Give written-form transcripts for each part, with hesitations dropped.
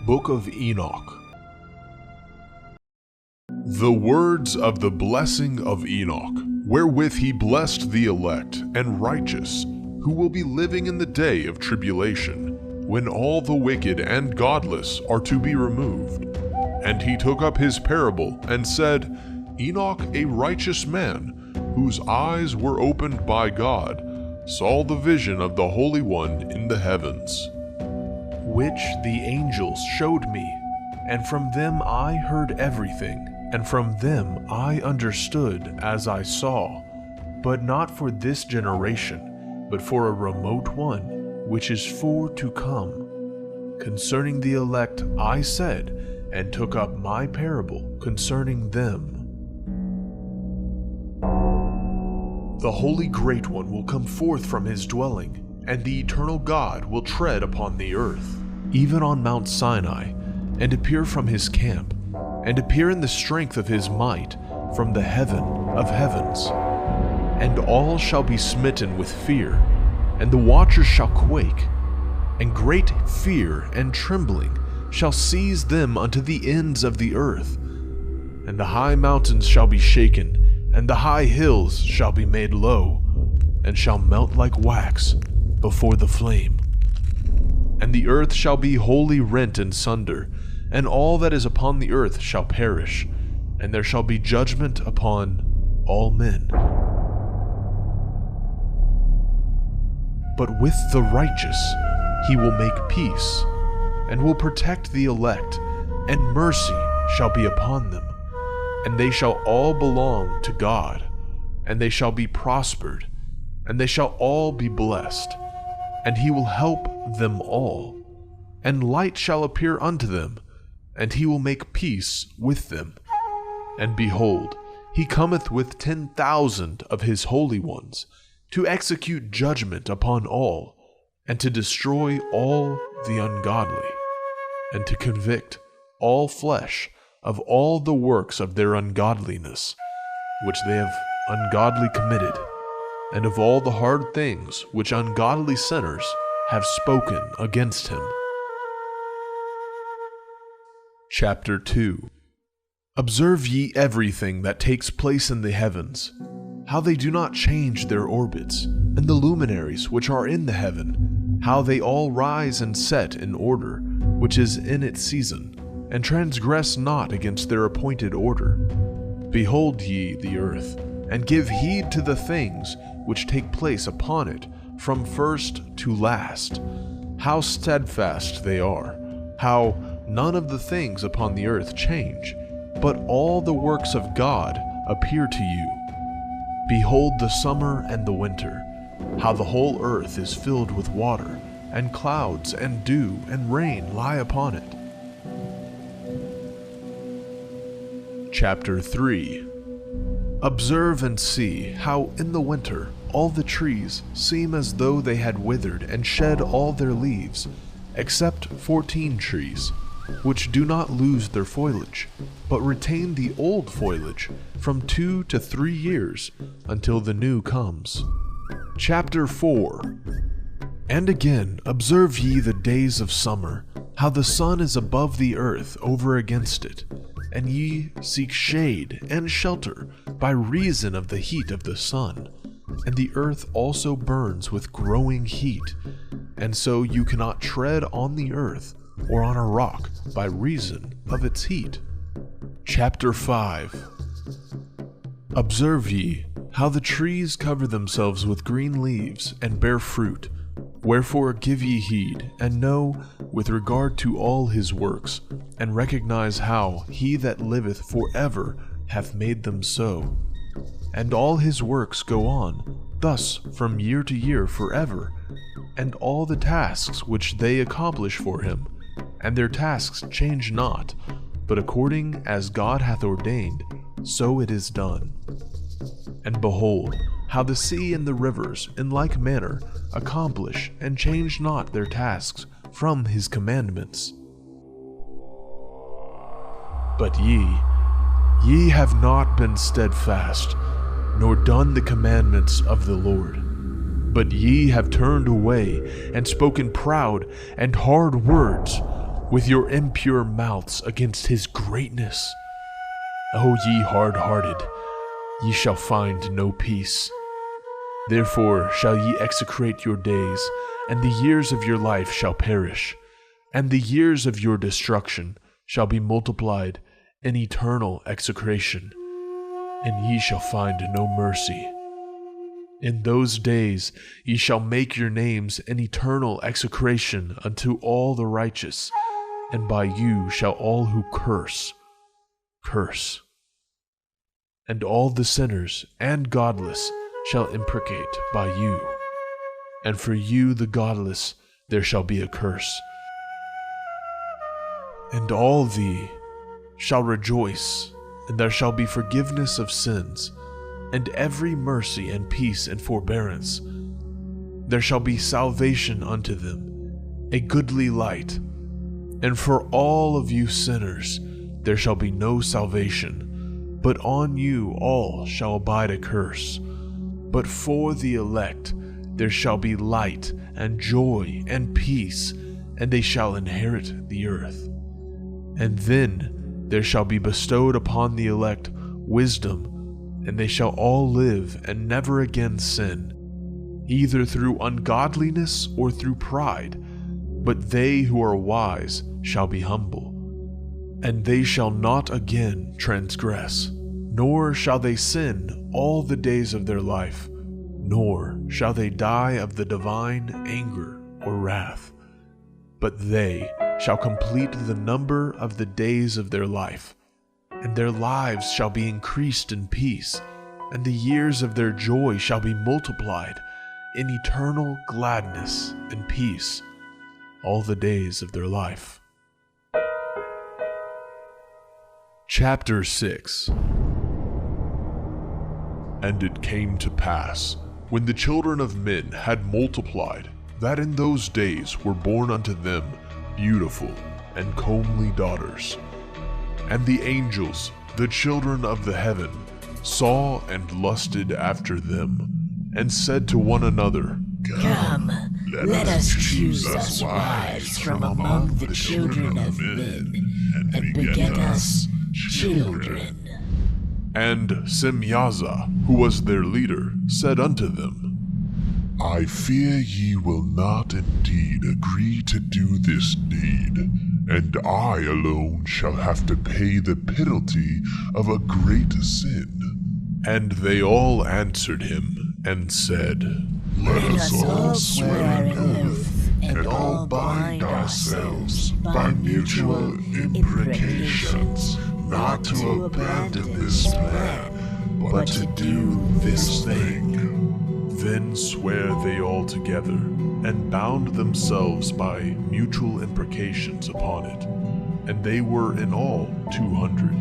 Book of Enoch. The words of the blessing of Enoch, wherewith he blessed the elect and righteous, who will be living in the day of tribulation, when all the wicked and godless are to be removed. And he took up his parable and said, Enoch, a righteous man, whose eyes were opened by God, saw the vision of the Holy One in the heavens, which the angels showed me, and from them I heard everything, and from them I understood as I saw, but not for this generation, but for a remote one, which is for to come. Concerning the elect I said, and took up my parable concerning them. The Holy Great One will come forth from his dwelling, and the eternal God will tread upon the earth, even on Mount Sinai, and appear from his camp, and appear in the strength of his might from the heaven of heavens. And all shall be smitten with fear, and the watchers shall quake, and great fear and trembling shall seize them unto the ends of the earth. And the high mountains shall be shaken, and the high hills shall be made low, and shall melt like wax before the flame. And the earth shall be wholly rent in sunder, and all that is upon the earth shall perish, and there shall be judgment upon all men. But with the righteous he will make peace, and will protect the elect, and mercy shall be upon them. And they shall all belong to God, and they shall be prospered, and they shall all be blessed, and he will help them all. And light shall appear unto them, and he will make peace with them. And behold, he cometh with 10,000 of his holy ones, to execute judgment upon all, and to destroy all the ungodly, and to convict all flesh of all the works of their ungodliness, which they have ungodly committed, and of all the hard things which ungodly sinners have spoken against him. Chapter 2. Observe ye everything that takes place in the heavens, how they do not change their orbits, and the luminaries which are in the heaven, how they all rise and set in order, which is in its season, and transgress not against their appointed order. Behold ye the earth, and give heed to the things which take place upon it from first to last, how steadfast they are, how none of the things upon the earth change, but all the works of God appear to you. Behold the summer and the winter, how the whole earth is filled with water, and clouds and dew and rain lie upon it. Chapter 3. Observe and see how in the winter all the trees seem as though they had withered and shed all their leaves, except 14 trees, which do not lose their foliage, but retain the old foliage from 2 to 3 years until the new comes. Chapter 4. And again observe ye the days of summer, how the sun is above the earth over against it, and ye seek shade and shelter by reason of the heat of the sun, and the earth also burns with growing heat, and so you cannot tread on the earth or on a rock by reason of its heat. Chapter 5. Observe ye how the trees cover themselves with green leaves and bear fruit. Wherefore give ye heed, and know with regard to all his works, and recognize how he that liveth forever hath made them so. And all his works go on, thus from year to year forever, and all the tasks which they accomplish for him, and their tasks change not, but according as God hath ordained, so it is done. And behold, how the sea and the rivers in like manner accomplish and change not their tasks from his commandments. But ye have not been steadfast, nor done the commandments of the Lord. But ye have turned away, and spoken proud and hard words with your impure mouths against his greatness. O ye hard-hearted, ye shall find no peace. Therefore shall ye execrate your days, and the years of your life shall perish, and the years of your destruction shall be multiplied in eternal execration, and ye shall find no mercy. In those days ye shall make your names an eternal execration unto all the righteous, and by you shall all who curse, curse. And all the sinners and godless shall imprecate by you, and for you the godless there shall be a curse. And all thee shall rejoice, and there shall be forgiveness of sins, and every mercy and peace and forbearance. There shall be salvation unto them, a goodly light. And for all of you sinners there shall be no salvation, but on you all shall abide a curse. But for the elect there shall be light and joy and peace, and they shall inherit the earth. And then there shall be bestowed upon the elect wisdom, and they shall all live and never again sin, either through ungodliness or through pride. But they who are wise shall be humble, and they shall not again transgress, nor shall they sin all the days of their life, nor shall they die of the divine anger or wrath. But they shall complete the number of the days of their life, and their lives shall be increased in peace, and the years of their joy shall be multiplied in eternal gladness and peace all the days of their life. Chapter 6. And it came to pass, when the children of men had multiplied, that in those days were born unto them beautiful and comely daughters. And the angels, the children of the heaven, saw and lusted after them, and said to one another, Come, let us choose us wives from among the children of men, and beget us children. And Semyaza, who was their leader, said unto them, I fear ye will not indeed agree to do this deed, and I alone shall have to pay the penalty of a great sin. And they all answered him and said, Let us all swear an oath, and all bind ourselves by mutual imprecations, not to abandon this plan, but to do this thing. Then sware they all together, and bound themselves by mutual imprecations upon it. And they were in all 200,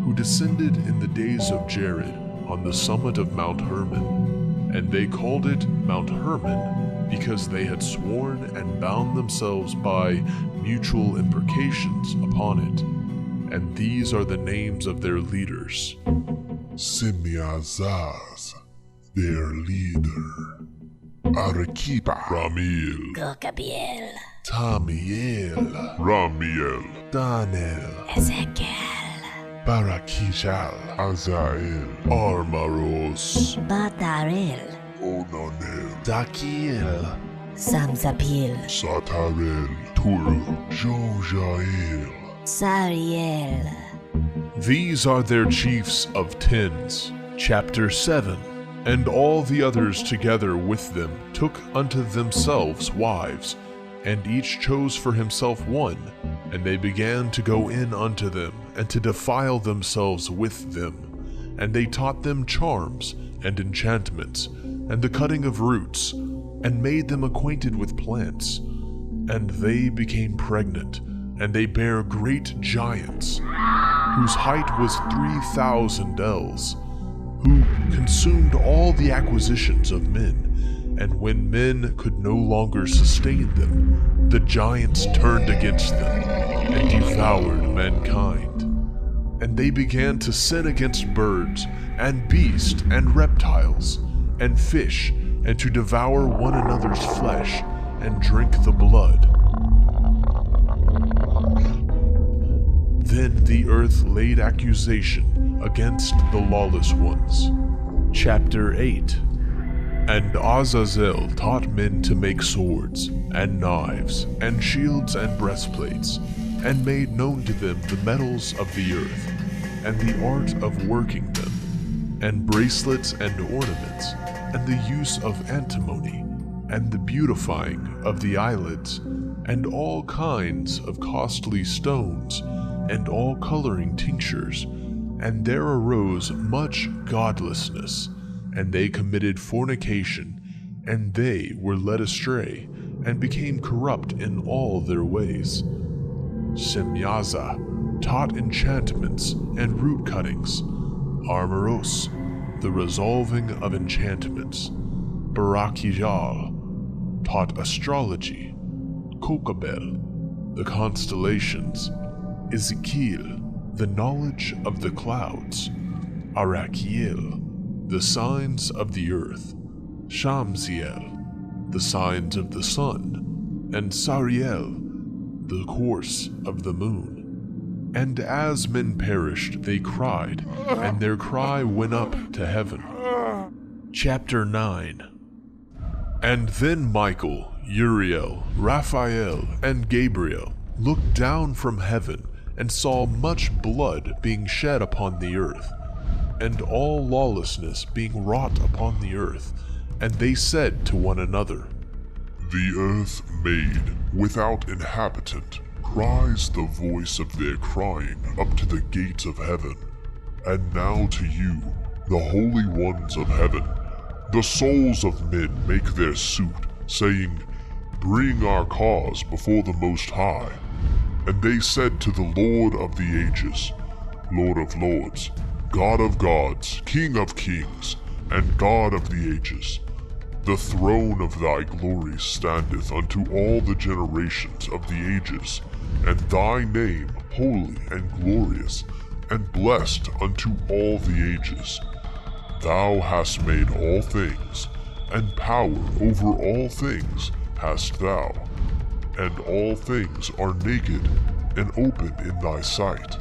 who descended in the days of Jared on the summit of Mount Hermon. And they called it Mount Hermon, because they had sworn and bound themselves by mutual imprecations upon it. And these are the names of their leaders: Semyazaz, their leader, Arekipa, Ramiel, Gokabiel, Tamiel, Ramiel, Danel, Ezekiel, Barakishal, Azael, Armaros, Batarel, Ononel, Dakiel, Samzapil, Satarel, Turu, Jojael. Sariel. These are their chiefs of tens. Chapter 7. And all the others together with them took unto themselves wives, and each chose for himself one, and they began to go in unto them, and to defile themselves with them. And they taught them charms, and enchantments, and the cutting of roots, and made them acquainted with plants. And they became pregnant, and they bare great giants, whose height was 3,000 ells, who consumed all the acquisitions of men. And when men could no longer sustain them, the giants turned against them, and devoured mankind. And they began to sin against birds, and beasts, and reptiles, and fish, and to devour one another's flesh and drink the blood. Then the earth laid accusation against the lawless ones. Chapter 8. And Azazel taught men to make swords, and knives, and shields, and breastplates, and made known to them the metals of the earth, and the art of working them, and bracelets and ornaments, and the use of antimony, and the beautifying of the eyelids, and all kinds of costly stones, and all coloring tinctures. And there arose much godlessness, and they committed fornication, and they were led astray, and became corrupt in all their ways. Semyaza taught enchantments and root cuttings. Armoros, the resolving of enchantments. Barakijal taught astrology. Kokabel, the constellations. Ezekiel, the knowledge of the clouds. Arakiel, the signs of the earth. Shamsiel, the signs of the sun. And Sariel, the course of the moon. And as men perished, they cried, and their cry went up to heaven. Chapter 9. And then Michael, Uriel, Raphael, and Gabriel looked down from heaven and saw much blood being shed upon the earth, and all lawlessness being wrought upon the earth. And they said to one another, The earth made without inhabitant cries the voice of their crying up to the gates of heaven. And now to you, the holy ones of heaven, the souls of men make their suit, saying, Bring our cause before the Most High. And they said to the Lord of the ages, Lord of lords, God of gods, King of kings, and God of the ages, the throne of thy glory standeth unto all the generations of the ages, and thy name holy and glorious, and blessed unto all the ages. Thou hast made all things, and power over all things hast thou, and all things are naked and open in thy sight,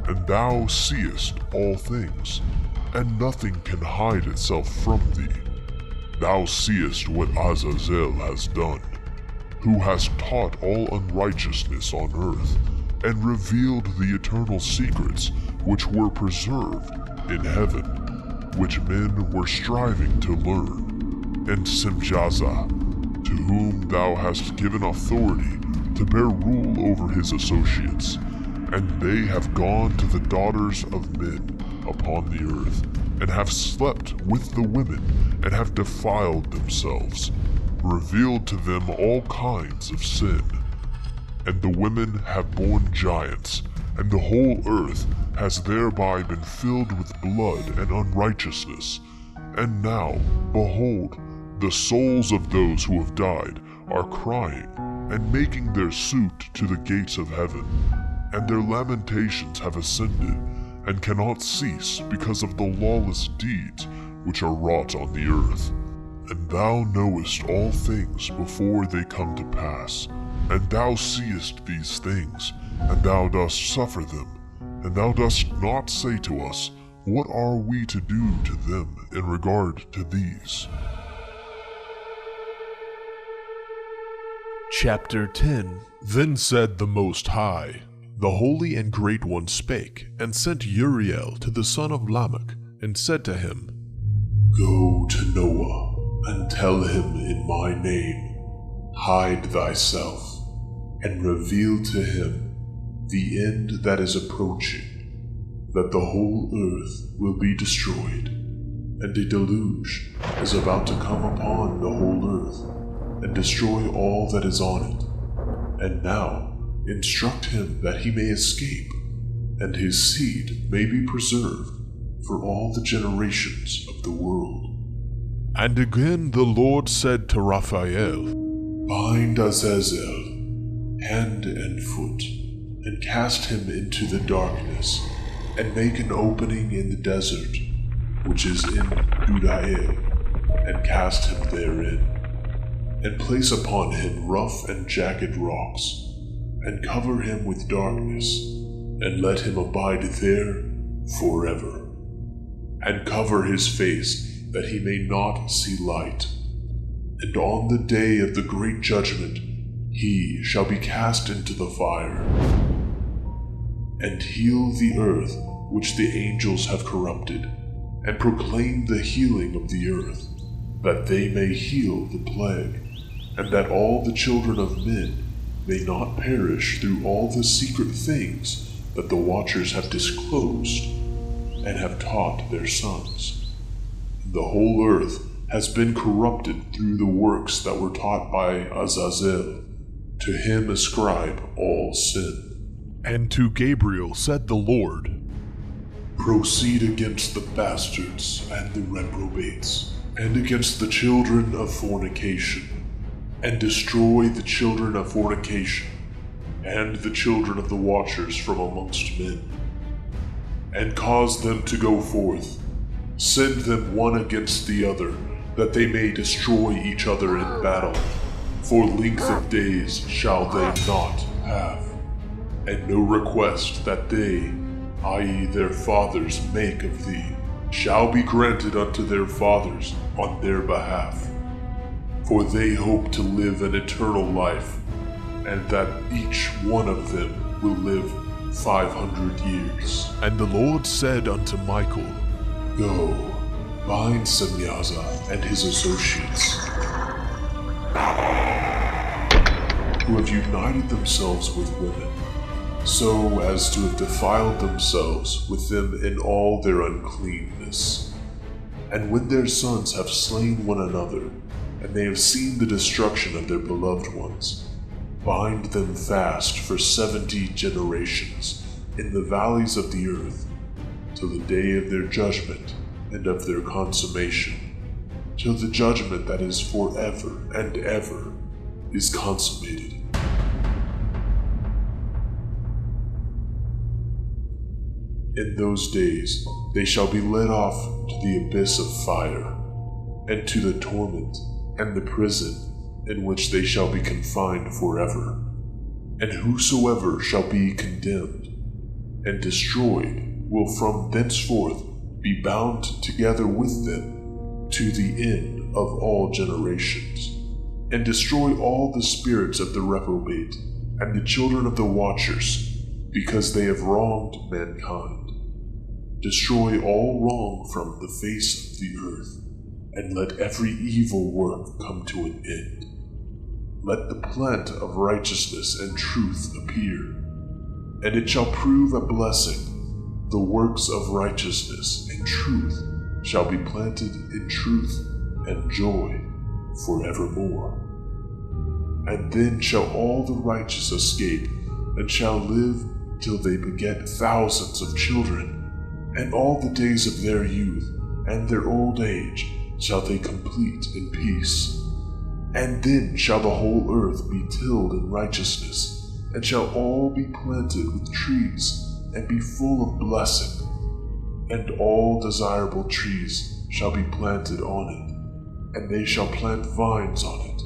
and thou seest all things, and nothing can hide itself from thee. Thou seest what Azazel has done, who has taught all unrighteousness on earth, and revealed the eternal secrets which were preserved in heaven, which men were striving to learn. And Semjaza, to whom thou hast given authority to bear rule over his associates, and they have gone to the daughters of men upon the earth, and have slept with the women, and have defiled themselves, revealed to them all kinds of sin. And the women have borne giants, and the whole earth has thereby been filled with blood and unrighteousness. And now, behold, the souls of those who have died are crying, and making their suit to the gates of heaven, and their lamentations have ascended, and cannot cease because of the lawless deeds which are wrought on the earth. And thou knowest all things before they come to pass, and thou seest these things, and thou dost suffer them, and thou dost not say to us, What are we to do to them in regard to these? Chapter 10. Then said the Most High, the Holy and Great One spake, and sent Uriel to the son of Lamech, and said to him, Go to Noah, and tell him in my name, hide thyself, and reveal to him the end that is approaching, that the whole earth will be destroyed, and a deluge is about to come upon the whole earth, and destroy all that is on it. And now instruct him that he may escape, and his seed may be preserved for all the generations of the world. And again the Lord said to Raphael, Bind Azazel, hand and foot, and cast him into the darkness, and make an opening in the desert, which is in Dudael, and cast him therein, and place upon him rough and jagged rocks, and cover him with darkness, and let him abide there forever, and cover his face that he may not see light. And on the day of the great judgment he shall be cast into the fire, and heal the earth which the angels have corrupted, and proclaim the healing of the earth, that they may heal the plague, and that all the children of men may not perish through all the secret things that the watchers have disclosed and have taught their sons. The whole earth has been corrupted through the works that were taught by Azazel. To him ascribe all sin. And to Gabriel said the Lord, Proceed against the bastards and the reprobates, and against the children of fornication, and destroy the children of fornication, and the children of the watchers from amongst men, and cause them to go forth. Send them one against the other, that they may destroy each other in battle. For length of days shall they not have, and no request that they, i.e. their fathers, make of thee, shall be granted unto their fathers on their behalf. For they hope to live an eternal life, and that each one of them will live 500 years. And the Lord said unto Michael, Go, bind Semyaza and his associates, who have united themselves with women, so as to have defiled themselves with them in all their uncleanness. And when their sons have slain one another, and they have seen the destruction of their beloved ones, bind them fast for 70 generations in the valleys of the earth, till the day of their judgment and of their consummation, till the judgment that is forever and ever is consummated. In those days they shall be led off to the abyss of fire, and to the torment and the prison in which they shall be confined forever. And whosoever shall be condemned and destroyed will from thenceforth be bound together with them to the end of all generations, and destroy all the spirits of the reprobate and the children of the watchers, because they have wronged mankind. Destroy all wrong from the face of the earth, and let every evil work come to an end. Let the plant of righteousness and truth appear, and it shall prove a blessing. The works of righteousness and truth shall be planted in truth and joy forevermore. And then shall all the righteous escape, and shall live till they beget thousands of children, and all the days of their youth and their old age shall they complete in peace. And then shall the whole earth be tilled in righteousness, and shall all be planted with trees, and be full of blessing. And all desirable trees shall be planted on it, and they shall plant vines on it,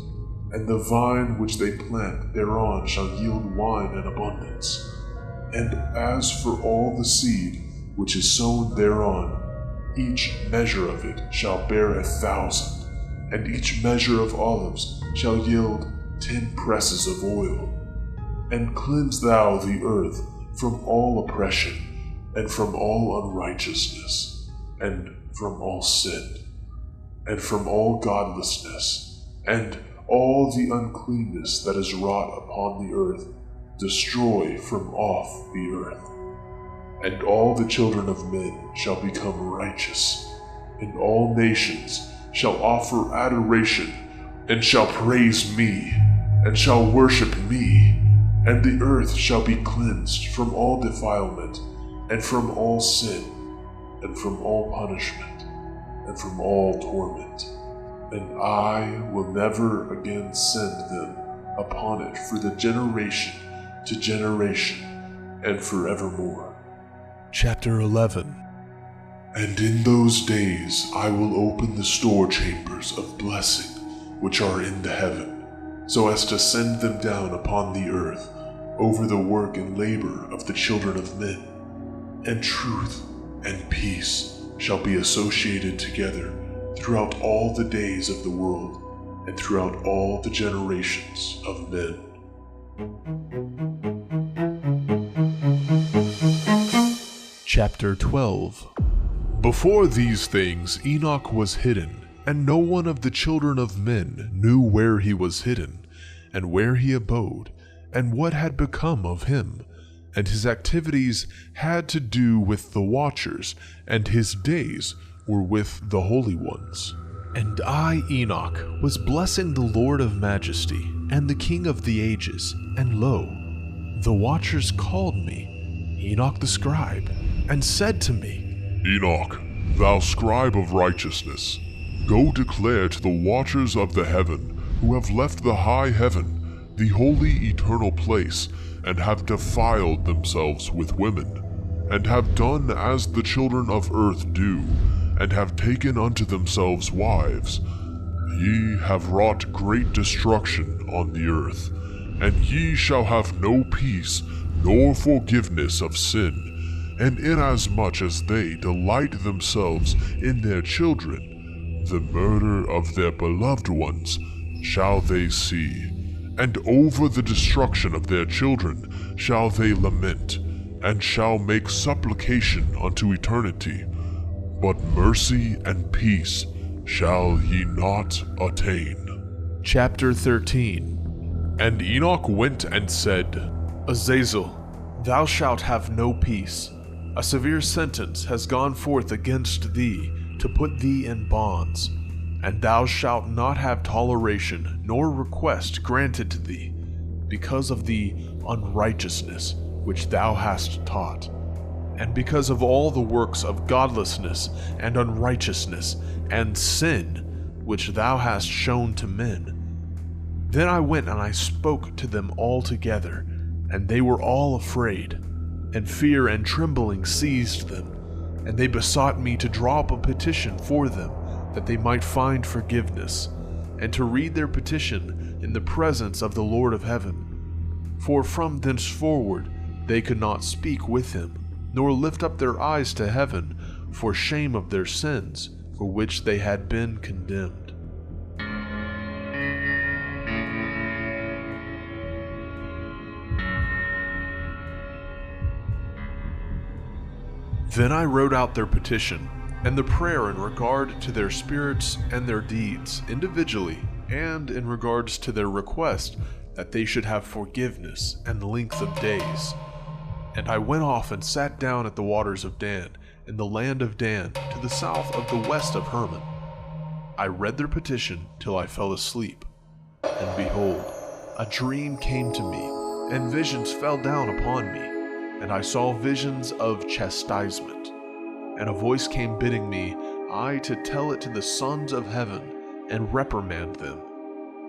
and the vine which they plant thereon shall yield wine in abundance. And as for all the seed which is sown thereon, each measure of it shall bear 1,000, and each measure of olives shall yield 10 presses of oil. And cleanse thou the earth from all oppression, and from all unrighteousness, and from all sin, and from all godlessness, and all the uncleanness that is wrought upon the earth, destroy from off the earth. And all the children of men shall become righteous, and all nations shall offer adoration, and shall praise me, and shall worship me, and the earth shall be cleansed from all defilement, and from all sin, and from all punishment, and from all torment. And I will never again send them upon it for the generation to generation, and forevermore. Chapter 11. And in those days I will open the store chambers of blessing which are in the heaven, so as to send them down upon the earth over the work and labor of the children of men. And truth and peace shall be associated together throughout all the days of the world and throughout all the generations of men. Chapter 12. Before these things Enoch was hidden, and no one of the children of men knew where he was hidden, and where he abode, and what had become of him. And his activities had to do with the watchers, and his days were with the holy ones. And I, Enoch, was blessing the Lord of majesty, and the King of the ages, and lo, the watchers called me, Enoch the scribe, and said to me, Enoch, thou scribe of righteousness, go declare to the watchers of the heaven, who have left the high heaven, the holy eternal place, and have defiled themselves with women, and have done as the children of earth do, and have taken unto themselves wives. Ye have wrought great destruction on the earth, and ye shall have no peace, nor forgiveness of sin. And inasmuch as they delight themselves in their children, the murder of their beloved ones shall they see, and over the destruction of their children shall they lament, and shall make supplication unto eternity. But mercy and peace shall ye not attain. Chapter 13. And Enoch went and said, Azazel, thou shalt have no peace. A severe sentence has gone forth against thee to put thee in bonds, and thou shalt not have toleration nor request granted to thee, because of the unrighteousness which thou hast taught, and because of all the works of godlessness and unrighteousness and sin which thou hast shown to men. Then I went and I spoke to them all together, and they were all afraid, and fear and trembling seized them, and they besought me to draw up a petition for them, that they might find forgiveness, and to read their petition in the presence of the Lord of heaven. For from thenceforward they could not speak with him, nor lift up their eyes to heaven, for shame of their sins, for which they had been condemned. Then I wrote out their petition, and the prayer in regard to their spirits and their deeds individually, and in regards to their request that they should have forgiveness and length of days. And I went off and sat down at the waters of Dan, in the land of Dan, to the south of the west of Hermon. I read their petition till I fell asleep, and behold, a dream came to me, and visions fell down upon me. And I saw visions of chastisement, and a voice came bidding me, I to tell it to the sons of heaven, and reprimand them.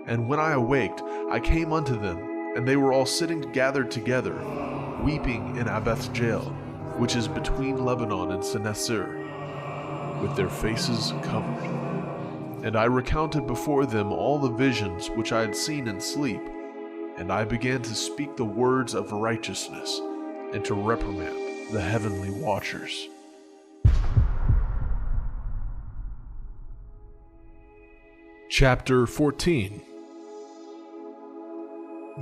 And when I awaked, I came unto them, and they were all sitting gathered together, weeping in Abeth jail, which is between Lebanon and Sennassar, with their faces covered. And I recounted before them all the visions which I had seen in sleep, and I began to speak the words of righteousness, and to reprimand the heavenly watchers. Chapter 14.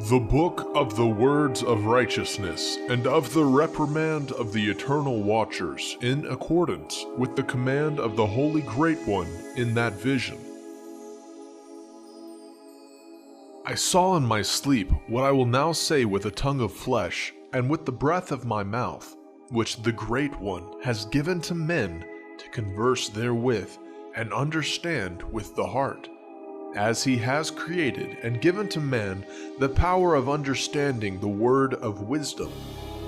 The book of the words of righteousness, and of the reprimand of the eternal watchers, in accordance with the command of the Holy Great One in that vision. I saw in my sleep what I will now say with a tongue of flesh, and with the breath of my mouth, which the Great One has given to men to converse therewith, and understand with the heart, as he has created and given to man the power of understanding the word of wisdom.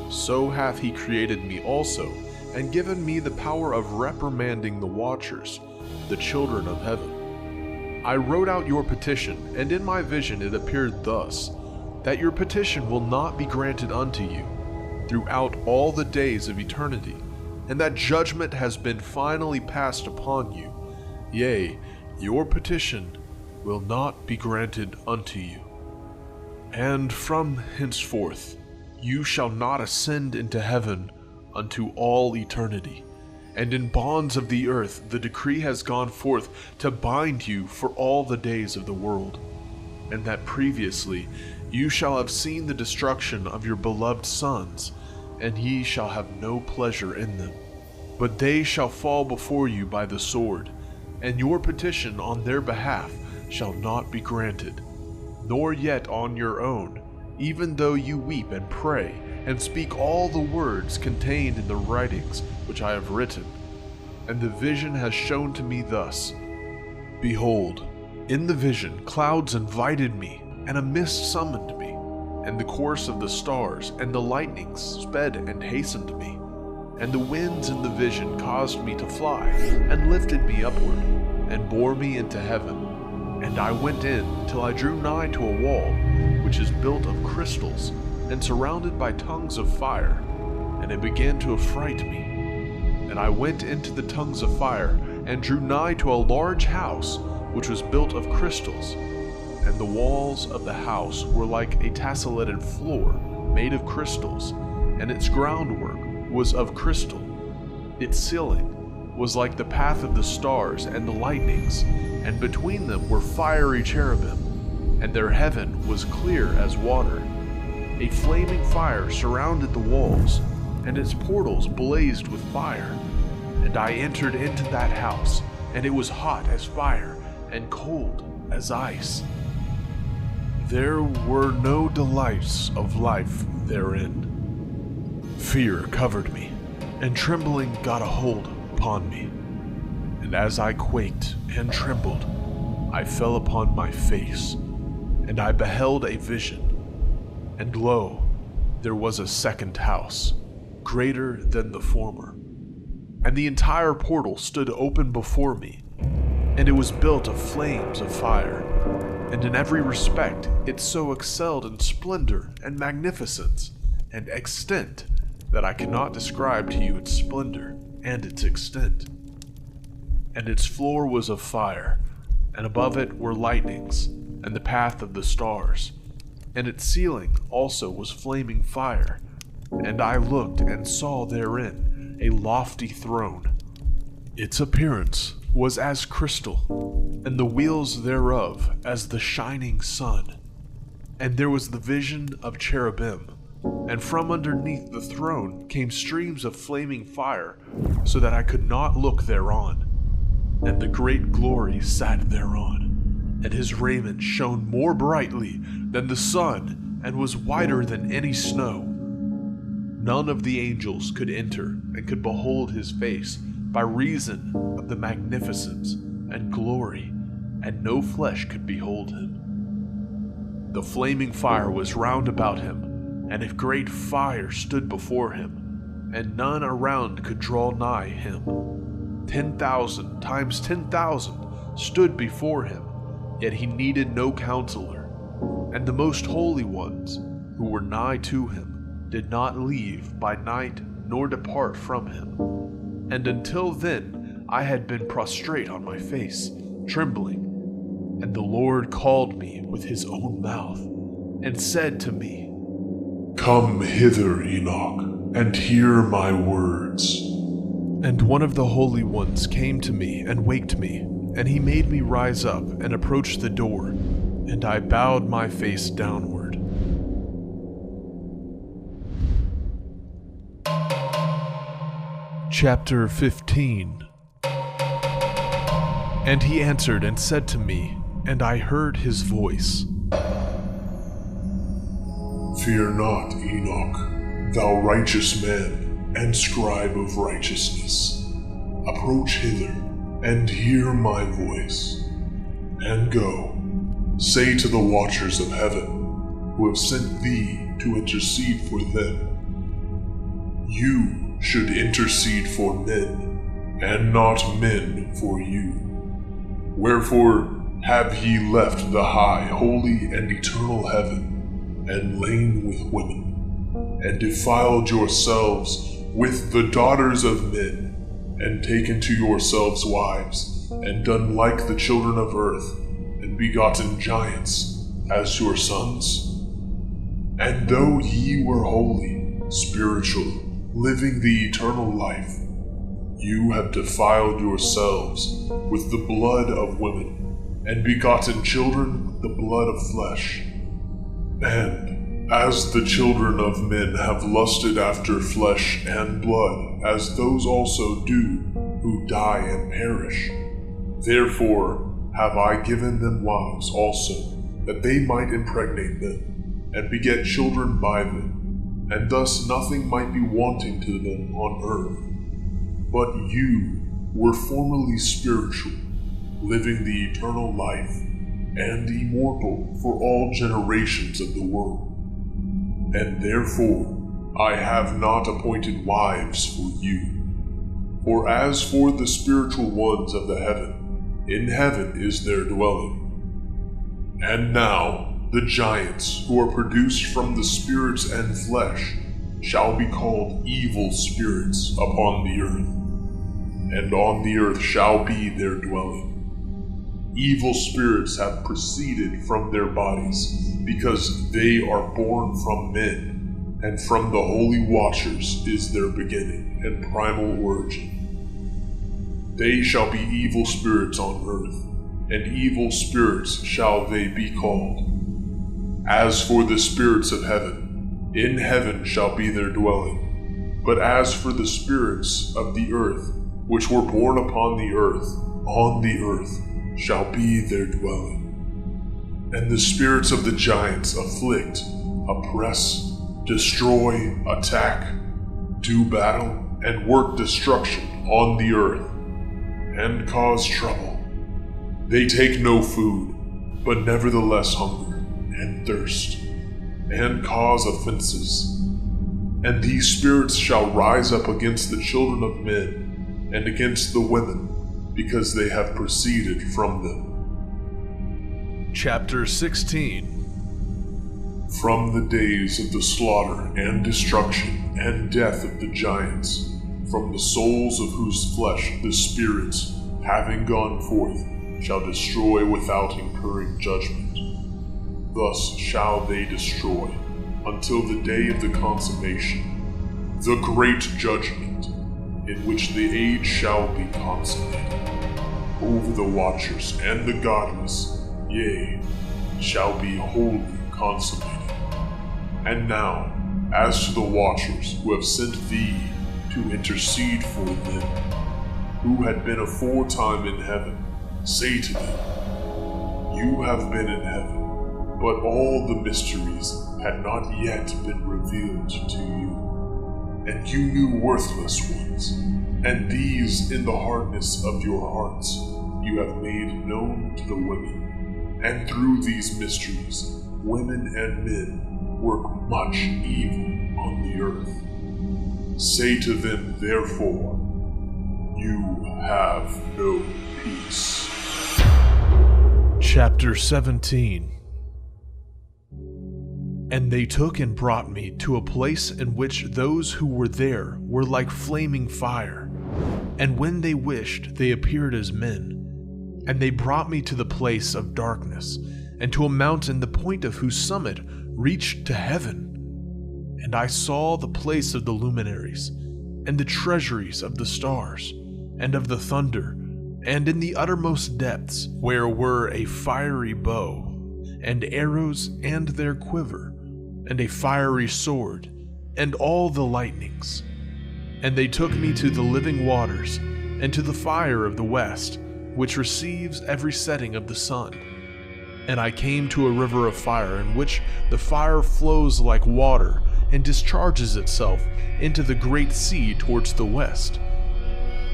So hath he created me also, and given me the power of reprimanding the watchers, the children of heaven. I wrote out your petition, and in my vision it appeared thus, that your petition will not be granted unto you throughout all the days of eternity, and that judgment has been finally passed upon you. Yea, your petition will not be granted unto you. And from henceforth you shall not ascend into heaven unto all eternity. And in bonds of the earth the decree has gone forth to bind you for all the days of the world. And that previously you shall have seen the destruction of your beloved sons, and ye shall have no pleasure in them. But they shall fall before you by the sword, and your petition on their behalf shall not be granted, nor yet on your own, even though you weep and pray, and speak all the words contained in the writings which I have written. And the vision has shown to me thus. Behold, in the vision clouds invited me, and a mist summoned me, and the course of the stars and the lightnings sped and hastened me. And the winds in the vision caused me to fly, and lifted me upward, and bore me into heaven. And I went in till I drew nigh to a wall, which is built of crystals, and surrounded by tongues of fire, and it began to affright me. And I went into the tongues of fire, and drew nigh to a large house, which was built of crystals. And the walls of the house were like a tessellated floor made of crystals, and its groundwork was of crystal. Its ceiling was like the path of the stars and the lightnings, and between them were fiery cherubim, and their heaven was clear as water. A flaming fire surrounded the walls, and its portals blazed with fire. And I entered into that house, and it was hot as fire, and cold as ice. There were no delights of life therein. Fear covered me, and trembling got a hold upon me. And as I quaked and trembled, I fell upon my face, and I beheld a vision. And lo, there was a second house, greater than the former. And the entire portal stood open before me, and it was built of flames of fire. And in every respect it so excelled in splendor and magnificence and extent that I cannot describe to you its splendor and its extent. And its floor was of fire, and above it were lightnings, and the path of the stars. And its ceiling also was flaming fire. And I looked and saw therein a lofty throne. Its appearance was as crystal, and the wheels thereof as the shining sun. And there was the vision of cherubim, and from underneath the throne came streams of flaming fire, so that I could not look thereon. And the great glory sat thereon, and his raiment shone more brightly than the sun, and was whiter than any snow. None of the angels could enter and could behold his face, by reason of the magnificence and glory, and no flesh could behold him. The flaming fire was round about him, and a great fire stood before him, and none around could draw nigh him. 10,000 times 10,000 stood before him, yet he needed no counselor. And the most holy ones, who were nigh to him, did not leave by night nor depart from him. And until then I had been prostrate on my face, trembling. And the Lord called me with his own mouth, and said to me, Come hither, Enoch, and hear my words. And one of the holy ones came to me and waked me, and he made me rise up and approach the door, and I bowed my face downward. Chapter 15. And he answered and said to me, and I heard his voice, Fear not, Enoch, thou righteous man, and scribe of righteousness. Approach hither, and hear my voice. And go, say to the watchers of heaven, who have sent thee to intercede for them, you should intercede for men, and not men for you. Wherefore have ye left the high, holy, and eternal heaven, and lain with women, and defiled yourselves with the daughters of men, and taken to yourselves wives, and done like the children of earth, and begotten giants as your sons. And though ye were holy, spiritual, living the eternal life, you have defiled yourselves with the blood of women, and begotten children the blood of flesh. And as the children of men have lusted after flesh and blood, as those also do who die and perish, therefore have I given them wives also, that they might impregnate them, and beget children by them, and thus nothing might be wanting to them on earth. But you were formerly spiritual, living the eternal life, and immortal for all generations of the world. And therefore I have not appointed wives for you. For as for the spiritual ones of the heaven, in heaven is their dwelling. And now the giants who are produced from the spirits and flesh shall be called evil spirits upon the earth, and on the earth shall be their dwelling. Evil spirits have proceeded from their bodies, because they are born from men, and from the holy watchers is their beginning and primal origin. They shall be evil spirits on earth, and evil spirits shall they be called. As for the spirits of heaven, in heaven shall be their dwelling. But as for the spirits of the earth, which were born upon the earth, on the earth shall be their dwelling. And the spirits of the giants afflict, oppress, destroy, attack, do battle, and work destruction on the earth, and cause trouble. They take no food, but nevertheless hunger and thirst, and cause offenses. And these spirits shall rise up against the children of men, and against the women, because they have proceeded from them. Chapter 16. From the days of the slaughter and destruction and death of the giants, from the souls of whose flesh the spirits, having gone forth, shall destroy without incurring judgment. Thus shall they destroy, until the day of the consummation, the great judgment, in which the age shall be consummated. Over the watchers and the godless, yea, shall be wholly consummated. And now, as to the watchers who have sent thee to intercede for them, who had been aforetime in heaven, say to them, you have been in heaven, but all the mysteries had not yet been revealed to you. And you knew worthless ones, and these in the hardness of your hearts you have made known to the women. And through these mysteries, women and men work much evil on the earth. Say to them, therefore, you have no peace. Chapter 17. And they took and brought me to a place in which those who were there were like flaming fire, and when they wished, they appeared as men. And they brought me to the place of darkness, and to a mountain the point of whose summit reached to heaven. And I saw the place of the luminaries, and the treasuries of the stars, and of the thunder, and in the uttermost depths, where were a fiery bow, and arrows and their quiver, and a fiery sword, and all the lightnings. And they took me to the living waters, and to the fire of the west, which receives every setting of the sun. And I came to a river of fire, in which the fire flows like water, and discharges itself into the great sea towards the west.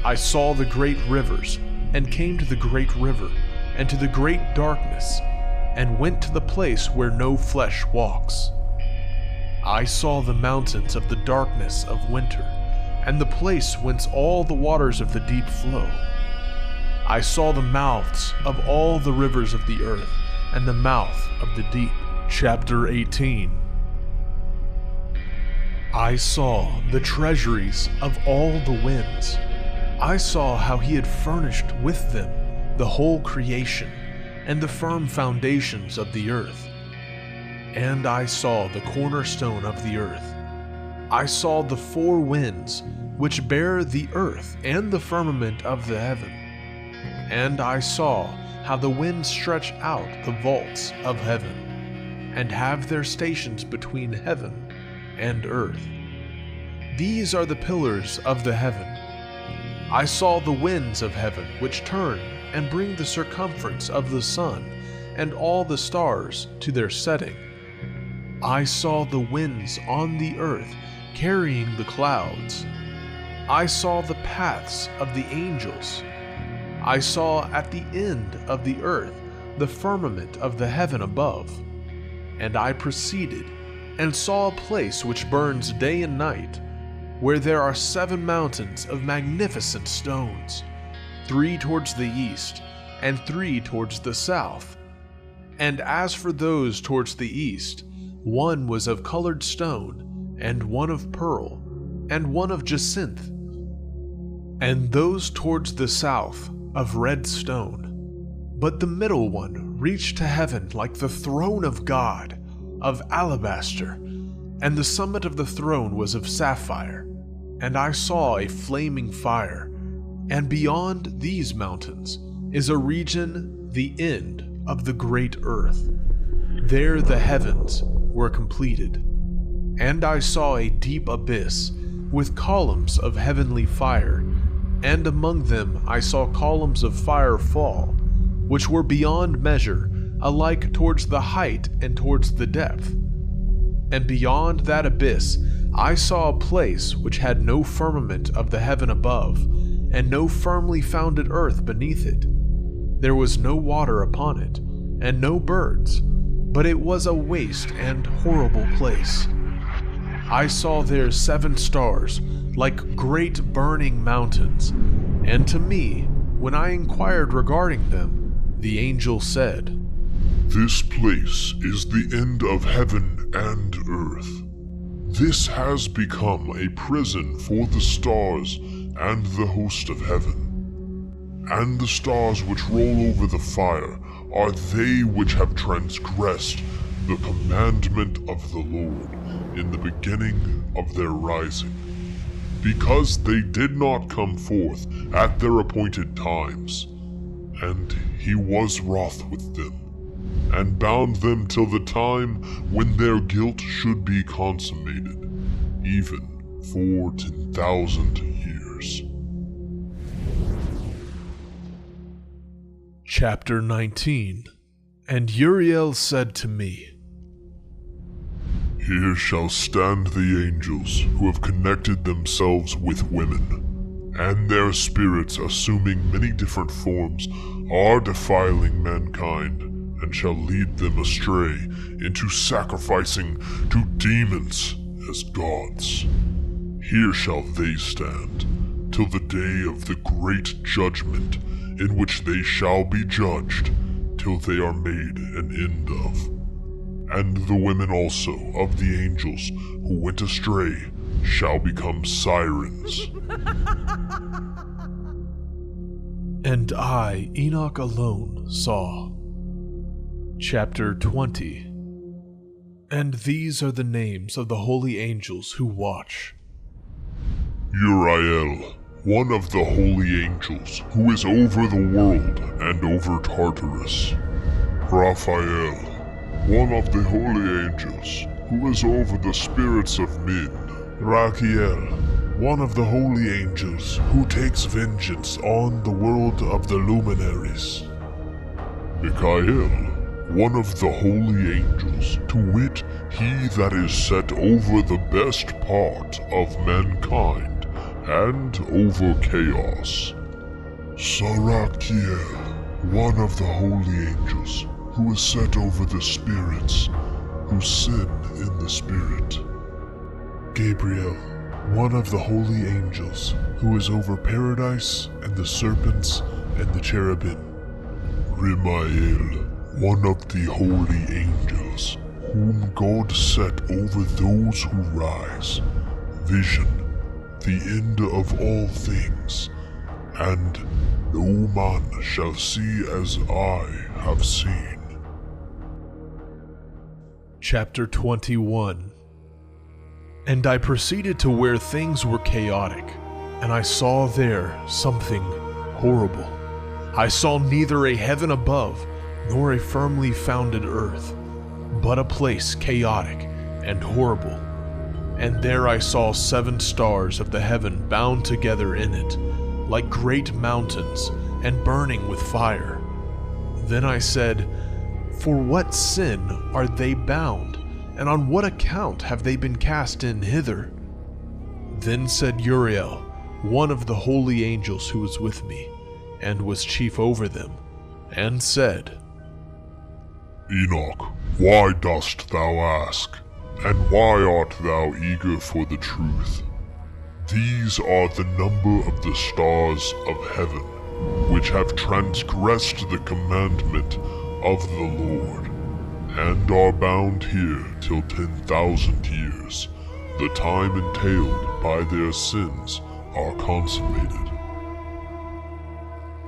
I saw the great rivers, and came to the great river, and to the great darkness, and went to the place where no flesh walks. I saw the mountains of the darkness of winter, and the place whence all the waters of the deep flow. I saw the mouths of all the rivers of the earth, and the mouth of the deep. Chapter 18. I saw the treasuries of all the winds. I saw how he had furnished with them the whole creation and the firm foundations of the earth. And I saw the cornerstone of the earth. I saw the four winds which bear the earth and the firmament of the heaven. And I saw how the winds stretch out the vaults of heaven, and have their stations between heaven and earth. These are the pillars of the heaven. I saw the winds of heaven which turn and bring the circumference of the sun and all the stars to their setting. I saw the winds on the earth carrying the clouds. I saw the paths of the angels. I saw at the end of the earth the firmament of the heaven above. And I proceeded and saw a place which burns day and night, where there are 7 mountains of magnificent stones, 3 towards the east and 3 towards the south. And as for those towards the east, one was of colored stone, and one of pearl, and one of jacinth, and those towards the south of red stone. But the middle one reached to heaven like the throne of God, of alabaster, and the summit of the throne was of sapphire. And I saw a flaming fire, and beyond these mountains is a region, the end of the great earth. There the heavens were completed. And I saw a deep abyss with columns of heavenly fire, and among them I saw columns of fire fall, which were beyond measure, alike towards the height and towards the depth. And beyond that abyss I saw a place which had no firmament of the heaven above, and no firmly founded earth beneath it. There was no water upon it, and no birds, but it was a waste and horrible place. I saw there 7 stars, like great burning mountains, and to me, when I inquired regarding them, the angel said, "This place is the end of heaven and earth. This has become a prison for the stars and the host of heaven. And the stars which roll over the fire are they which have transgressed the commandment of the Lord in the beginning of their rising, because they did not come forth at their appointed times. And he was wroth with them, and bound them till the time when their guilt should be consummated, even for 10,000 years." Chapter 19. And Uriel said to me, "Here shall stand the angels who have connected themselves with women, and their spirits, assuming many different forms, are defiling mankind, and shall lead them astray into sacrificing to demons as gods. Here shall they stand, till the day of the great judgment, in which they shall be judged, till they are made an end of. And the women also of the angels who went astray shall become sirens." And I, Enoch alone, saw. Chapter 20. And these are the names of the holy angels who watch. Uriel, one of the holy angels, who is over the world and over Tartarus. Raphael, one of the holy angels, who is over the spirits of men. Rachiel, one of the holy angels, who takes vengeance on the world of the luminaries. Michael, one of the holy angels, to wit, he that is set over the best part of mankind, and over chaos. Sarakiel, one of the holy angels, who is set over the spirits, who sin in the spirit. Gabriel, one of the holy angels, who is over paradise and the serpents and the cherubim. Remael, one of the holy angels, whom God set over those who rise, vision, the end of all things, and no man shall see as I have seen. Chapter 21. And I proceeded to where things were chaotic, and I saw there something horrible. I saw neither a heaven above, nor a firmly founded earth, but a place chaotic and horrible. And there I saw 7 stars of the heaven bound together in it, like great mountains, and burning with fire. Then I said, For what sin are they bound, and on what account have they been cast in hither? Then said Uriel, one of the holy angels who was with me, and was chief over them, and said, Enoch, why dost thou ask, and why art thou eager for the truth? These are the number of the stars of heaven, which have transgressed the commandment of the Lord, and are bound here till 10,000 years. The time entailed by their sins are consummated.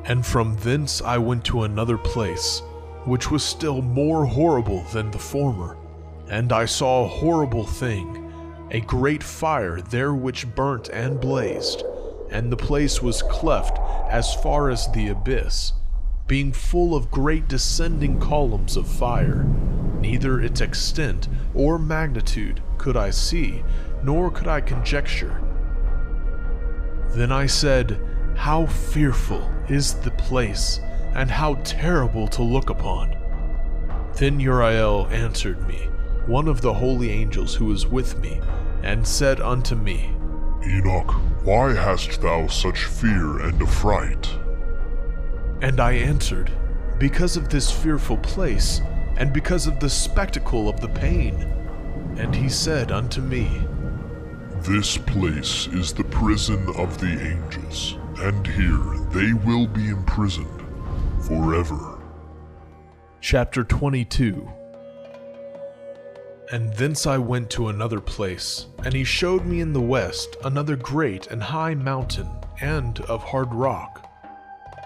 And from thence I went to another place, which was still more horrible than the former. And I saw a horrible thing, a great fire there which burnt and blazed, and the place was cleft as far as the abyss, being full of great descending columns of fire. Neither its extent or magnitude could I see, nor could I conjecture. Then I said, How fearful is the place, and how terrible to look upon. Then Uriel answered me, one of the holy angels who was with me, and said unto me, Enoch, why hast thou such fear and affright? And I answered, Because of this fearful place, and because of the spectacle of the pain. And he said unto me, This place is the prison of the angels, and here they will be imprisoned forever. Chapter 22. And thence I went to another place, and he showed me in the west another great and high mountain, and of hard rock.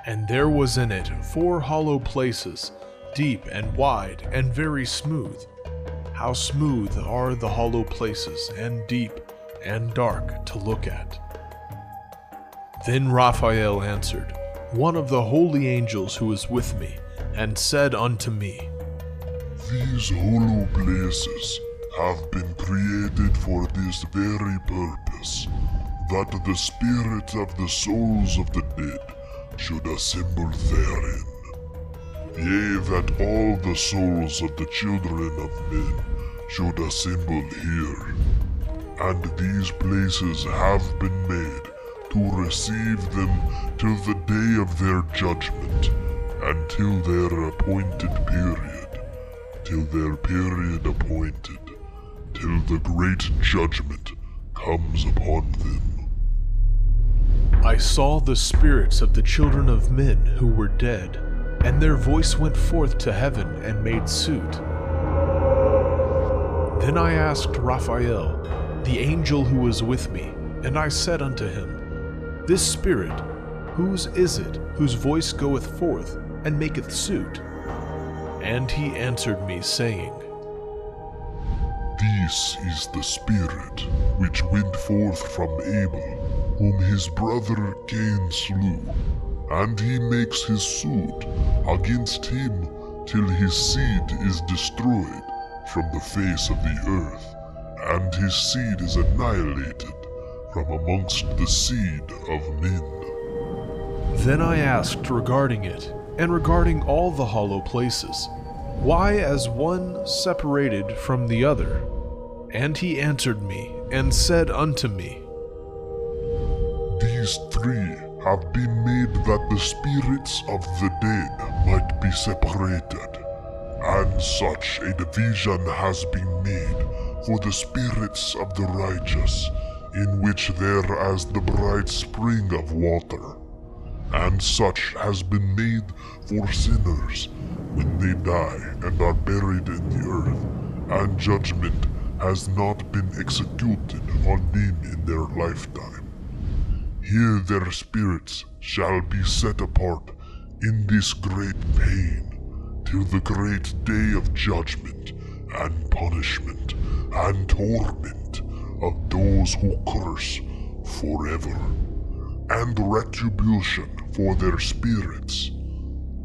And there was in it 4 hollow places, deep and wide and very smooth. How smooth are the hollow places, and deep and dark to look at. Then Raphael answered, one of the holy angels who was with me, and said unto me, These hollow places have been created for this very purpose, that the spirit of the souls of the dead should assemble therein. Yea, that all the souls of the children of men should assemble here. And these places have been made to receive them till the day of their judgment, and till their appointed period, till their period appointed, till the great judgment comes upon them. I saw the spirits of the children of men who were dead, and their voice went forth to heaven and made suit. Then I asked Raphael, the angel who was with me, and I said unto him, This spirit, whose is it, whose voice goeth forth, and maketh suit? And he answered me, saying, This is the spirit which went forth from Abel, whom his brother Cain slew, and he makes his suit against him till his seed is destroyed from the face of the earth, and his seed is annihilated from amongst the seed of men. Then I asked regarding it, and regarding all the hollow places, why as one separated from the other? And he answered me, and said unto me, These 3 have been made that the spirits of the dead might be separated, and such a division has been made for the spirits of the righteous, in which there as the bright spring of water, and such has been made for sinners when they die and are buried in the earth, and judgment has not been executed on them in their lifetime. Here their spirits shall be set apart in this great pain, till the great day of judgment and punishment and torment of those who curse forever, and retribution for their spirits.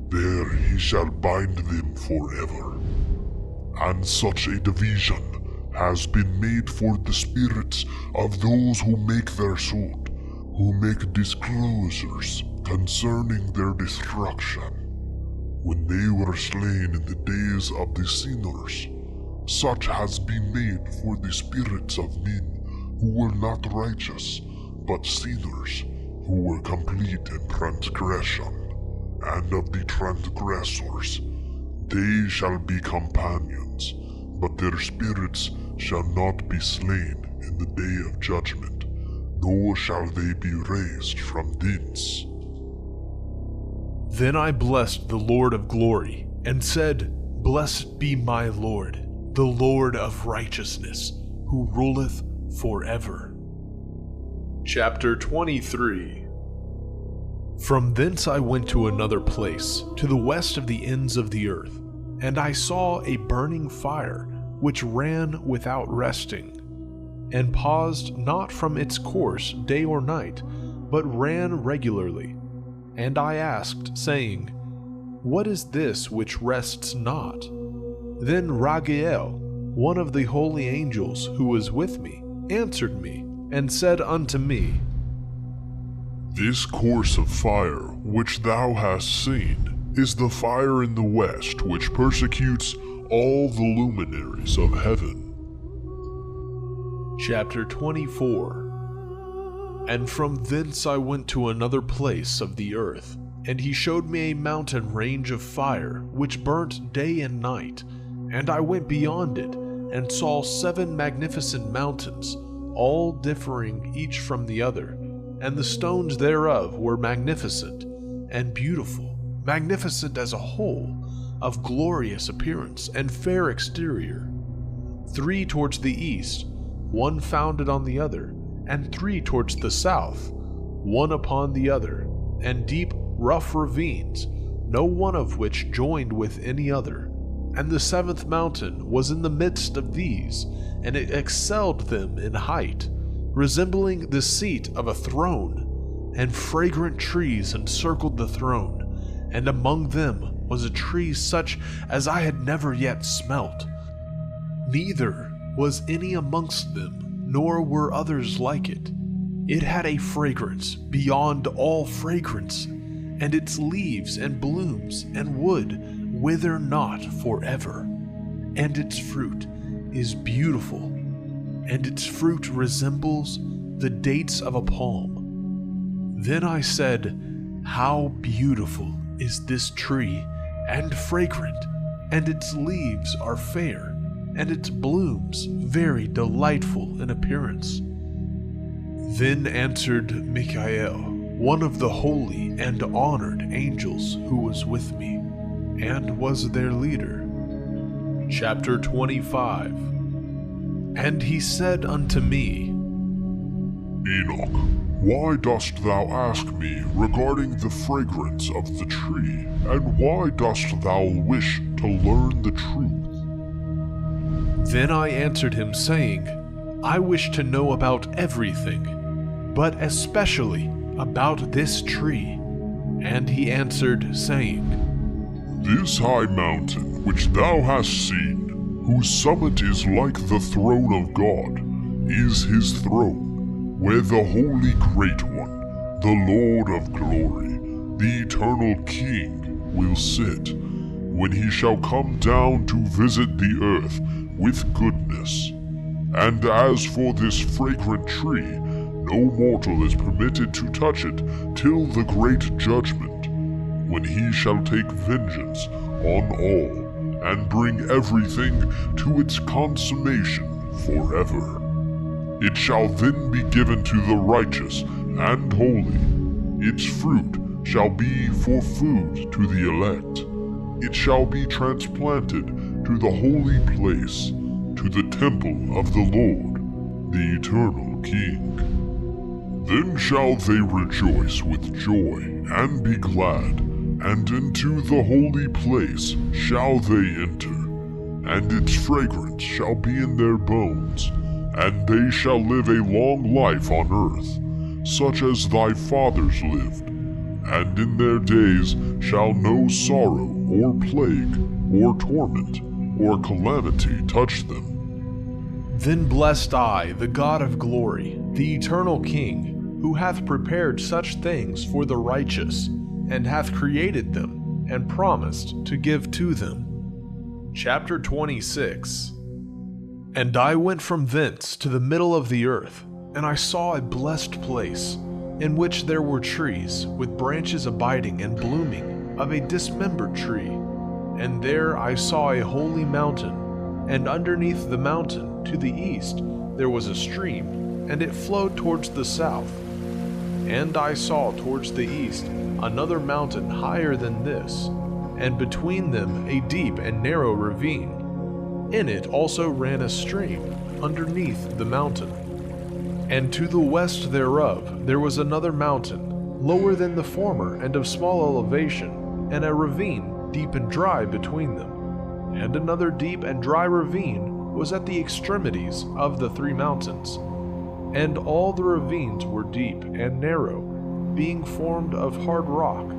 There he shall bind them forever. And such a division has been made for the spirits of those who make their suit, who make disclosures concerning their destruction. When they were slain in the days of the sinners, such has been made for the spirits of men who were not righteous, but sinners, who were complete in transgression. And of the transgressors, they shall be companions, but their spirits shall not be slain in the day of judgment, nor shall they be raised from thence. Then I blessed the Lord of glory, and said, Blessed be my Lord, the Lord of righteousness, who ruleth forever. Chapter 23. From thence I went to another place, to the west of the ends of the earth, and I saw a burning fire, which ran without resting, and paused not from its course day or night, but ran regularly. And I asked, saying, What is this which rests not? Then Raguel, one of the holy angels who was with me, answered me, and said unto me, This course of fire which thou hast seen is the fire in the west which persecutes all the luminaries of heaven. Chapter 24. And from thence I went to another place of the earth, and he showed me a mountain range of fire, which burnt day and night. And I went beyond it, and saw 7 magnificent mountains, all differing each from the other, and the stones thereof were magnificent and beautiful, magnificent as a whole, of glorious appearance and fair exterior. 3 towards the east, 1 founded on the other, and 3 towards the south, 1 upon the other, and deep, rough ravines, no one of which joined with any other. And the 7th mountain was in the midst of these, and it excelled them in height, resembling the seat of a throne, and fragrant trees encircled the throne, and among them was a tree such as I had never yet smelt. Neither was any amongst them, nor were others like it. It had a fragrance beyond all fragrance, and its leaves and blooms and wood wither not forever. And its fruit is beautiful, and its fruit resembles the dates of a palm. Then I said, How beautiful is this tree, and fragrant, and its leaves are fair, and its blooms very delightful in appearance. Then answered Michael, one of the holy and honored angels who was with me, and was their leader. Chapter 25. And he said unto me, Enoch, why dost thou ask me regarding the fragrance of the tree, and why dost thou wish to learn the truth? Then I answered him, saying, I wish to know about everything, but especially about this tree. And he answered, saying, This high mountain which thou hast seen, whose summit is like the throne of God, is his throne, where the Holy Great One, the Lord of glory, the eternal King, will sit, when he shall come down to visit the earth with goodness. And as for this fragrant tree, no mortal is permitted to touch it till the great judgment, when he shall take vengeance on all, and bring everything to its consummation forever. It shall then be given to the righteous and holy. Its fruit shall be for food to the elect. It shall be transplanted to the holy place, to the temple of the Lord, the eternal King. Then shall they rejoice with joy and be glad, and into the holy place shall they enter, and its fragrance shall be in their bones, and they shall live a long life on earth, such as thy fathers lived, and in their days shall no sorrow or plague or torment or calamity touch them. Then blessed I the God of glory, the eternal King, who hath prepared such things for the righteous, and hath created them, and promised to give to them. Chapter 26. And I went from thence to the middle of the earth, and I saw a blessed place, in which there were trees, with branches abiding and blooming, of a dismembered tree. And there I saw a holy mountain, and underneath the mountain, to the east, there was a stream, and it flowed towards the south. And I saw towards the east another mountain higher than this, and between them a deep and narrow ravine. In it also ran a stream, underneath the mountain. And to the west thereof there was another mountain, lower than the former and of small elevation, and a ravine deep and dry between them. And another deep and dry ravine was at the extremities of the three mountains. And all the ravines were deep and narrow, being formed of hard rock,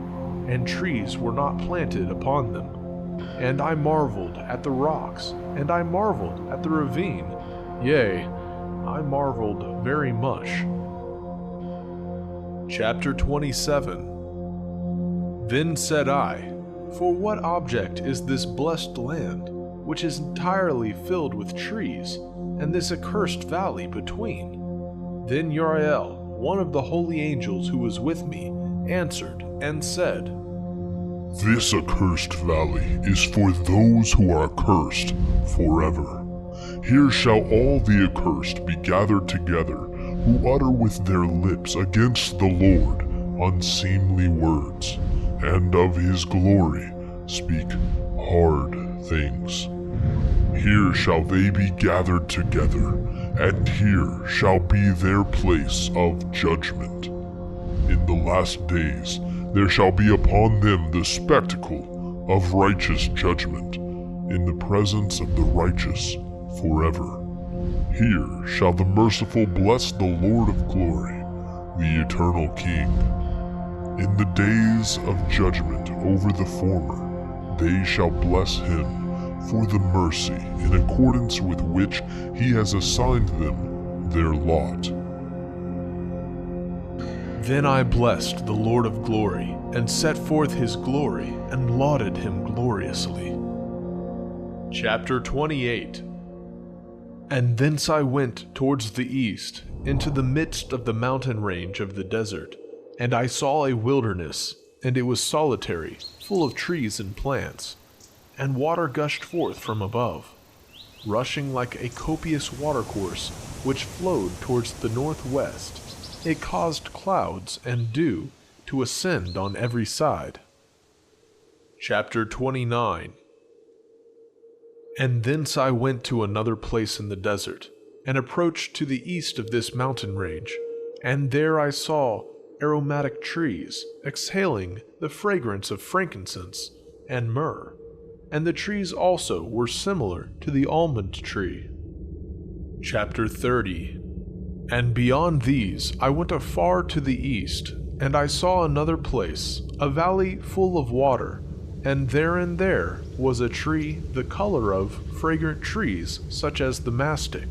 and trees were not planted upon them. And I marveled at the rocks, and I marveled at the ravine, yea, I marveled very much. Chapter 27. Then said I, For what object is this blessed land, which is entirely filled with trees, and this accursed valley between? Then Uriel, one of the holy angels who was with me, answered and said, This accursed valley is for those who are accursed forever. Here shall all the accursed be gathered together, who utter with their lips against the Lord unseemly words, and of his glory speak hard things. Here shall they be gathered together, and here shall be their place of judgment. In the last days there shall be upon them the spectacle of righteous judgment, in the presence of the righteous forever. Here shall the merciful bless the Lord of glory, the eternal King. In the days of judgment over the former, they shall bless him for the mercy in accordance with which he has assigned them their lot. Then I blessed the Lord of glory, and set forth his glory, and lauded him gloriously. Chapter 28. And thence I went towards the east, into the midst of the mountain range of the desert, and I saw a wilderness, and it was solitary, full of trees and plants, and water gushed forth from above, rushing like a copious watercourse which flowed towards the northwest. It caused clouds and dew to ascend on every side. Chapter 29. And thence I went to another place in the desert, and approached to the east of this mountain range, and there I saw aromatic trees, exhaling the fragrance of frankincense and myrrh, and the trees also were similar to the almond tree. Chapter 30. And beyond these I went afar to the east, and I saw another place, a valley full of water, and there was a tree the color of fragrant trees such as the mastic.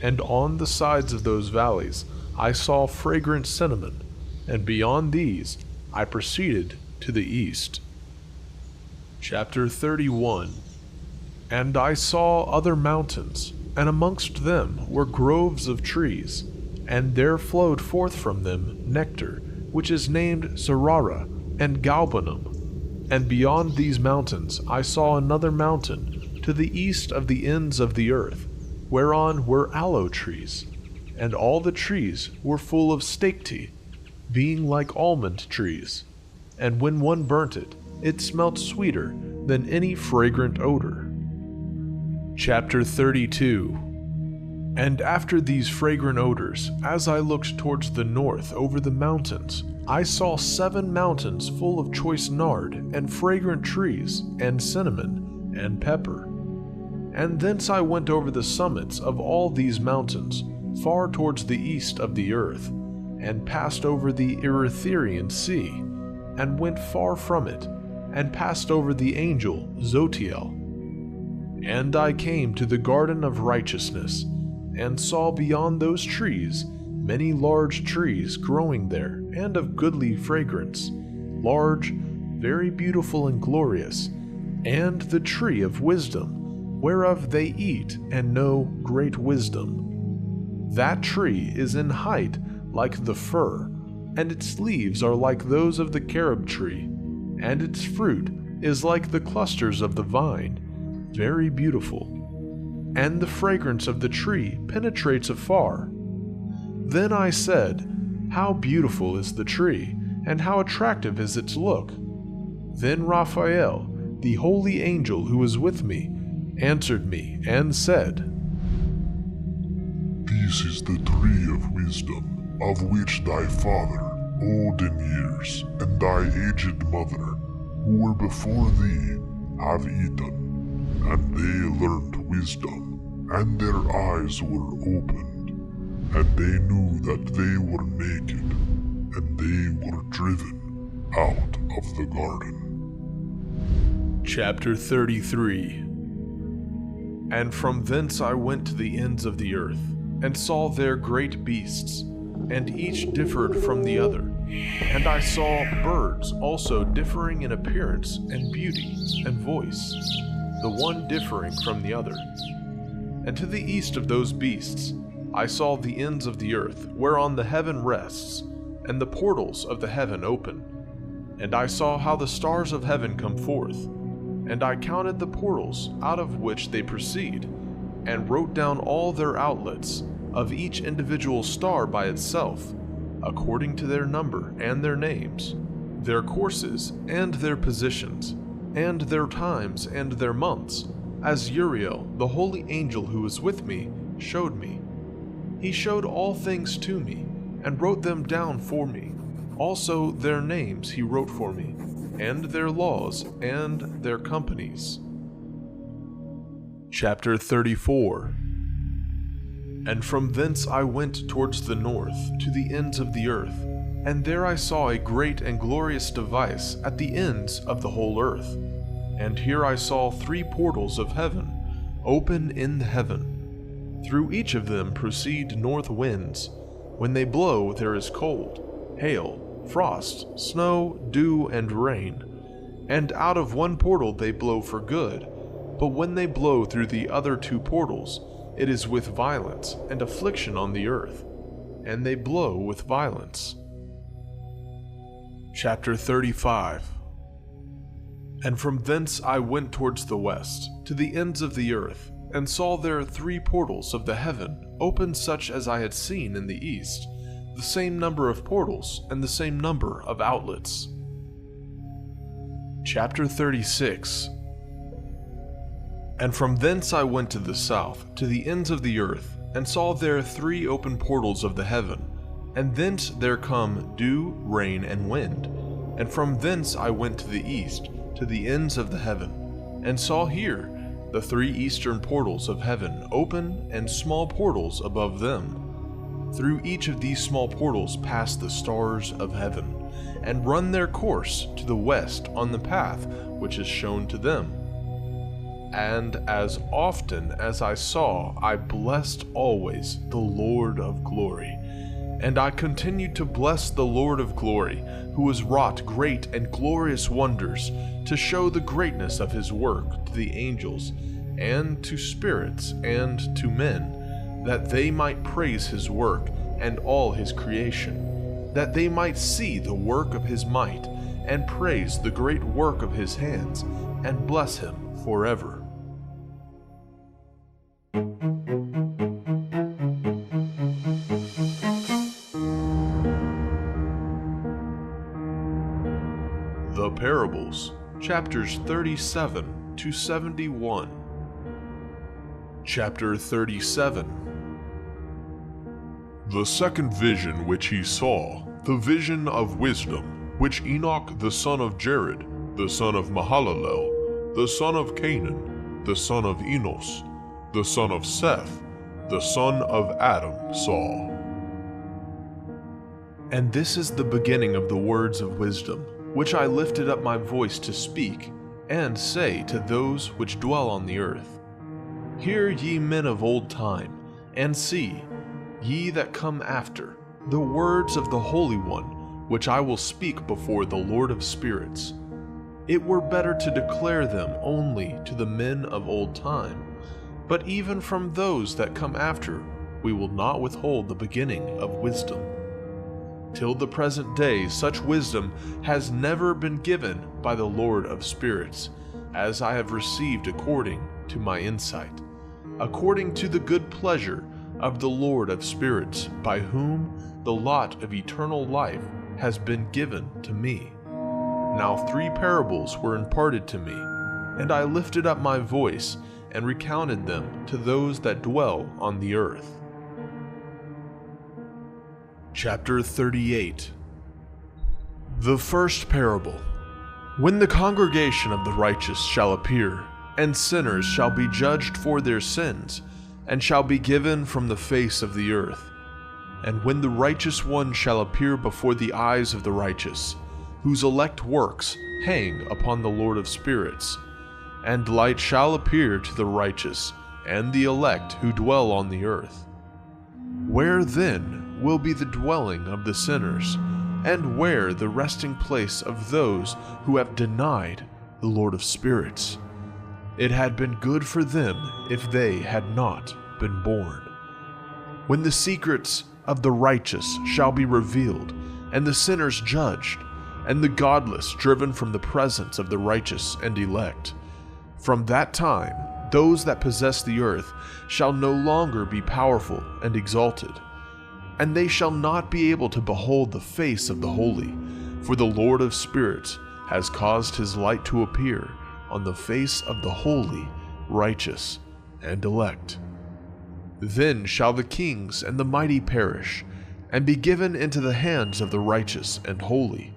And on the sides of those valleys I saw fragrant cinnamon, and beyond these I proceeded to the east. Chapter 31. And I saw other mountains, and amongst them were groves of trees, and there flowed forth from them nectar, which is named Sarara and Galbanum. And beyond these mountains I saw another mountain, to the east of the ends of the earth, whereon were aloe trees, and all the trees were full of stacte, being like almond trees, and when one burnt it, it smelt sweeter than any fragrant odor. Chapter 32. And after these fragrant odors, as I looked towards the north over the mountains, I saw 7 mountains full of choice nard, and fragrant trees, and cinnamon, and pepper. And thence I went over the summits of all these mountains, far towards the east of the earth, and passed over the Erythraean Sea, and went far from it, and passed over the angel Zotiel. And I came to the garden of righteousness, and saw beyond those trees many large trees growing there, and of goodly fragrance, large, very beautiful and glorious, and the tree of wisdom, whereof they eat and know great wisdom. That tree is in height like the fir, and its leaves are like those of the carob tree, and its fruit is like the clusters of the vine, very beautiful. And the fragrance of the tree penetrates afar. Then I said, how beautiful is the tree, and how attractive is its look. Then Raphael, the holy angel who was with me, answered me and said, This is the tree of wisdom, of which thy father, old in years, and thy aged mother, who were before thee, have eaten. And they learned wisdom, and their eyes were opened, and they knew that they were naked, and they were driven out of the garden. Chapter 33. And from thence I went to the ends of the earth, and saw there great beasts, and each differed from the other. And I saw birds also differing in appearance and beauty and voice, the one differing from the other. And to the east of those beasts I saw the ends of the earth, whereon the heaven rests, and the portals of the heaven open. And I saw how the stars of heaven come forth, and I counted the portals out of which they proceed, and wrote down all their outlets, of each individual star by itself, according to their number and their names, their courses and their positions, and their times and their months, as Uriel, the holy angel who was with me, showed me. He showed all things to me, and wrote them down for me. Also their names he wrote for me, and their laws and their companies. Chapter 34. And from thence I went towards the north, to the ends of the earth, and there I saw a great and glorious device at the ends of the whole earth. And here I saw 3 portals of heaven, open in the heaven. Through each of them proceed north winds. When they blow, there is cold, hail, frost, snow, dew, and rain. And out of one portal they blow for good, but when they blow through the other 2 portals, it is with violence and affliction on the earth, and they blow with violence. Chapter 35. And from thence I went towards the west, to the ends of the earth, and saw there 3 portals of the heaven, open such as I had seen in the east, the same number of portals and the same number of outlets. Chapter 36. And from thence I went to the south, to the ends of the earth, and saw there 3 open portals of the heaven, and thence there come dew, rain, and wind. And from thence I went to the east, to the ends of the heaven, and saw here the 3 eastern portals of heaven open, and small portals above them. Through each of these small portals pass the stars of heaven, and run their course to the west on the path which is shown to them. And as often as I saw, I blessed always the Lord of glory. And I continued to bless the Lord of glory, who has wrought great and glorious wonders, to show the greatness of his work to the angels, and to spirits, and to men, that they might praise his work and all his creation, that they might see the work of his might, and praise the great work of his hands, and bless him forever. The Parables, chapters 37 to 71. Chapter 37. The second vision which he saw, the vision of wisdom, which Enoch the son of Jared, the son of Mahalalel, the son of Canaan, the son of Enos, the son of Seth, the son of Adam saw. And this is the beginning of the words of wisdom, which I lifted up my voice to speak, and say to those which dwell on the earth. Hear ye men of old time, and see, ye that come after, the words of the Holy One, which I will speak before the Lord of spirits. It were better to declare them only to the men of old time, but even from those that come after we will not withhold the beginning of wisdom. Till the present day such wisdom has never been given by the Lord of spirits, as I have received according to my insight, according to the good pleasure of the Lord of spirits, by whom the lot of eternal life has been given to me. Now 3 parables were imparted to me, and I lifted up my voice and recounted them to those that dwell on the earth. Chapter 38. The first parable. When the congregation of the righteous shall appear, and sinners shall be judged for their sins, and shall be given from the face of the earth. And when the righteous one shall appear before the eyes of the righteous, whose elect works hang upon the Lord of spirits, and light shall appear to the righteous and the elect who dwell on the earth. Where then will be the dwelling of the sinners, and where the resting place of those who have denied the Lord of spirits? It had been good for them if they had not been born. When the secrets of the righteous shall be revealed, and the sinners judged, and the godless driven from the presence of the righteous and elect, from that time those that possess the earth shall no longer be powerful and exalted, and they shall not be able to behold the face of the holy, for the Lord of spirits has caused his light to appear on the face of the holy, righteous, and elect. Then shall the kings and the mighty perish, and be given into the hands of the righteous and holy.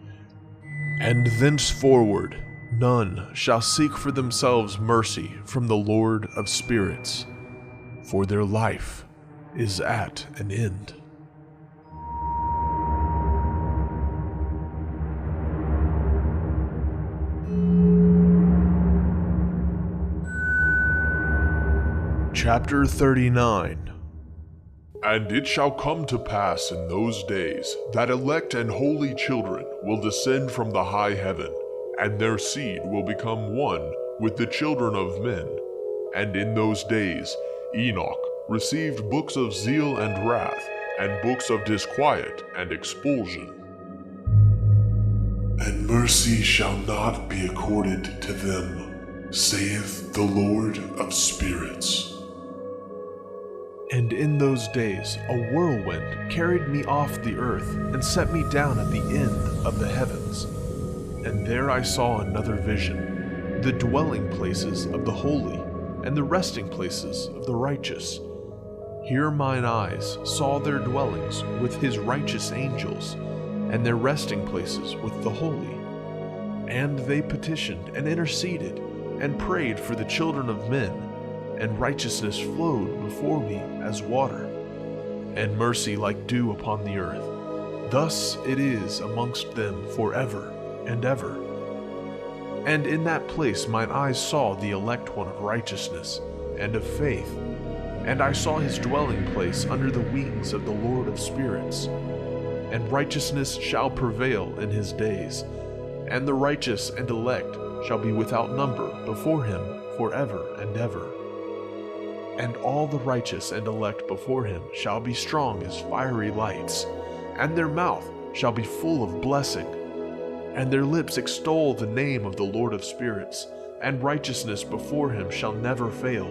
And thenceforward none shall seek for themselves mercy from the Lord of spirits, for their life is at an end. Chapter 39. And it shall come to pass in those days that elect and holy children will descend from the high heaven, and their seed will become one with the children of men. And in those days Enoch received books of zeal and wrath, and books of disquiet and expulsion. And mercy shall not be accorded to them, saith the Lord of spirits. And in those days a whirlwind carried me off the earth, and set me down at the end of the heavens. And there I saw another vision, the dwelling places of the holy, and the resting places of the righteous. Here mine eyes saw their dwellings with his righteous angels, and their resting places with the holy. And they petitioned and interceded, and prayed for the children of men, and righteousness flowed before me as water, and mercy like dew upon the earth. Thus it is amongst them forever and ever. And in that place mine eyes saw the elect one of righteousness and of faith, and I saw his dwelling place under the wings of the Lord of spirits. And righteousness shall prevail in his days, and the righteous and elect shall be without number before him forever and ever. And all the righteous and elect before him shall be strong as fiery lights, and their mouth shall be full of blessing, and their lips extol the name of the Lord of spirits, and righteousness before him shall never fail,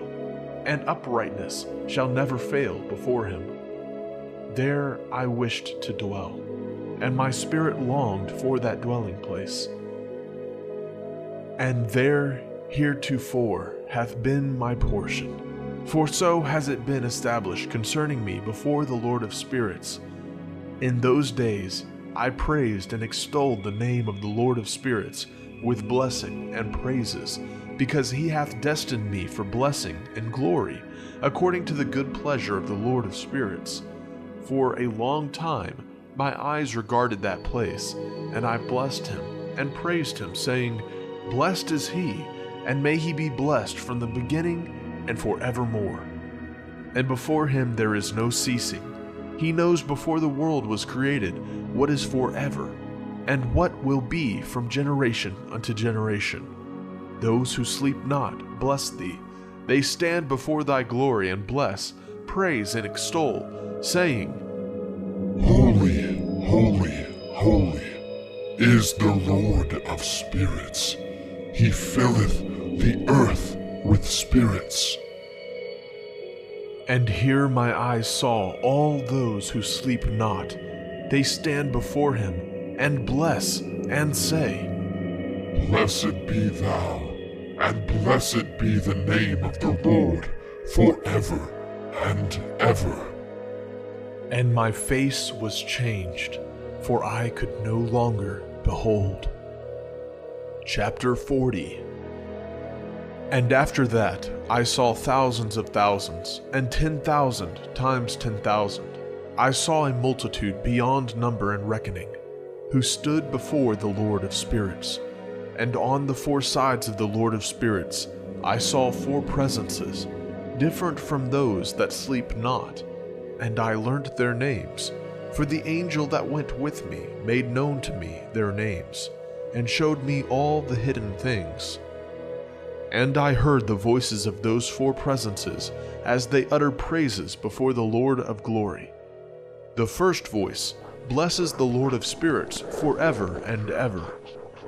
and uprightness shall never fail before him. There I wished to dwell, and my spirit longed for that dwelling place. And there heretofore hath been my portion, For so has it been established concerning me before the Lord of spirits. In those days I praised and extolled the name of the Lord of spirits with blessing and praises, because he hath destined me for blessing and glory, according to the good pleasure of the Lord of spirits. For a long time my eyes regarded that place, and I blessed him and praised him, saying, Blessed is he, and may he be blessed from the beginning and forevermore. And before him there is no ceasing. He knows before the world was created what is forever, and what will be from generation unto generation. Those who sleep not bless thee. They stand before thy glory and bless, praise and extol, saying, Holy, holy, holy is the Lord of spirits. He filleth the earth with spirits. And here my eyes saw all those who sleep not. They stand before him, and bless, and say, Blessed be thou, and blessed be the name of the Lord, forever and ever. And my face was changed, for I could no longer behold. Chapter 40. And after that I saw thousands of thousands, and 10,000 times 10,000. I saw a multitude beyond number and reckoning, who stood before the Lord of spirits. And on the four sides of the Lord of spirits I saw four presences, different from those that sleep not. And I learned their names, for the angel that went with me made known to me their names, and showed me all the hidden things. And I heard the voices of those four presences as they uttered praises before the Lord of glory. The first voice blesses the Lord of spirits forever and ever.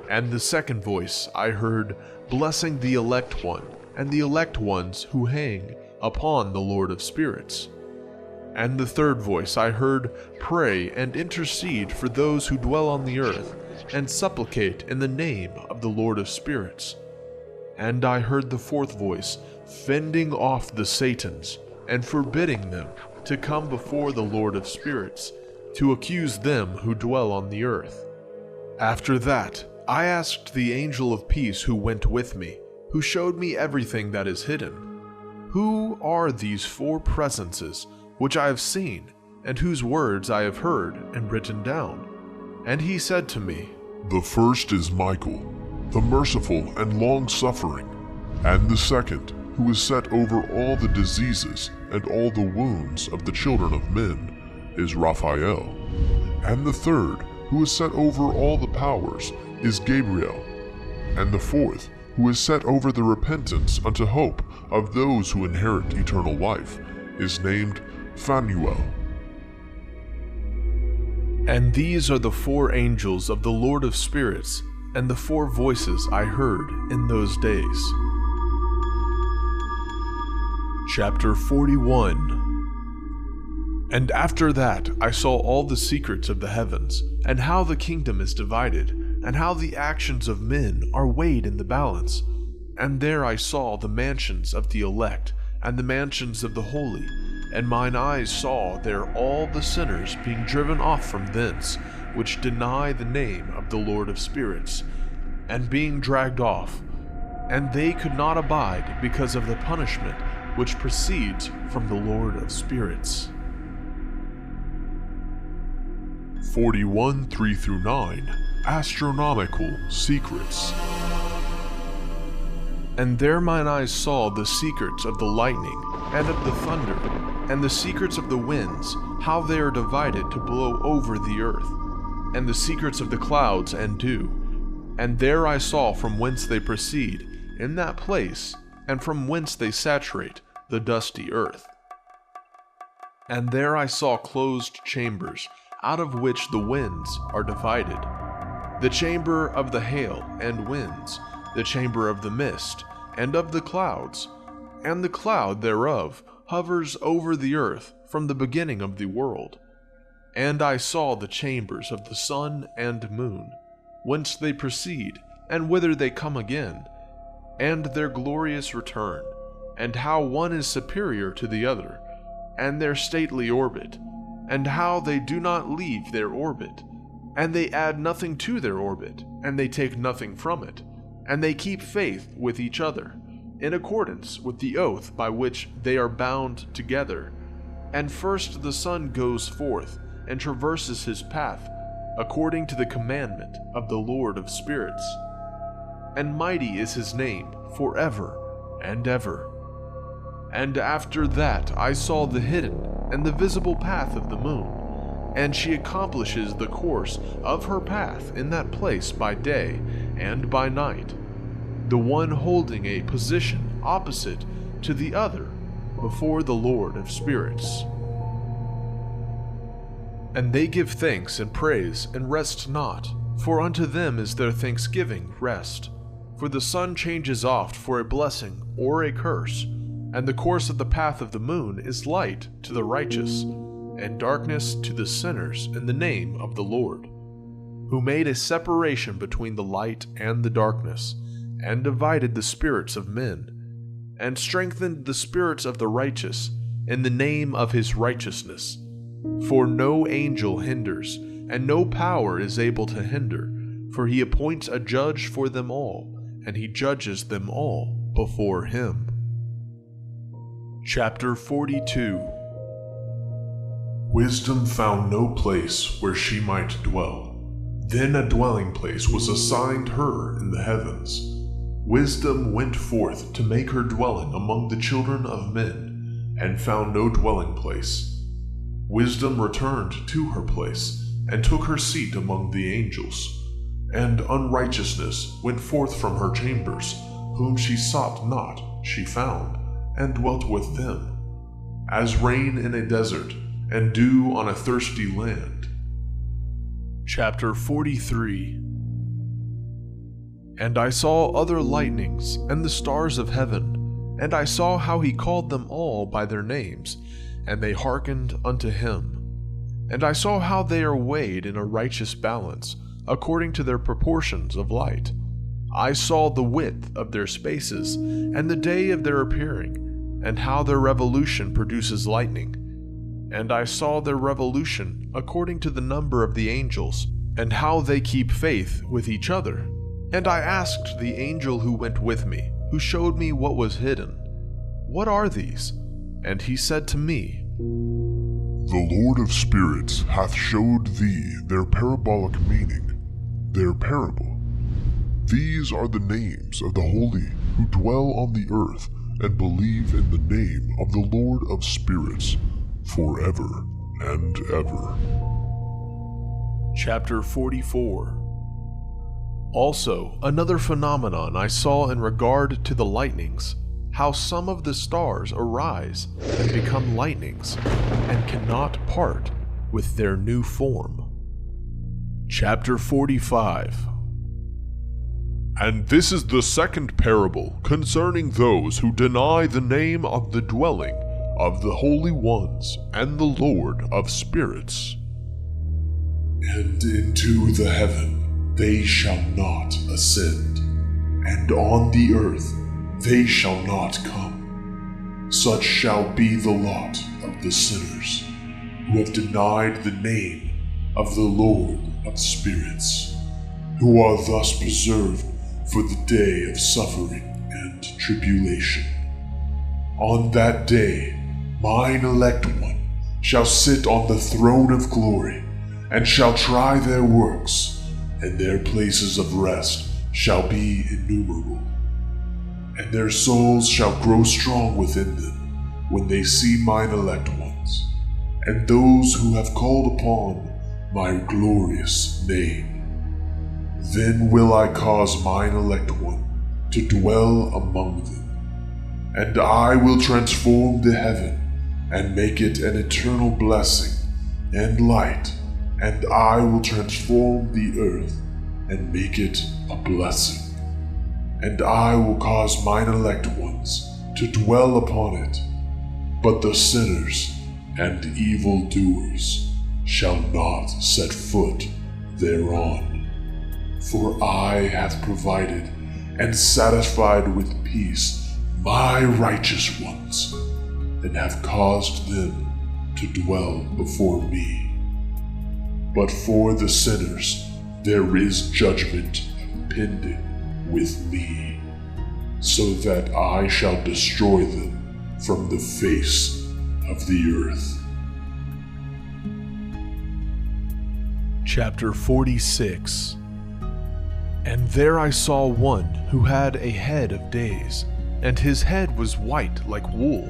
And the second voice I heard blessing the elect one, and the elect ones who hang upon the Lord of spirits. And the third voice I heard pray and intercede for those who dwell on the earth, and supplicate in the name of the Lord of spirits. And I heard the fourth voice fending off the Satans, and forbidding them to come before the Lord of spirits, to accuse them who dwell on the earth. After that, I asked the angel of peace who went with me, who showed me everything that is hidden, Who are these four presences which I have seen, and whose words I have heard and written down? And he said to me, The first is Michael, the merciful and long-suffering, and the second, who is set over all the diseases and all the wounds of the children of men, is Raphael. And the third, who is set over all the powers, is Gabriel. And the fourth, who is set over the repentance unto hope of those who inherit eternal life, is named Phanuel. And these are the four angels of the Lord of spirits, and the four voices I heard in those days. Chapter 41. And after that I saw all the secrets of the heavens, and how the kingdom is divided, and how the actions of men are weighed in the balance. And there I saw the mansions of the elect, and the mansions of the holy, and mine eyes saw there all the sinners being driven off from thence, which deny the name of the Lord of spirits, and being dragged off, and they could not abide because of the punishment which proceeds from the Lord of spirits. 41 3-9 Astronomical Secrets. And there mine eyes saw the secrets of the lightning, and of the thunder, and the secrets of the winds, how they are divided to blow over the earth, and the secrets of the clouds and dew. And there I saw from whence they proceed, in that place, and from whence they saturate the dusty earth. And there I saw closed chambers, out of which the winds are divided. The chamber of the hail and winds, the chamber of the mist, and of the clouds, and the cloud thereof hovers over the earth from the beginning of the world. And I saw the chambers of the sun and moon, whence they proceed, and whither they come again, and their glorious return, and how one is superior to the other, and their stately orbit, and how they do not leave their orbit, and they add nothing to their orbit, and they take nothing from it, and they keep faith with each other, in accordance with the oath by which they are bound together. And first the Son goes forth, and traverses his path, according to the commandment of the Lord of spirits. And mighty is his name forever and ever. And after that I saw the hidden and the visible path of the moon, and she accomplishes the course of her path in that place by day and by night, the one holding a position opposite to the other before the Lord of spirits. And they give thanks and praise and rest not, for unto them is their thanksgiving rest. For the sun changes oft for a blessing or a curse, and the course of the path of the moon is light to the righteous, and darkness to the sinners in the name of the Lord, who made a separation between the light and the darkness, and divided the spirits of men, and strengthened the spirits of the righteous in the name of his righteousness. For no angel hinders, and no power is able to hinder, for he appoints a judge for them all, and he judges them all before him. Chapter 42. Wisdom found no place where she might dwell. Then a dwelling place was assigned her in the heavens. Wisdom went forth to make her dwelling among the children of men, and found no dwelling place. Wisdom returned to her place, and took her seat among the angels. And unrighteousness went forth from her chambers, whom she sought not, she found, and dwelt with them, as rain in a desert, and dew on a thirsty land. Chapter 43. And I saw other lightnings, and the stars of heaven, and I saw how he called them all by their names, and they hearkened unto him. And I saw how they are weighed in a righteous balance, according to their proportions of light. I saw the width of their spaces, and the day of their appearing, and how their revolution produces lightning. And I saw their revolution according to the number of the angels, and how they keep faith with each other. And I asked the angel who went with me, who showed me what was hidden, "What are these?" And he said to me, "The Lord of spirits hath showed thee their parabolic meaning, their parable. These are the names of the holy who dwell on the earth and believe in the name of the Lord of spirits, forever and ever." Chapter 44. Also, another phenomenon I saw in regard to the lightnings, how some of the stars arise and become lightnings, and cannot part with their new form. Chapter 45. And this is the second parable concerning those who deny the name of the dwelling of the holy ones and the Lord of spirits. And into the heaven they shall not ascend, and on the earth they shall not come. Such shall be the lot of the sinners, who have denied the name of the Lord of spirits, who are thus preserved for the day of suffering and tribulation. On that day, mine elect one shall sit on the throne of glory, and shall try their works, and their places of rest shall be innumerable. And their souls shall grow strong within them when they see mine elect ones, and those who have called upon my glorious name. Then will I cause mine elect one to dwell among them, and I will transform the heaven and make it an eternal blessing and light, and I will transform the earth and make it a blessing. And I will cause mine elect ones to dwell upon it, but the sinners and evildoers shall not set foot thereon. For I have provided and satisfied with peace my righteous ones, and have caused them to dwell before me. But for the sinners there is judgment pending with me, so that I shall destroy them from the face of the earth. Chapter 46. And there I saw one who had a head of days, and his head was white like wool,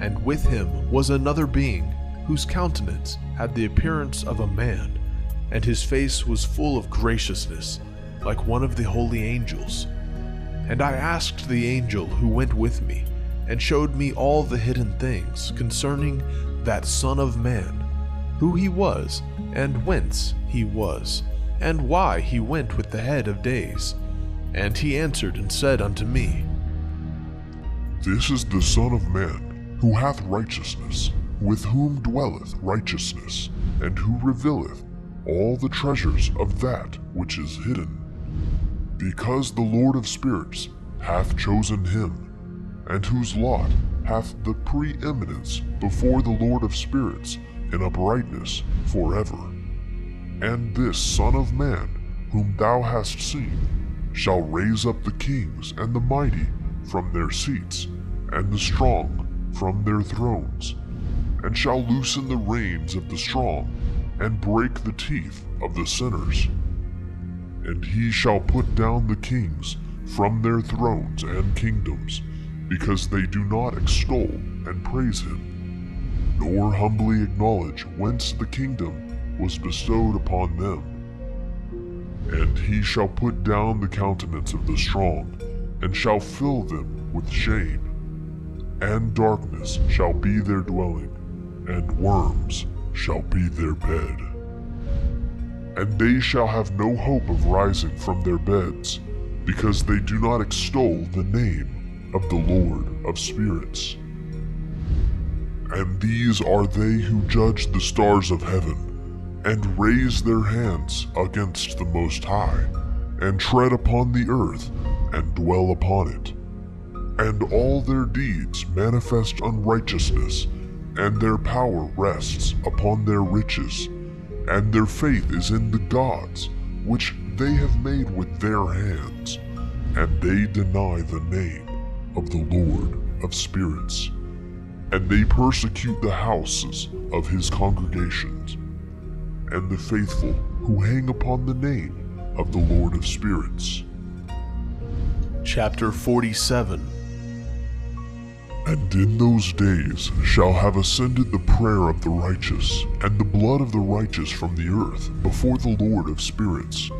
and with him was another being, whose countenance had the appearance of a man, and his face was full of graciousness, like one of the holy angels. And I asked the angel who went with me, and showed me all the hidden things concerning that Son of Man, who he was, and whence he was, and why he went with the head of days. And he answered and said unto me, This is the Son of Man, who hath righteousness, with whom dwelleth righteousness, and who revealeth all the treasures of that which is hidden. Because the Lord of spirits hath chosen him, and whose lot hath the preeminence before the Lord of spirits in uprightness forever. And this Son of Man, whom thou hast seen, shall raise up the kings and the mighty from their seats, and the strong from their thrones, and shall loosen the reins of the strong, and break the teeth of the sinners. And he shall put down the kings from their thrones and kingdoms, because they do not extol and praise him, nor humbly acknowledge whence the kingdom was bestowed upon them. And he shall put down the countenance of the strong, and shall fill them with shame. And darkness shall be their dwelling, and worms shall be their bed. And they shall have no hope of rising from their beds, because they do not extol the name of the Lord of spirits. And these are they who judge the stars of heaven, and raise their hands against the Most High, and tread upon the earth, and dwell upon it. And all their deeds manifest unrighteousness, and their power rests upon their riches, and their faith is in the gods which they have made with their hands, and they deny the name of the Lord of spirits, and they persecute the houses of his congregations, and the faithful who hang upon the name of the Lord of spirits. Chapter 47. And in those days shall have ascended the prayer of the righteous, and the blood of the righteous from the earth before the Lord of spirits.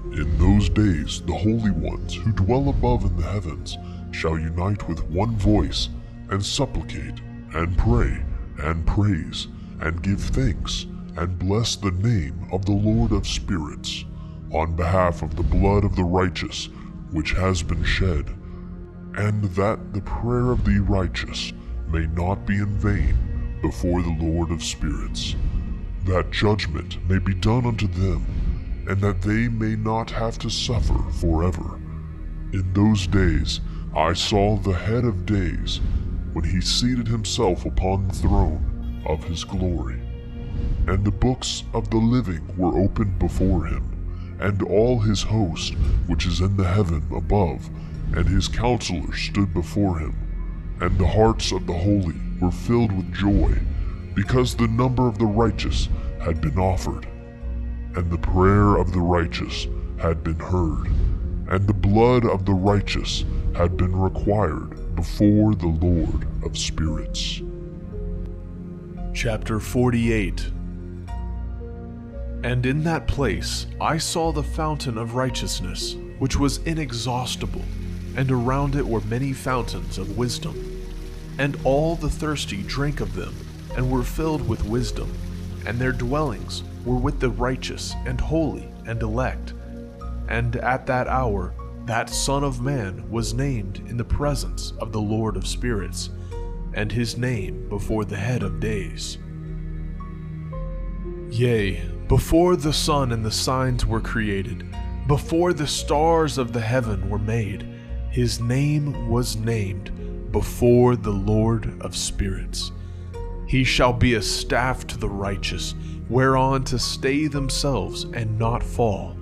In those days the holy ones who dwell above in the heavens shall unite with one voice, and supplicate, and pray, and praise, and give thanks, and bless the name of the Lord of spirits, on behalf of the blood of the righteous which has been shed, and that the prayer of the righteous may not be in vain before the Lord of spirits, that judgment may be done unto them, and that they may not have to suffer forever. In those days I saw the head of days, when he seated himself upon the throne of his glory. And the books of the living were opened before him, and all his host which is in the heaven above, and his counselors stood before him. And the hearts of the holy were filled with joy, because the number of the righteous had been offered, and the prayer of the righteous had been heard, and the blood of the righteous had been required before the Lord of spirits. Chapter 48. And in that place I saw the fountain of righteousness, which was inexhaustible, and around it were many fountains of wisdom. And all the thirsty drank of them, and were filled with wisdom, and their dwellings were with the righteous and holy and elect. And at that hour that Son of Man was named in the presence of the Lord of spirits, and his name before the head of days. Yea, before the sun and the signs were created, before the stars of the heaven were made, his name was named, before the Lord of spirits. He shall be a staff to the righteous, whereon to stay themselves and not fall.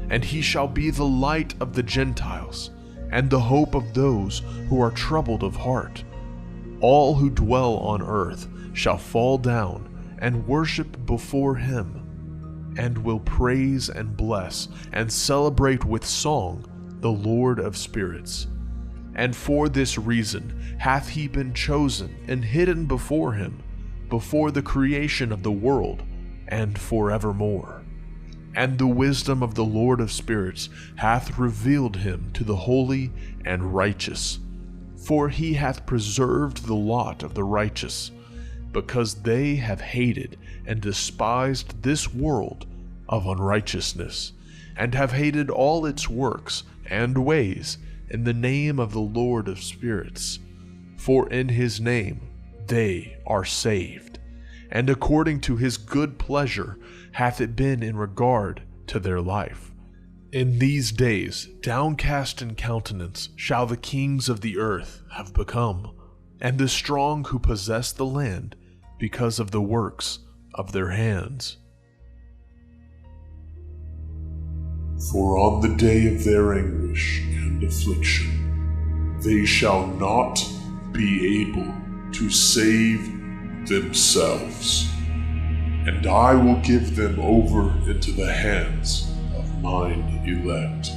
And he shall be the light of the Gentiles, and the hope of those who are troubled of heart. All who dwell on earth shall fall down and worship before him, and will praise and bless and celebrate with song the Lord of spirits. And for this reason hath he been chosen and hidden before him, before the creation of the world, and forevermore. And the wisdom of the Lord of spirits hath revealed him to the holy and righteous. For he hath preserved the lot of the righteous, because they have hated and despised this world of unrighteousness, and have hated all its works and ways in the name of the Lord of spirits. For in his name they are saved, and according to his good pleasure hath it been in regard to their life. In these days, downcast in countenance shall the kings of the earth have become, and the strong who possess the land, because of the works of their hands. For on the day of their anguish and affliction, they shall not be able to save themselves, and I will give them over into the hands of mine elect.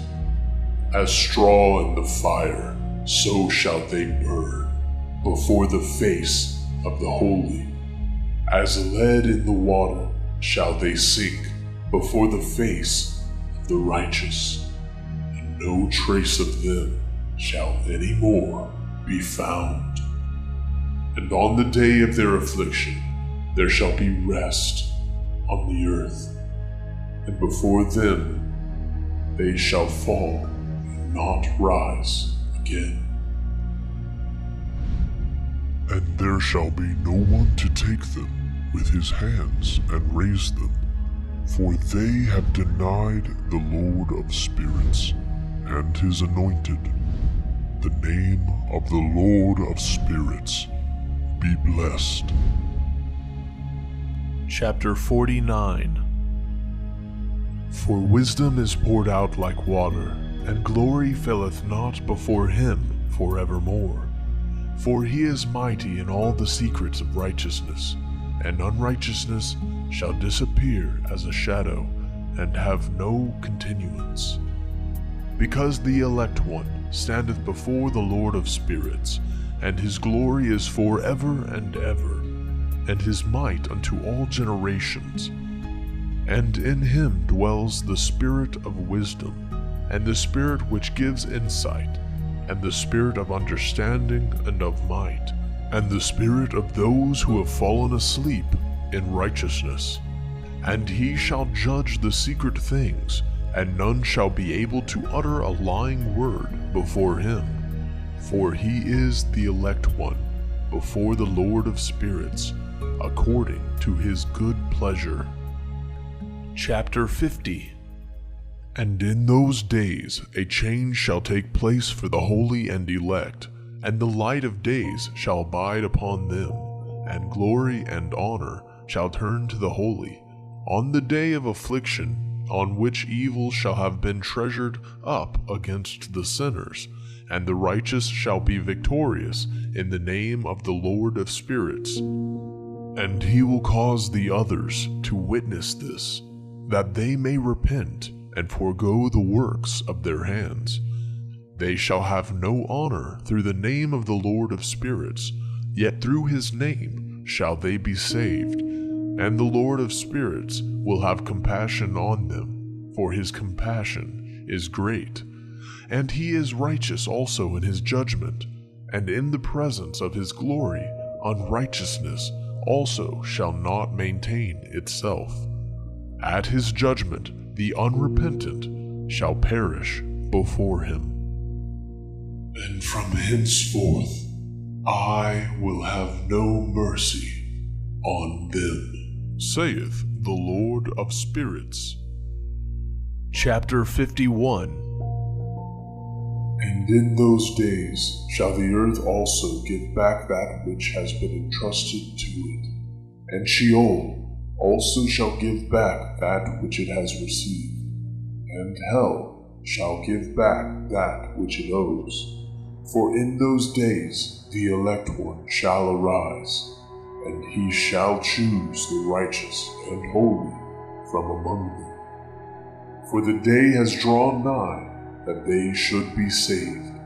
As straw in the fire, so shall they burn before the face of the holy. As lead in the water shall they sink before the face of the righteous, and no trace of them shall any more be found. And on the day of their affliction there shall be rest on the earth, and before them they shall fall and not rise again. And there shall be no one to take them with his hands and raise them, for they have denied the Lord of spirits and his anointed. The name of the Lord of spirits be blessed. Chapter 49. For wisdom is poured out like water, and glory filleth not before him forevermore. For he is mighty in all the secrets of righteousness, and unrighteousness shall disappear as a shadow, and have no continuance. Because the elect one standeth before the Lord of spirits, and his glory is for ever and ever, and his might unto all generations. And in him dwells the spirit of wisdom, and the spirit which gives insight, and the spirit of understanding and of might, and the spirit of those who have fallen asleep in righteousness. And he shall judge the secret things, and none shall be able to utter a lying word before him. For he is the elect one before the Lord of spirits, according to his good pleasure. Chapter 50. And in those days a change shall take place for the holy and elect, and the light of days shall abide upon them, and glory and honor shall turn to the holy, on the day of affliction, on which evil shall have been treasured up against the sinners, and the righteous shall be victorious in the name of the Lord of spirits. And he will cause the others to witness this, that they may repent and forego the works of their hands. They shall have no honor through the name of the Lord of spirits, yet through his name shall they be saved. And the Lord of spirits will have compassion on them, for his compassion is great. And he is righteous also in his judgment, and in the presence of his glory unrighteousness also shall not maintain itself. At his judgment the unrepentant shall perish before him. And from henceforth I will have no mercy on them, saith the Lord of spirits. Chapter 51. And in those days shall the earth also give back that which has been entrusted to it, and Sheol also shall give back that which it has received, and hell shall give back that which it owes. For in those days the elect one shall arise, and he shall choose the righteous and holy from among them. For the day has drawn nigh that they should be saved,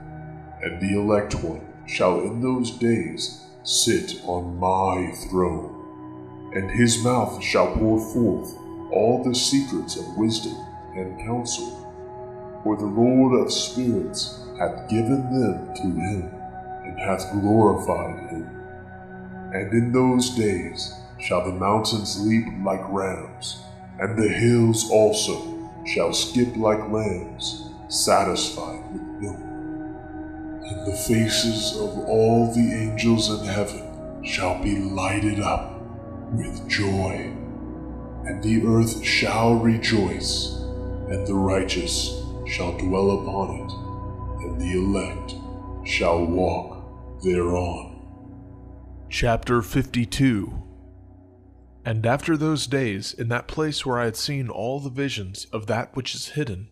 and the elect one shall in those days sit on my throne, and his mouth shall pour forth all the secrets of wisdom and counsel. For the Lord of spirits hath given them to him, and hath glorified him. And in those days shall the mountains leap like rams, and the hills also shall skip like lambs, satisfied with milk. And the faces of all the angels in heaven shall be lighted up with joy, and the earth shall rejoice, and the righteous shall dwell upon it, and the elect shall walk thereon. Chapter 52. And after those days, in that place where I had seen all the visions of that which is hidden,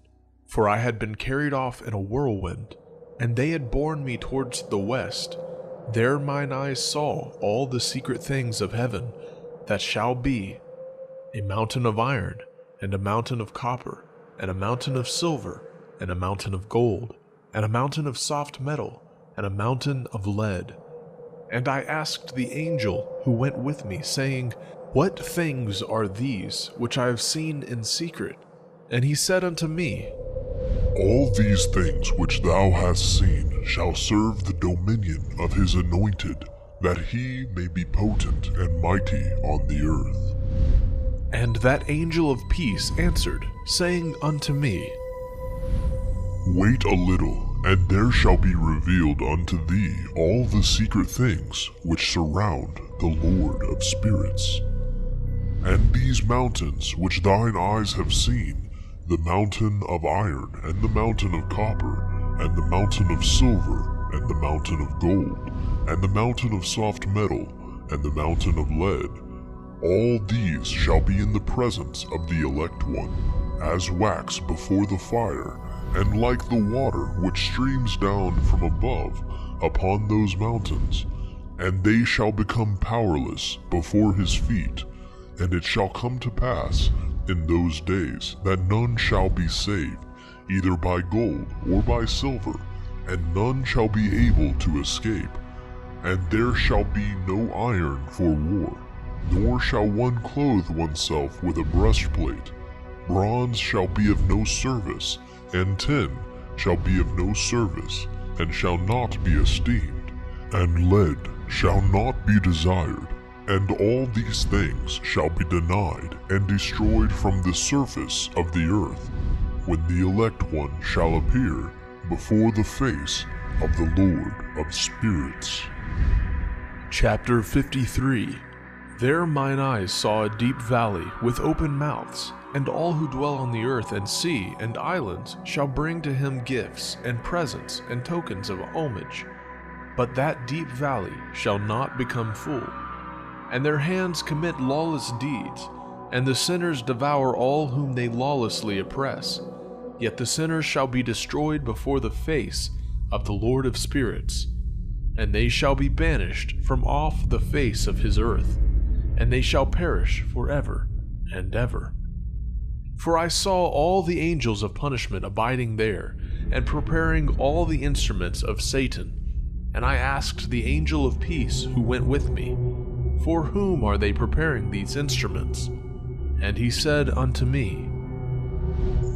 for I had been carried off in a whirlwind, and they had borne me towards the west, there mine eyes saw all the secret things of heaven that shall be, a mountain of iron, and a mountain of copper, and a mountain of silver, and a mountain of gold, and a mountain of soft metal, and a mountain of lead. And I asked the angel who went with me, saying, What things are these which I have seen in secret? And he said unto me, All these things which thou hast seen shall serve the dominion of his anointed, that he may be potent and mighty on the earth. And that angel of peace answered, saying unto me, Wait a little, and there shall be revealed unto thee all the secret things which surround the Lord of spirits. And these mountains which thine eyes have seen, the mountain of iron, and the mountain of copper, and the mountain of silver, and the mountain of gold, and the mountain of soft metal, and the mountain of lead, all these shall be in the presence of the elect one, as wax before the fire, and like the water which streams down from above upon those mountains, and they shall become powerless before his feet. And it shall come to pass in those days that none shall be saved, either by gold or by silver, and none shall be able to escape. And there shall be no iron for war, nor shall one clothe oneself with a breastplate. Bronze shall be of no service, and tin shall be of no service, and shall not be esteemed, and lead shall not be desired. And all these things shall be denied and destroyed from the surface of the earth, when the elect one shall appear before the face of the Lord of spirits. Chapter 53. There mine eyes saw a deep valley with open mouths, and all who dwell on the earth and sea and islands shall bring to him gifts and presents and tokens of homage. But that deep valley shall not become full. And their hands commit lawless deeds, and the sinners devour all whom they lawlessly oppress. Yet the sinners shall be destroyed before the face of the Lord of spirits, and they shall be banished from off the face of his earth, and they shall perish forever and ever. For I saw all the angels of punishment abiding there, and preparing all the instruments of Satan. And I asked the angel of peace who went with me, For whom are they preparing these instruments? And he said unto me,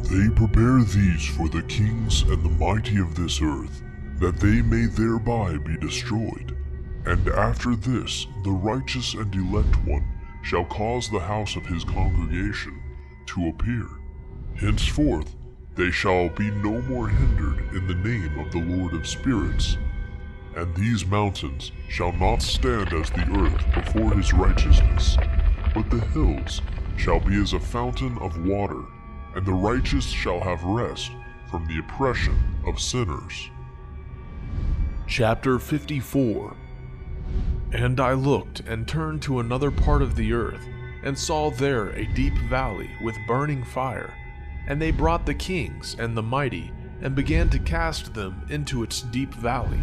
They prepare these for the kings and the mighty of this earth, that they may thereby be destroyed. And after this the righteous and elect one shall cause the house of his congregation to appear. Henceforth they shall be no more hindered in the name of the Lord of spirits. And these mountains shall not stand as the earth before his righteousness, but the hills shall be as a fountain of water, and the righteous shall have rest from the oppression of sinners. Chapter 54. And I looked and turned to another part of the earth, and saw there a deep valley with burning fire. And they brought the kings and the mighty, and began to cast them into its deep valley.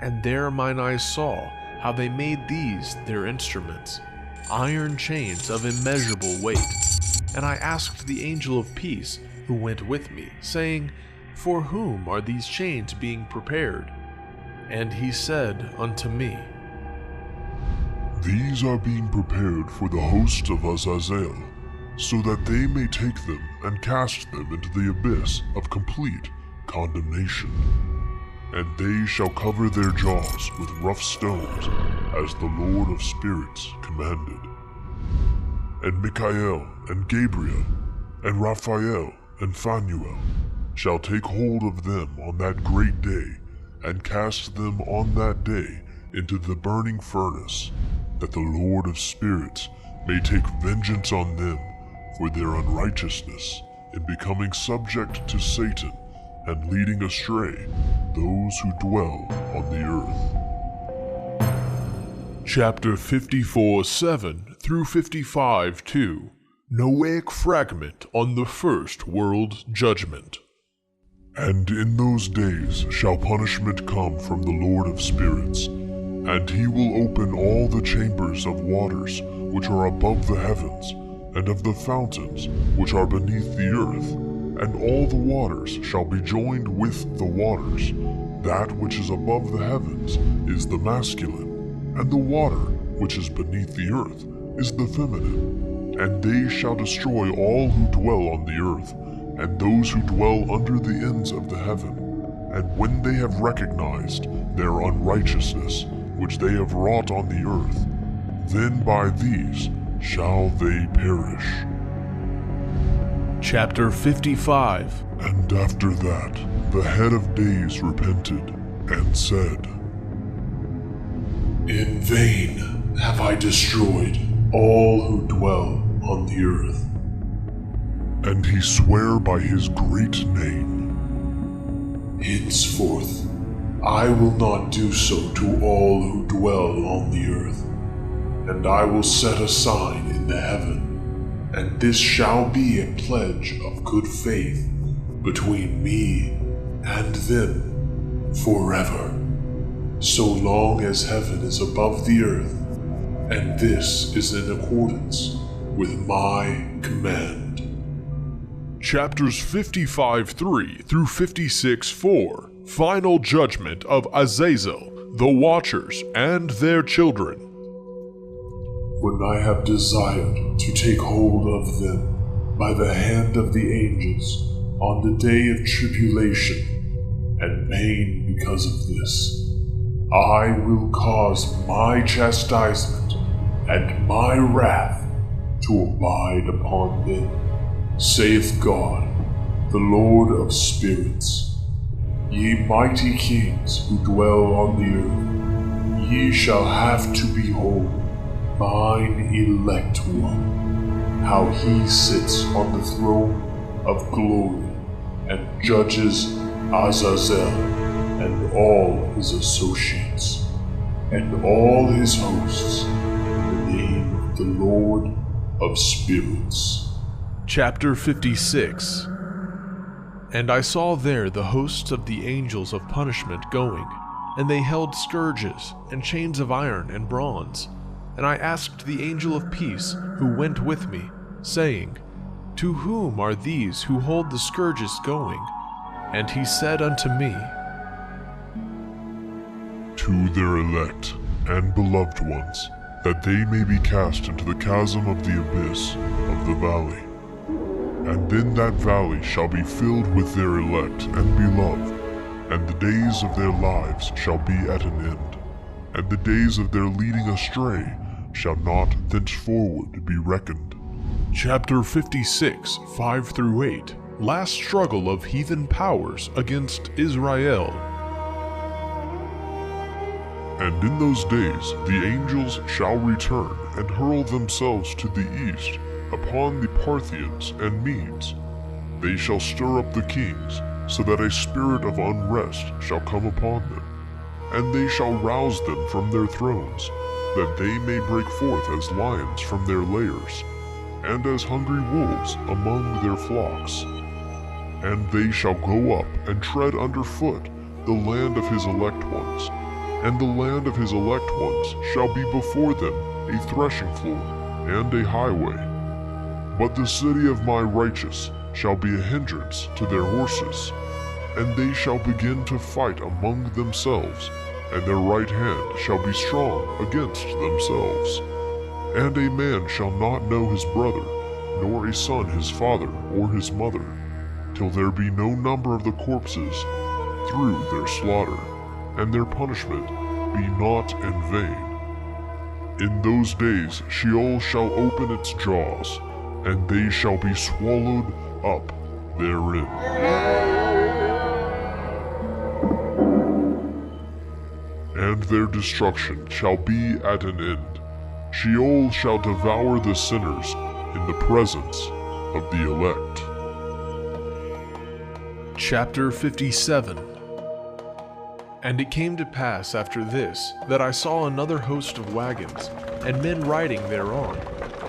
And there mine eyes saw how they made these their instruments, iron chains of immeasurable weight. And I asked the angel of peace who went with me, saying, For whom are these chains being prepared? And he said unto me, These are being prepared for the host of Azazel, so that they may take them and cast them into the abyss of complete condemnation. And they shall cover their jaws with rough stones, as the Lord of spirits commanded. And Michael and Gabriel and Raphael and Phanuel shall take hold of them on that great day, and cast them on that day into the burning furnace, that the Lord of spirits may take vengeance on them for their unrighteousness in becoming subject to Satan and leading astray those who dwell on the earth. Chapter 54:7 through 55:2. Noahic fragment on the first world judgment. And in those days shall punishment come from the Lord of spirits, and he will open all the chambers of waters which are above the heavens, and of the fountains which are beneath the earth, and all the waters shall be joined with the waters. That which is above the heavens is the masculine, and the water which is beneath the earth is the feminine. And they shall destroy all who dwell on the earth, and those who dwell under the ends of the heaven. And when they have recognized their unrighteousness, which they have wrought on the earth, then by these shall they perish. Chapter 55. And after that, the head of days repented, and said, In vain have I destroyed all who dwell on the earth. And he sware by his great name, Henceforth I will not do so to all who dwell on the earth. And I will set a sign in the heaven, and this shall be a pledge of good faith between me and them forever, so long as heaven is above the earth, and this is in accordance with my command. Chapters 55:3 through 56:4. Final judgment of Azazel, the Watchers, and their children. When I have desired to take hold of them by the hand of the angels on the day of tribulation and pain because of this, I will cause my chastisement and my wrath to abide upon them, saith God, the Lord of spirits. Ye mighty kings who dwell on the earth, ye shall have to behold mine elect one, how he sits on the throne of glory and judges Azazel and all his associates, and all his hosts, in the name of the Lord of spirits. Chapter 56. And I saw there the hosts of the angels of punishment going, and they held scourges, and chains of iron and bronze. And I asked the angel of peace who went with me, saying, To whom are these who hold the scourges going? And he said unto me, To their elect and beloved ones, that they may be cast into the chasm of the abyss of the valley. And then that valley shall be filled with their elect and beloved, and the days of their lives shall be at an end, and the days of their leading astray shall not thenceforward be reckoned. Chapter 56, 5 through 8. Last struggle of heathen powers against Israel. And in those days the angels shall return and hurl themselves to the east upon the Parthians and Medes. They shall stir up the kings, so that a spirit of unrest shall come upon them. and they shall rouse them from their thrones, that they may break forth as lions from their lairs, and as hungry wolves among their flocks. And they shall go up and tread underfoot the land of his elect ones, and the land of his elect ones shall be before them a threshing floor and a highway. But the city of my righteous shall be a hindrance to their horses, and they shall begin to fight among themselves, and their right hand shall be strong against themselves. And a man shall not know his brother, nor a son his father or his mother, till there be no number of the corpses through their slaughter, and their punishment be not in vain. In those days Sheol shall open its jaws, and they shall be swallowed up therein. And their destruction shall be at an end. Sheol shall devour the sinners in the presence of the elect. Chapter 57. And it came to pass after this, that I saw another host of wagons, and men riding thereon,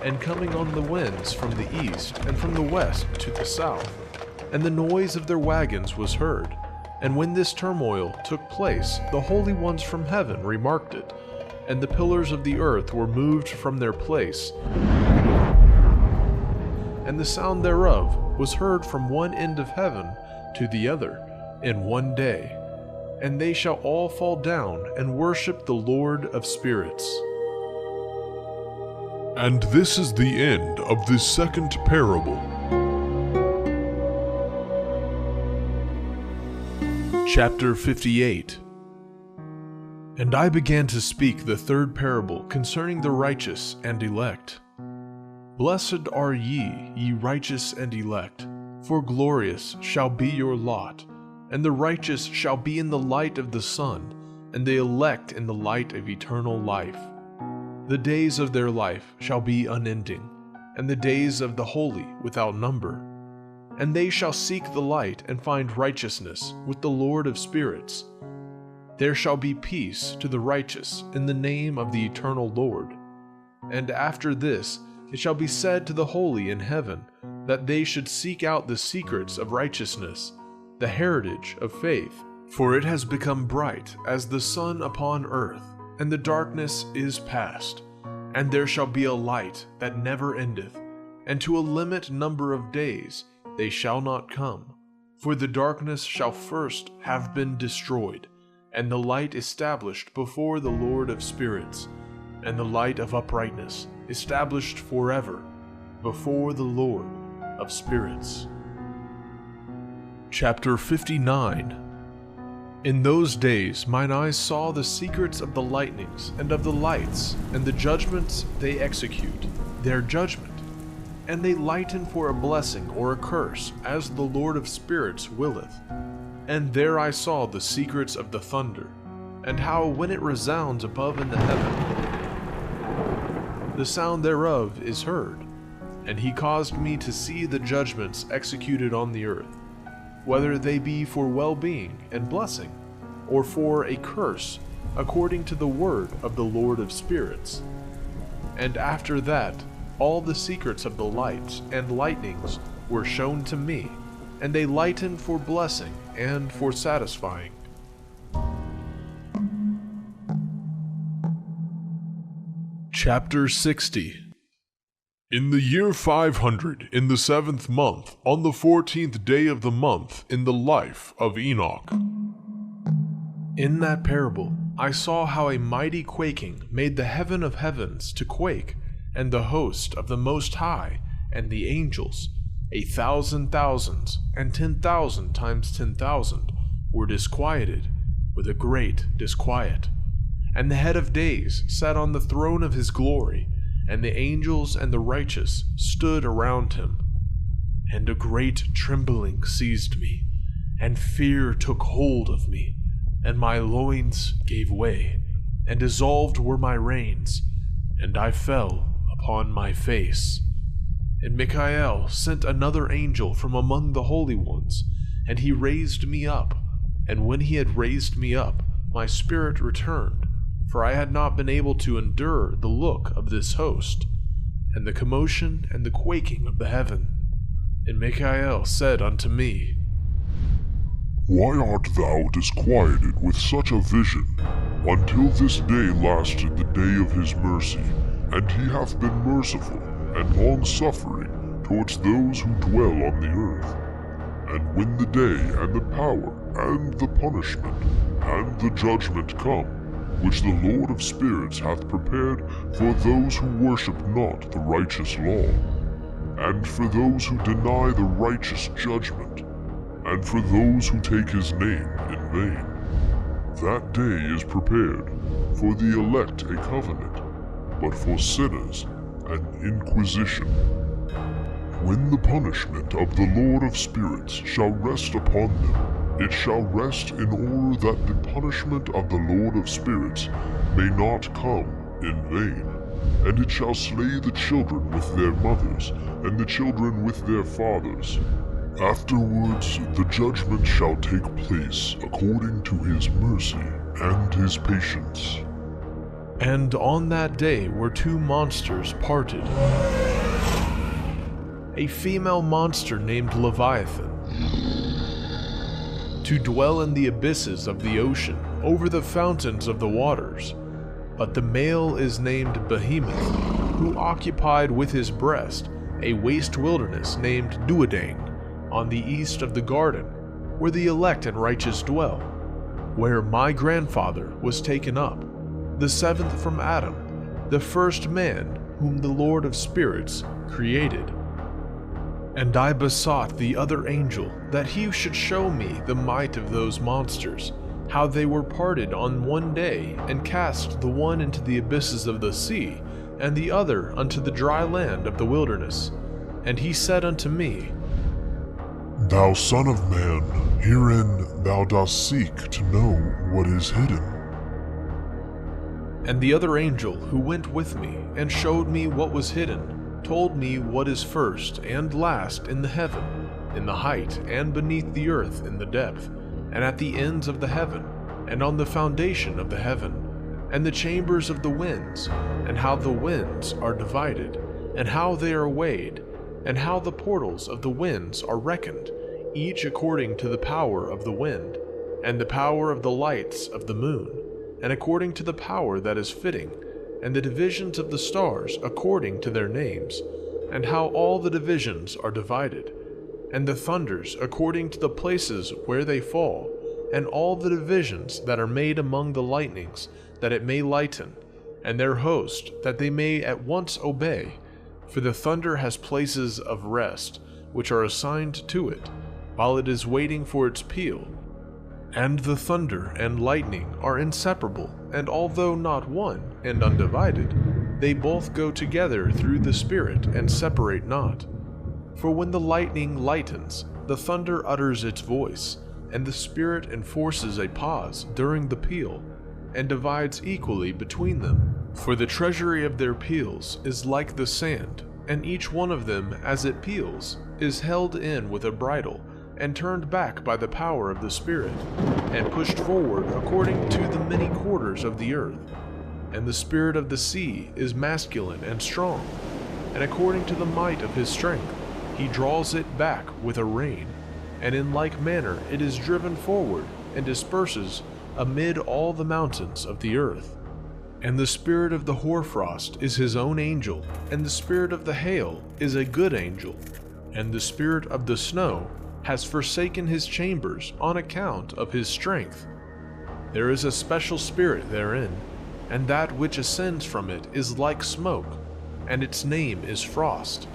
and coming on the winds from the east and from the west to the south. And the noise of their wagons was heard. And when this turmoil took place, the holy ones from heaven remarked it, and the pillars of the earth were moved from their place, and the sound thereof was heard from one end of heaven to the other in one day. And they shall all fall down and worship the Lord of spirits. And this is the end of this second parable. Chapter 58. And I began to speak the third parable concerning the righteous and elect. Blessed are ye, ye righteous and elect, for glorious shall be your lot. And the righteous shall be in the light of the sun, and the elect in the light of eternal life. The days of their life shall be unending, and the days of the holy without number. And they shall seek the light and find righteousness with the Lord of spirits. There shall be peace to the righteous in the name of the eternal Lord. And after this it shall be said to the holy in heaven, that they should seek out the secrets of righteousness, the heritage of faith, for it has become bright as the sun upon earth, and the darkness is past. And there shall be a light that never endeth, and to a limit number of days they shall not come. For the darkness shall first have been destroyed, and the light established before the Lord of spirits, and the light of uprightness established forever before the Lord of spirits. Chapter 59. In those days mine eyes saw the secrets of the lightnings and of the lights, and the judgments they execute, their judgment. And they lighten for a blessing or a curse, as the Lord of spirits willeth. And there I saw the secrets of the thunder, and how when it resounds above in the heaven, the sound thereof is heard. And he caused me to see the judgments executed on the earth, whether they be for well-being and blessing, or for a curse, according to the word of the Lord of spirits. And after that, all the secrets of the lights and lightnings were shown to me, and they lighten for blessing and for satisfying. Chapter 60. In the year 500, in the 7th month, on the 14th day of the month, in the life of Enoch. In that parable, I saw how a mighty quaking made the heaven of heavens to quake, and the host of the Most High, and the angels, 1,000 thousands, and 10,000 times 10,000, were disquieted with a great disquiet. And the head of days sat on the throne of his glory, and the angels and the righteous stood around him. And a great trembling seized me, and fear took hold of me, and my loins gave way, and dissolved were my reins, and I fell upon my face. And Michael sent another angel from among the holy ones, and he raised me up, and when he had raised me up, my spirit returned, for I had not been able to endure the look of this host, and the commotion and the quaking of the heaven. And Michael said unto me, Why art thou disquieted with such a vision? Until this day lasted the day of his mercy, and he hath been merciful and long-suffering towards those who dwell on the earth. And when the day and the power and the punishment and the judgment come, which the Lord of spirits hath prepared for those who worship not the righteous law, and for those who deny the righteous judgment, and for those who take his name in vain. That day is prepared for the elect a covenant, but for sinners an inquisition. When the punishment of the Lord of spirits shall rest upon them, it shall rest in order that the punishment of the Lord of spirits may not come in vain. And it shall slay the children with their mothers, and the children with their fathers. Afterwards the judgment shall take place according to his mercy and his patience. And on that day were two monsters parted. A female monster named Leviathan, to dwell in the abysses of the ocean, over the fountains of the waters. But the male is named Behemoth, who occupied with his breast a waste wilderness named Duodane, on the east of the garden, where the elect and righteous dwell, where my grandfather was taken up, the seventh from Adam, the first man whom the Lord of spirits created. And I besought the other angel that he should show me the might of those monsters, how they were parted on one day, and cast the one into the abysses of the sea, and the other unto the dry land of the wilderness. And he said unto me, Thou son of man, herein thou dost seek to know what is hidden. And the other angel who went with me, and showed me what was hidden, told me what is first and last in the heaven, in the height, and beneath the earth in the depth, and at the ends of the heaven, and on the foundation of the heaven, and the chambers of the winds, and how the winds are divided, and how they are weighed, and how the portals of the winds are reckoned, each according to the power of the wind, and the power of the lights of the moon, and according to the power that is fitting, and the divisions of the stars according to their names, and how all the divisions are divided, and the thunders according to the places where they fall, and all the divisions that are made among the lightnings, that it may lighten, and their host, that they may at once obey. For the thunder has places of rest, which are assigned to it, while it is waiting for its peal. And the thunder and lightning are inseparable, and although not one and undivided, they both go together through the Spirit and separate not. For when the lightning lightens, the thunder utters its voice, and the Spirit enforces a pause during the peal, and divides equally between them. For the treasury of their peals is like the sand, and each one of them, as it peals, is held in with a bridle, and turned back by the power of the Spirit, and pushed forward according to the many quarters of the earth. And the spirit of the sea is masculine and strong, and according to the might of his strength, he draws it back with a rein, and in like manner it is driven forward, and disperses amid all the mountains of the earth. And the spirit of the hoarfrost is his own angel, and the spirit of the hail is a good angel, and the spirit of the snow has forsaken his chambers on account of his strength. There is a special spirit therein, and that which ascends from it is like smoke, and its name is frost.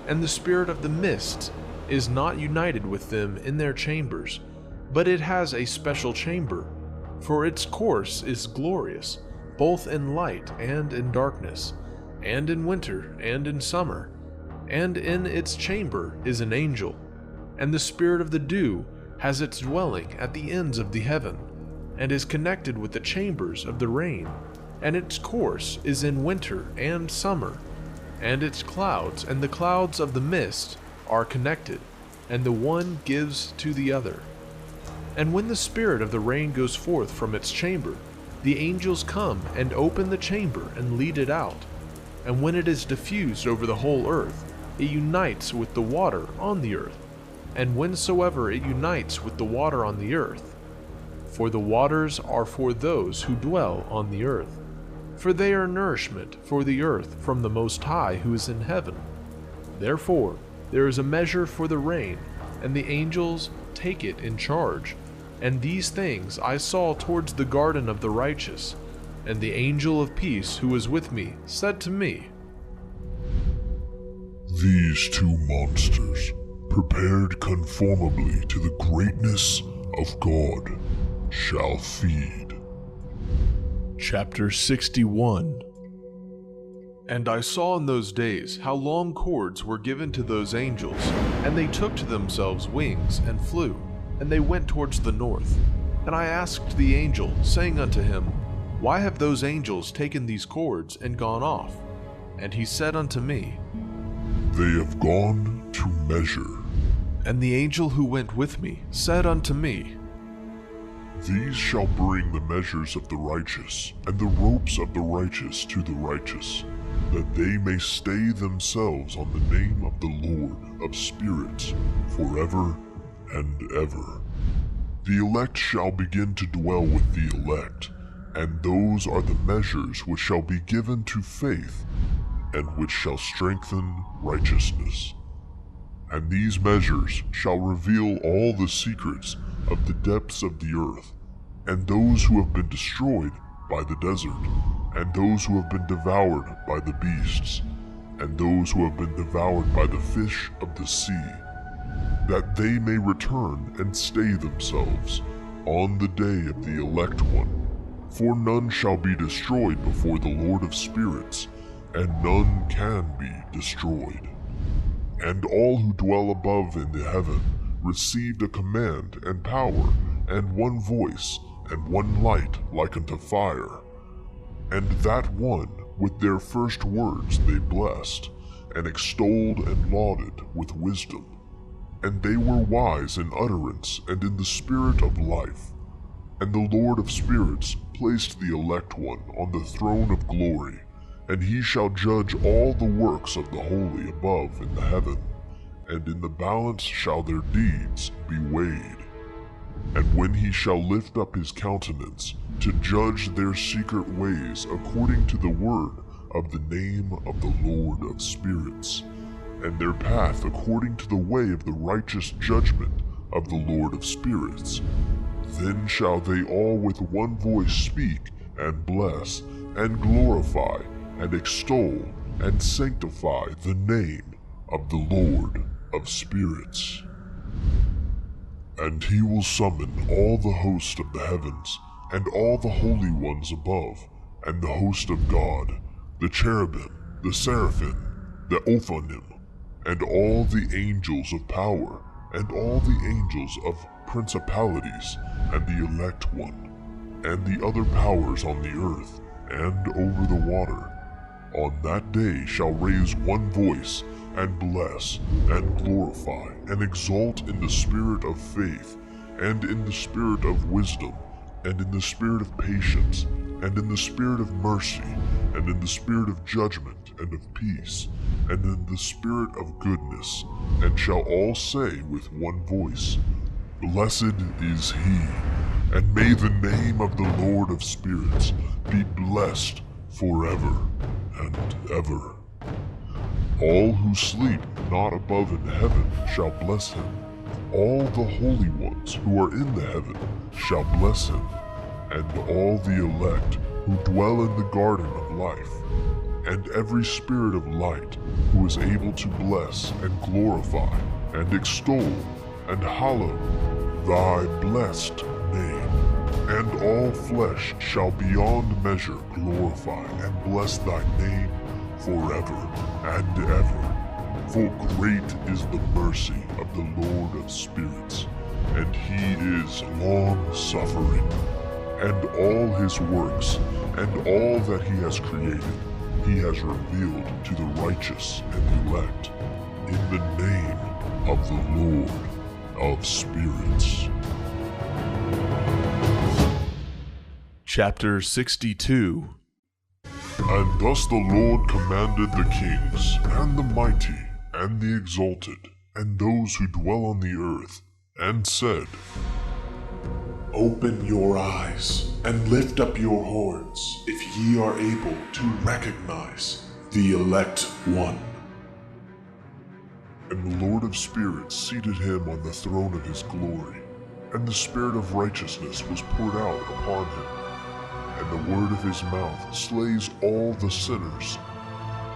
And the spirit of the mist is not united with them in their chambers, but it has a special chamber, for its course is glorious, both in light and in darkness, and in winter and in summer, and in its chamber is an angel. And the spirit of the dew has its dwelling at the ends of the heaven, and is connected with the chambers of the rain, and its course is in winter and summer, and its clouds and the clouds of the mist are connected, and the one gives to the other. And when the spirit of the rain goes forth from its chamber, the angels come and open the chamber and lead it out. And when it is diffused over the whole earth, it unites with the water on the earth. And whensoever it unites with the water on the earth, for the waters are for those who dwell on the earth, for they are nourishment for the earth from the Most High who is in heaven. Therefore there is a measure for the rain, and the angels take it in charge. And these things I saw towards the garden of the righteous. And the angel of peace who was with me said to me, These two monsters, prepared conformably to the greatness of God, shall feed. Chapter 61. And I saw in those days how long cords were given to those angels, and they took to themselves wings and flew, and they went towards the north. And I asked the angel, saying unto him, Why have those angels taken these cords and gone off? And he said unto me, They have gone to measure. And the angel who went with me said unto me, These shall bring the measures of the righteous, and the ropes of the righteous to the righteous, that they may stay themselves on the name of the Lord of spirits forever and ever. The elect shall begin to dwell with the elect, and those are the measures which shall be given to faith, and which shall strengthen righteousness. And these measures shall reveal all the secrets of the depths of the earth, and those who have been destroyed by the desert, and those who have been devoured by the beasts, and those who have been devoured by the fish of the sea, that they may return and stay themselves on the day of the elect one. For none shall be destroyed before the Lord of spirits, and none can be destroyed. And all who dwell above in the heaven received a command and power, and one voice, and one light like unto fire. And that one with their first words they blessed, and extolled and lauded with wisdom. And they were wise in utterance and in the spirit of life. And the Lord of spirits placed the elect one on the throne of glory, and he shall judge all the works of the holy above in the heaven, and in the balance shall their deeds be weighed. And when he shall lift up his countenance to judge their secret ways according to the word of the name of the Lord of spirits, and their path according to the way of the righteous judgment of the Lord of spirits, then shall they all with one voice speak and bless and glorify and extol and sanctify the name of the Lord of spirits. And he will summon all the host of the heavens, and all the holy ones above, and the host of God, the cherubim, the seraphim, the Ophanim, and all the angels of power, and all the angels of principalities, and the elect one, and the other powers on the earth, and over the water, on that day shall raise one voice, and bless, and glorify, and exalt in the spirit of faith, and in the spirit of wisdom, and in the spirit of patience, and in the spirit of mercy, and in the spirit of judgment and of peace, and in the spirit of goodness, and shall all say with one voice, Blessed is he, and may the name of the Lord of spirits be blessed forever and ever. All who sleep not above in heaven shall bless him. All the holy ones who are in the heaven shall bless him, and all the elect who dwell in the garden of life, and every spirit of light who is able to bless and glorify and extol and hallow thy blessed name. And all flesh shall beyond measure glorify and bless thy name forever and ever. For great is the mercy of the Lord of spirits, and he is long-suffering. And all his works, and all that he has created, he has revealed to the righteous and elect, in the name of the Lord of spirits. Chapter 62. And thus the Lord commanded the kings, and the mighty, and the exalted, and those who dwell on the earth, and said, Open your eyes, and lift up your horns, if ye are able to recognize the elect one. And the Lord of spirits seated him on the throne of his glory, and the spirit of righteousness was poured out upon him. And the word of his mouth slays all the sinners,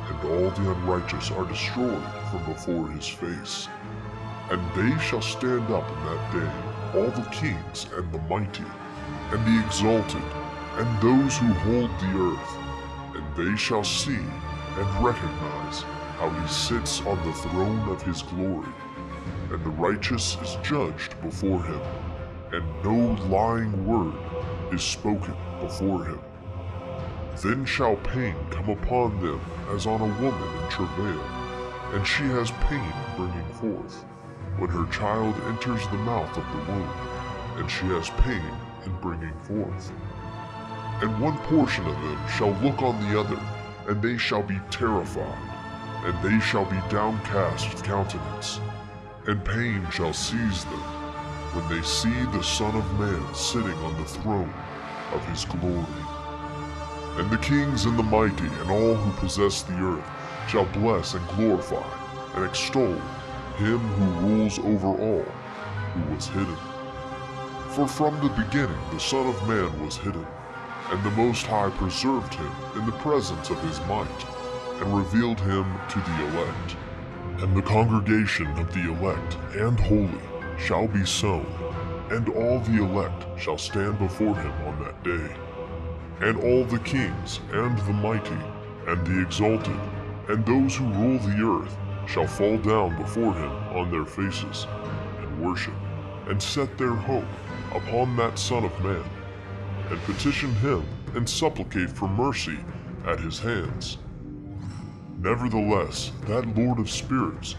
and all the unrighteous are destroyed from before his face. And they shall stand up in that day, all the kings and the mighty, and the exalted, and those who hold the earth, and they shall see and recognize how he sits on the throne of his glory, and the righteous is judged before him, and no lying word is spoken before him. Then shall pain come upon them as on a woman in travail, and she has pain bringing forth, when her child enters the mouth of the womb, and she has pain in bringing forth. And one portion of them shall look on the other, and they shall be terrified, and they shall be downcast of countenance, and pain shall seize them, when they see the Son of Man sitting on the throne of his glory. And the kings and the mighty and all who possess the earth shall bless and glorify and extol him who rules over all, who was hidden. For from the beginning the Son of Man was hidden, and the Most High preserved him in the presence of his might, and revealed him to the elect. And the congregation of the elect and holy shall be sown, and all the elect shall stand before him on that day. And all the kings, and the mighty, and the exalted, and those who rule the earth shall fall down before him on their faces, and worship, and set their hope upon that Son of Man, and petition him, and supplicate for mercy at his hands. Nevertheless, that Lord of spirits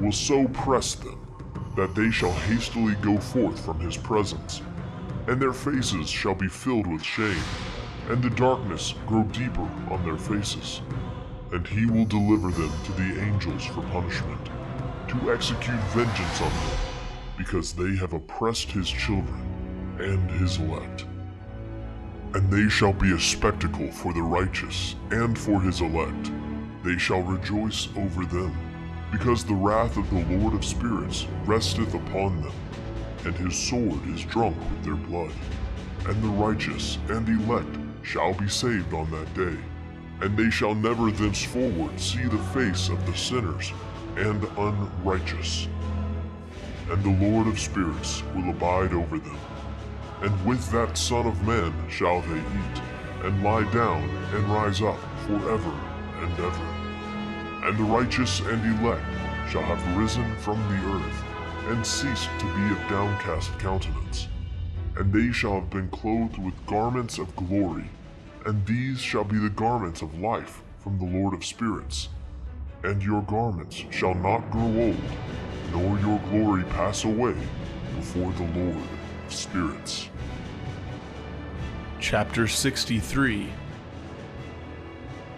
will so press them, that they shall hastily go forth from his presence, and their faces shall be filled with shame, and the darkness grow deeper on their faces. And he will deliver them to the angels for punishment, to execute vengeance on them, because they have oppressed his children and his elect. And they shall be a spectacle for the righteous and for his elect. They shall rejoice over them, because the wrath of the Lord of spirits resteth upon them, and his sword is drunk with their blood. And the righteous and elect shall be saved on that day, and they shall never thenceforward see the face of the sinners and unrighteous. And the Lord of spirits will abide over them, and with that Son of Man shall they eat, and lie down and rise up forever and ever. And the righteous and elect shall have risen from the earth, and ceased to be of downcast countenance. And they shall have been clothed with garments of glory, and these shall be the garments of life from the Lord of spirits. And your garments shall not grow old, nor your glory pass away before the Lord of spirits. Chapter 63.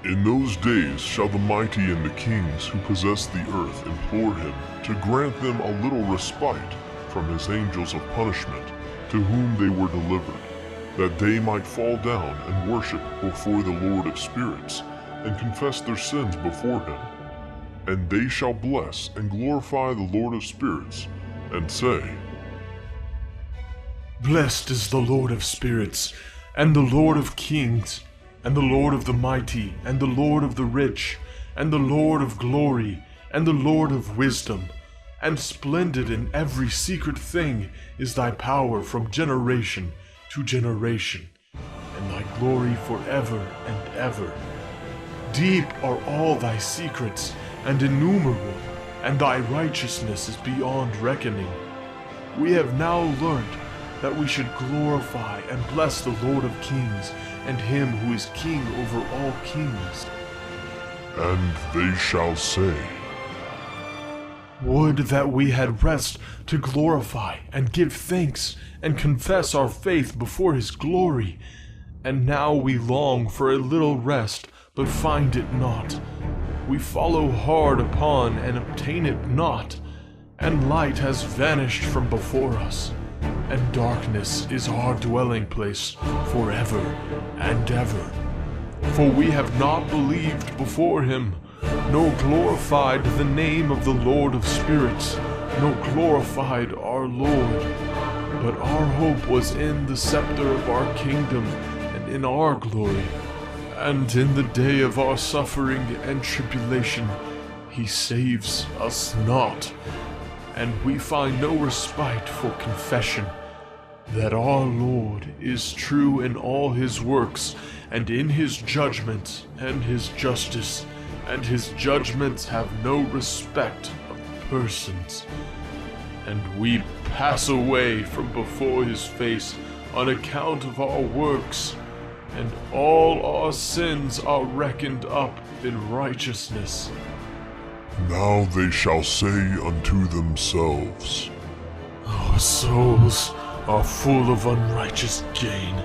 In those days shall the mighty and the kings who possess the earth implore him to grant them a little respite from his angels of punishment, to whom they were delivered, that they might fall down and worship before the Lord of spirits, and confess their sins before him. And they shall bless and glorify the Lord of spirits, and say, Blessed is the Lord of spirits, and the Lord of kings, and the Lord of the mighty, and the Lord of the rich, and the Lord of glory, and the Lord of wisdom. And splendid in every secret thing is thy power from generation to generation, and thy glory forever and ever. Deep are all thy secrets, and innumerable, and thy righteousness is beyond reckoning. We have now learned that we should glorify and bless the Lord of kings, and him who is king over all kings. And they shall say, Would that we had rest to glorify and give thanks and confess our faith before his glory, And now we long for a little rest, but find it not. We follow hard upon and obtain it not, and light has vanished from before us, and darkness is our dwelling place forever and ever. For we have not believed before him, nor glorified the name of the Lord of spirits, nor glorified our Lord. But our hope was in the scepter of our kingdom, and in our glory. And in the day of our suffering and tribulation, he saves us not. And we find no respite for confession, that our Lord is true in all his works, and in his judgment and his justice, and his judgments have no respect of persons. And we pass away from before his face on account of our works, and all our sins are reckoned up in righteousness. Now they shall say unto themselves, Our souls are full of unrighteous gain,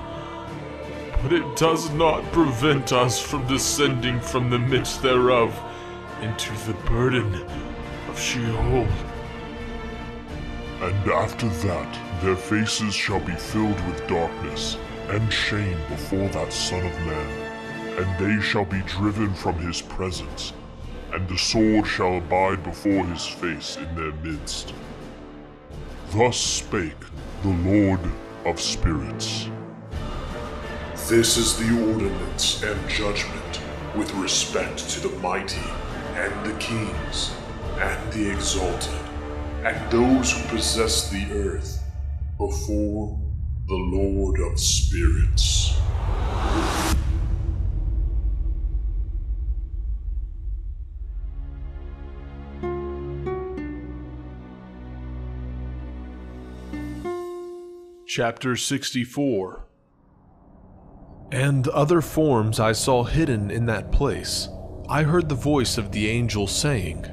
but it does not prevent us from descending from the midst thereof into the burden of Sheol. and after that their faces shall be filled with darkness and shame before that Son of Man, and they shall be driven from his presence, and the sword shall abide before his face in their midst. Thus spake the Lord of spirits. This is the ordinance and judgment with respect to the mighty, and the kings, and the exalted, and those who possess the earth, before the Lord of spirits. Chapter 64. And other forms I saw hidden in that place. I heard the voice of the angel saying,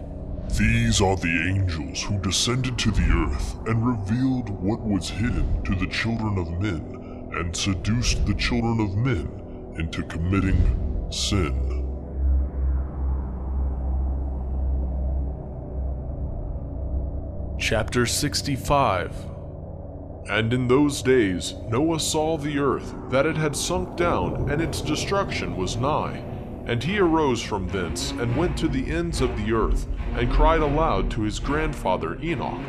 These are the angels who descended to the earth and revealed what was hidden to the children of men, and seduced the children of men into committing sin. Chapter 65. And in those days Noah saw the earth, that it had sunk down, and its destruction was nigh. And he arose from thence, and went to the ends of the earth, and cried aloud to his grandfather Enoch.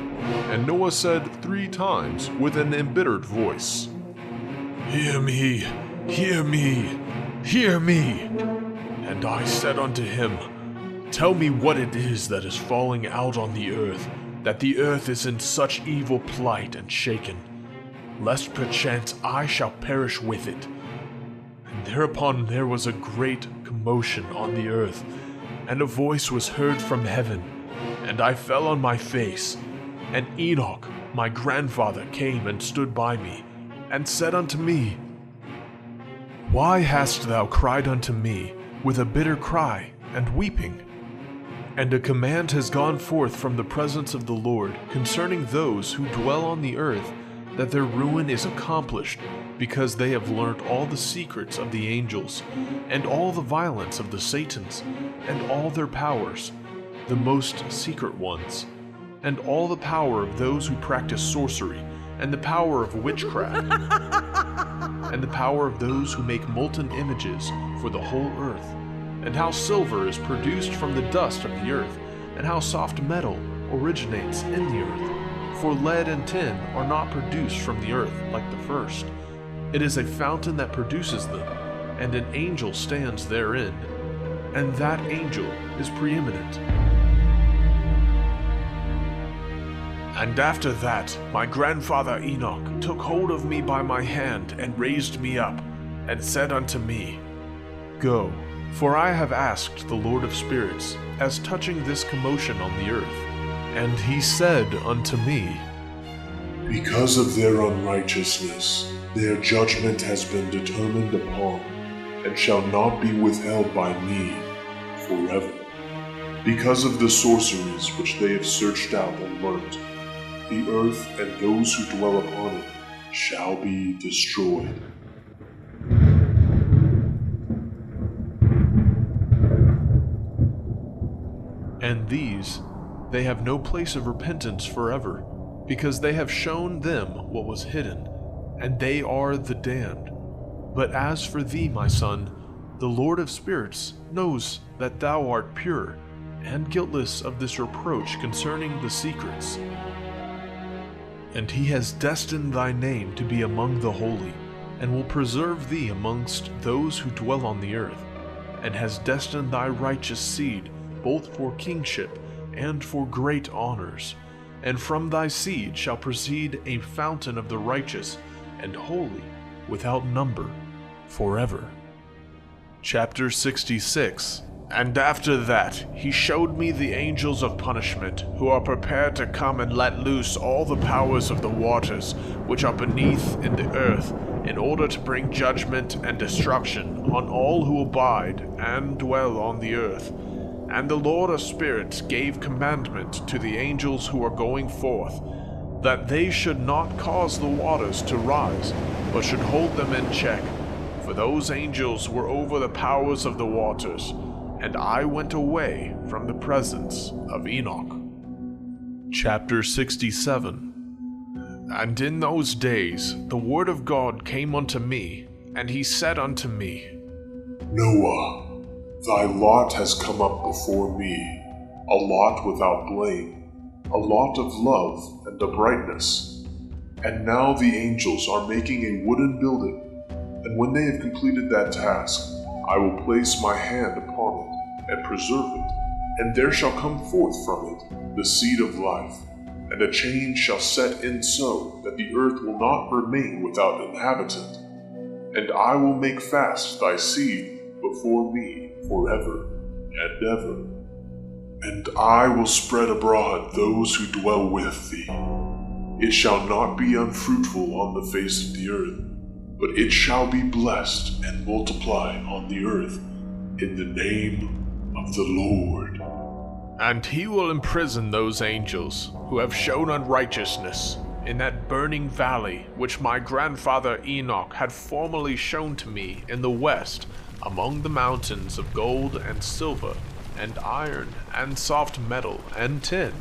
And Noah said 3 times with an embittered voice, Hear me, hear me, hear me. And I said unto him, Tell me what it is that is falling out on the earth, that the earth is in such evil plight and shaken, lest perchance I shall perish with it. And thereupon there was a great commotion on the earth, and a voice was heard from heaven, and I fell on my face. And Enoch, my grandfather, came and stood by me, and said unto me, Why hast thou cried unto me with a bitter cry and weeping? And a command has gone forth from the presence of the Lord concerning those who dwell on the earth, that their ruin is accomplished, because they have learnt all the secrets of the angels, and all the violence of the Satans, and all their powers, the most secret ones, and all the power of those who practice sorcery, and the power of witchcraft, and the power of those who make molten images for the whole earth, and how silver is produced from the dust of the earth, and how soft metal originates in the earth. For lead and tin are not produced from the earth like the first. It is a fountain that produces them, and an angel stands therein, and that angel is preeminent. And after that, my grandfather Enoch took hold of me by my hand, and raised me up, and said unto me, Go, for I have asked the Lord of spirits, as touching this commotion on the earth. And he said unto me, Because of their unrighteousness, their judgment has been determined upon, and shall not be withheld by me forever. Because of the sorceries which they have searched out and learnt, the earth and those who dwell upon it shall be destroyed. and these, they have no place of repentance forever, because they have shown them what was hidden, and they are the damned. But as for thee, my son, the Lord of spirits knows that thou art pure, and guiltless of this reproach concerning the secrets. And he has destined thy name to be among the holy, and will preserve thee amongst those who dwell on the earth, and has destined thy righteous seed both for kingship and for great honors. And from thy seed shall proceed a fountain of the righteous and holy, without number, forever. Chapter 66. And after that he showed me the angels of punishment, who are prepared to come and let loose all the powers of the waters which are beneath in the earth, in order to bring judgment and destruction on all who abide and dwell on the earth. And the Lord of spirits gave commandment to the angels who are going forth, that they should not cause the waters to rise, but should hold them in check. For those angels were over the powers of the waters. And I went away from the presence of Enoch. Chapter 67. And in those days the word of God came unto me, and he said unto me, Noah, thy lot has come up before me, a lot without blame, a lot of love and uprightness. And now the angels are making a wooden building, and when they have completed that task, I will place my hand upon it and preserve it, and there shall come forth from it the seed of life, and a change shall set in so that the earth will not remain without inhabitant. And I will make fast thy seed before me forever and ever. And I will spread abroad those who dwell with thee. It shall not be unfruitful on the face of the earth, but it shall be blessed and multiply on the earth in the name of the Lord. And he will imprison those angels who have shown unrighteousness in that burning valley which my grandfather Enoch had formerly shown to me in the west, among the mountains of gold and silver and iron and soft metal and tin.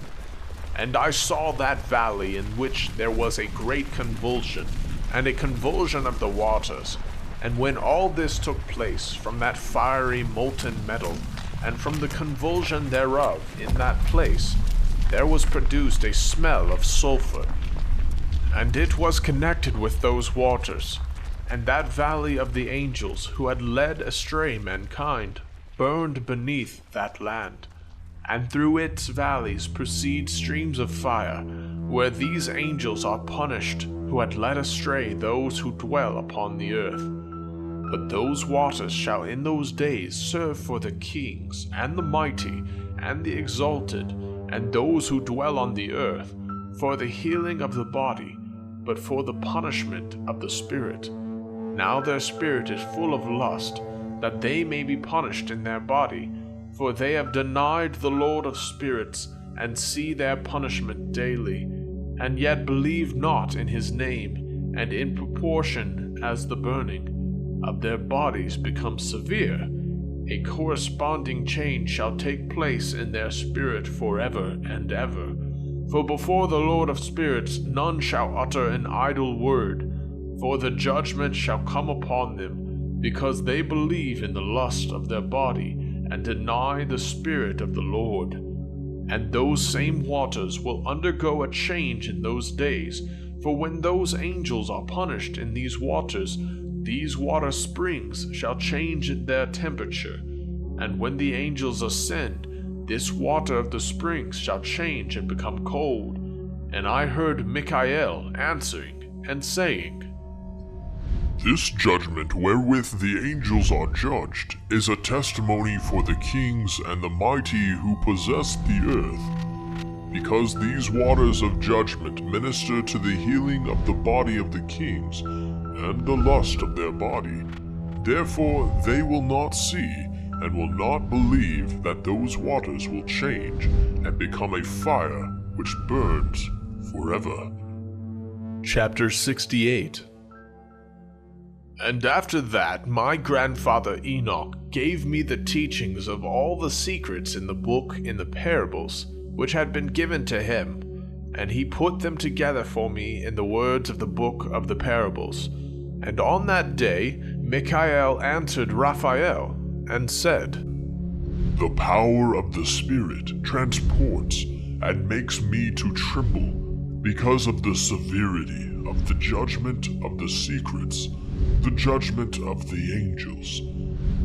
And I saw that valley in which there was a great convulsion, and a convulsion of the waters. And when all this took place from that fiery molten metal, and from the convulsion thereof in that place, there was produced a smell of sulfur. And it was connected with those waters, and that valley of the angels who had led astray mankind burned beneath that land. And through its valleys proceed streams of fire, where these angels are punished who had led astray those who dwell upon the earth. But those waters shall in those days serve for the kings, and the mighty, and the exalted, and those who dwell on the earth, for the healing of the body, but for the punishment of the spirit. Now their spirit is full of lust, that they may be punished in their body, for they have denied the Lord of spirits, and see their punishment daily, and yet believe not in his name, and in proportion as the burning of their bodies becomes severe, a corresponding change shall take place in their spirit forever and ever. For before the Lord of spirits none shall utter an idle word, for the judgment shall come upon them, because they believe in the lust of their body, and deny the Spirit of the Lord. And those same waters will undergo a change in those days, for when those angels are punished in these water springs shall change in their temperature. And when the angels ascend, this water of the springs shall change and become cold. And I heard Michael answering and saying, This judgment wherewith the angels are judged is a testimony for the kings and the mighty who possess the earth, because these waters of judgment minister to the healing of the body of the kings and the lust of their body. Therefore they will not see and will not believe that those waters will change and become a fire which burns forever. Chapter 68. And after that, my grandfather Enoch gave me the teachings of all the secrets in the book in the parables, which had been given to him, and he put them together for me in the words of the book of the parables. And on that day, Michael answered Raphael, and said, The power of the Spirit transports and makes me to tremble because of the severity of the judgment of the secrets, the judgment of the angels.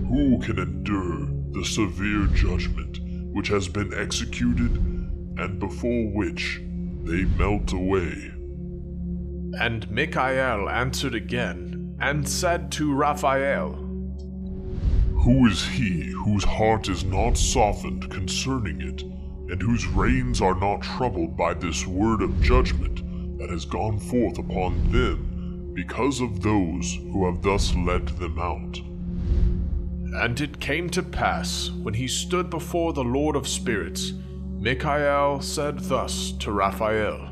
Who can endure the severe judgment which has been executed, and before which they melt away? And Michael answered again, and said to Raphael, Who is he whose heart is not softened concerning it, and whose reins are not troubled by this word of judgment that has gone forth upon them, because of those who have thus led them out? And it came to pass, when he stood before the Lord of Spirits, Michael said thus to Raphael,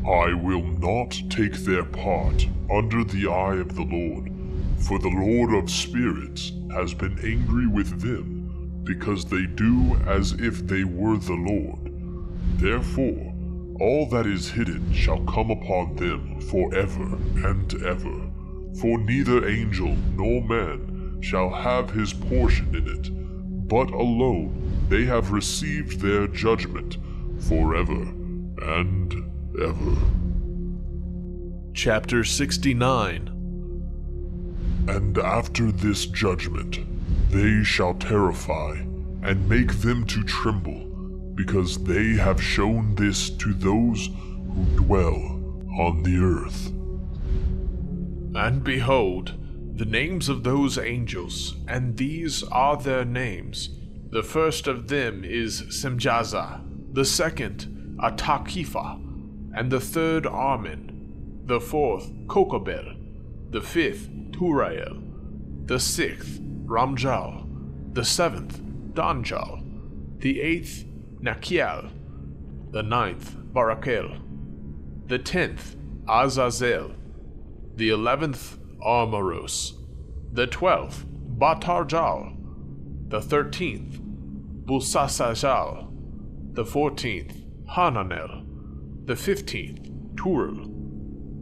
I will not take their part under the eye of the Lord, for the Lord of Spirits has been angry with them, because they do as if they were the Lord. Therefore, all that is hidden shall come upon them forever and ever, for neither angel nor man shall have his portion in it, but alone they have received their judgment forever and ever. Chapter 69. And after this judgment, they shall terrify and make them to tremble, because they have shown this to those who dwell on the earth. And behold, the names of those angels, and these are their names. The first of them is Semjaza, the second Atakifa, and the third Armin, the fourth Kokobel, the fifth Turael, the sixth Ramjal, the seventh Danjal, the eighth Nakiel, the ninth Barakel, the 10th Azazel, the 11th Armaros, the 12th Batarjal, the 13th Busasajal, the 14th Hananel, the 15th Turul,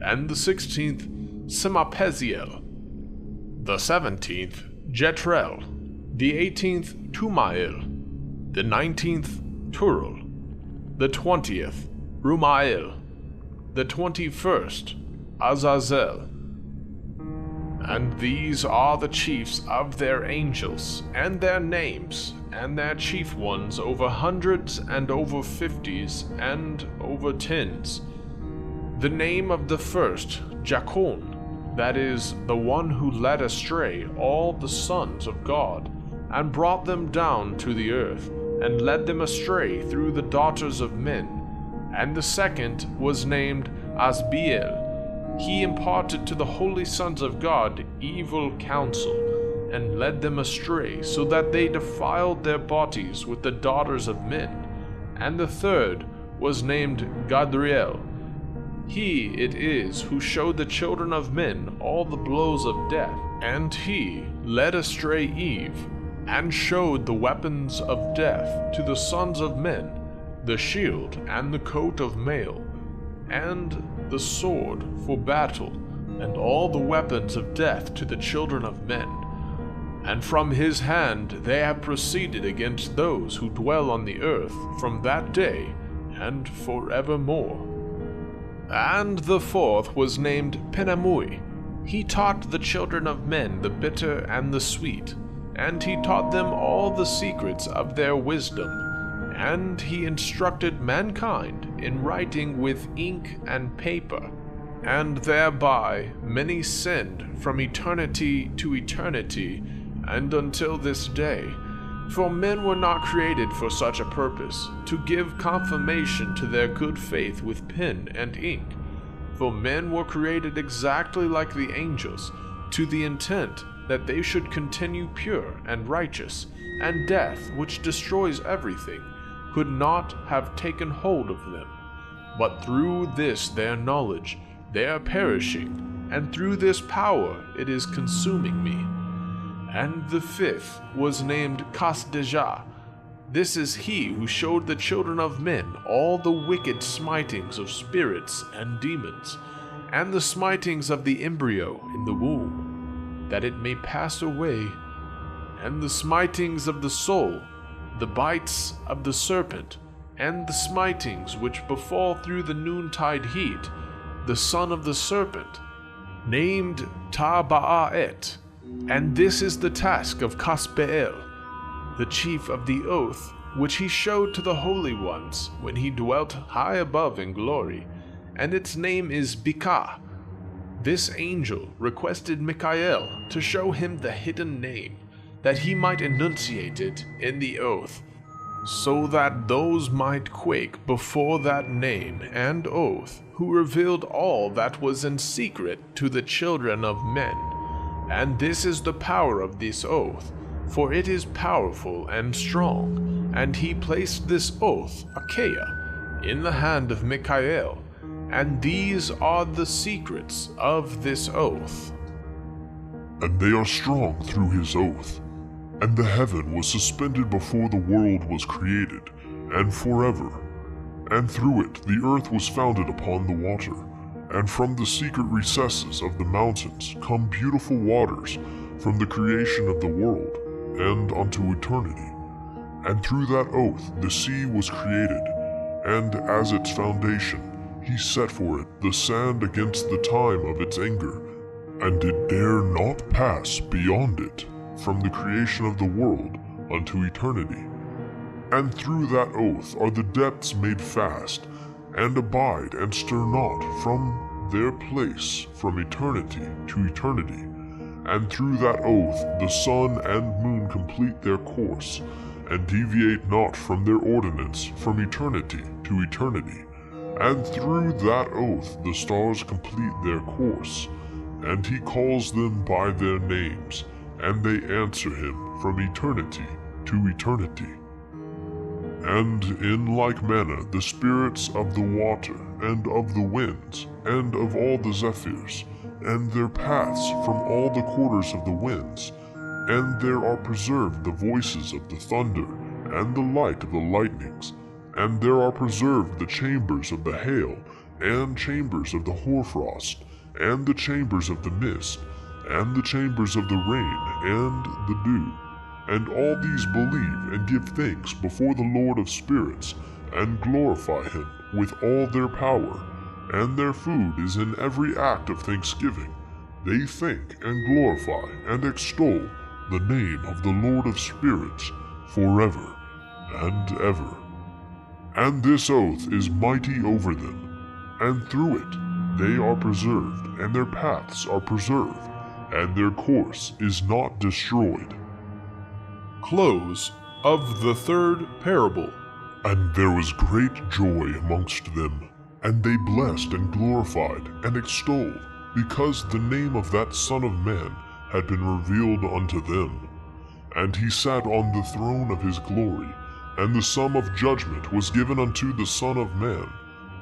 and the 16th Semapeziel, the 17th Jetrel, the 18th Tumael, the 19th Turul, the 20th Rumael, the 21st Azazel. And these are the chiefs of their angels, and their names, and their chief ones over hundreds, and over 50s, and over 10s. The name of the first, Jacon, that is, the one who led astray all the sons of God, and brought them down to the earth, and led them astray through the daughters of men. And the second was named Asbiel. He imparted to the holy sons of God evil counsel, and led them astray, so that they defiled their bodies with the daughters of men. And the third was named Gadriel. He it is who showed the children of men all the blows of death, and he led astray Eve, and showed the weapons of death to the sons of men, the shield and the coat of mail, and the sword for battle, and all the weapons of death to the children of men. And from his hand they have proceeded against those who dwell on the earth from that day and forevermore. And the fourth was named Penamui. He taught the children of men the bitter and the sweet, and he taught them all the secrets of their wisdom, and he instructed mankind in writing with ink and paper, and thereby many sinned from eternity to eternity, and until this day. For men were not created for such a purpose, to give confirmation to their good faith with pen and ink. For men were created exactly like the angels, to the intent that they should continue pure and righteous, and death, which destroys everything, could not have taken hold of them. But through this their knowledge, they are perishing, and through this power it is consuming me. And the fifth was named Kasdeja. This is he who showed the children of men all the wicked smitings of spirits and demons, and the smitings of the embryo in the womb, that it may pass away, and the smitings of the soul, the bites of the serpent, and the smitings which befall through the noontide heat, the son of the serpent, named Taba'aet. And this is the task of Kasbeel, the chief of the oath, which he showed to the holy ones when he dwelt high above in glory, and its name is Bika. This angel requested Michael to show him the hidden name, that he might enunciate it in the oath, so that those might quake before that name and oath, who revealed all that was in secret to the children of men. And this is the power of this oath, for it is powerful and strong, and he placed this oath, Achaia, in the hand of Michael, and these are the secrets of this oath. And they are strong through his oath. And the heaven was suspended before the world was created, and forever. And through it the earth was founded upon the water, and from the secret recesses of the mountains come beautiful waters from the creation of the world, and unto eternity. And through that oath the sea was created, and as its foundation he set for it the sand against the time of its anger, and it dare not pass beyond it from the creation of the world unto eternity. And through that oath are the depths made fast, and abide and stir not from their place from eternity to eternity. And through that oath the sun and moon complete their course, and deviate not from their ordinance from eternity to eternity. And through that oath the stars complete their course, and he calls them by their names, and they answer him from eternity to eternity. And in like manner the spirits of the water, and of the winds, and of all the zephyrs, and their paths from all the quarters of the winds, and there are preserved the voices of the thunder, and the light of the lightnings, and there are preserved the chambers of the hail, and chambers of the hoarfrost, and the chambers of the mist, and the chambers of the rain and the dew. And all these believe and give thanks before the Lord of spirits, and glorify him with all their power, and their food is in every act of thanksgiving. They thank and glorify and extol the name of the Lord of spirits forever and ever. And this oath is mighty over them, and through it they are preserved, and their paths are preserved, and their course is not destroyed. Close of the third parable. And there was great joy amongst them, and they blessed and glorified and extolled, because the name of that Son of Man had been revealed unto them. And he sat on the throne of his glory, and the sum of judgment was given unto the Son of Man.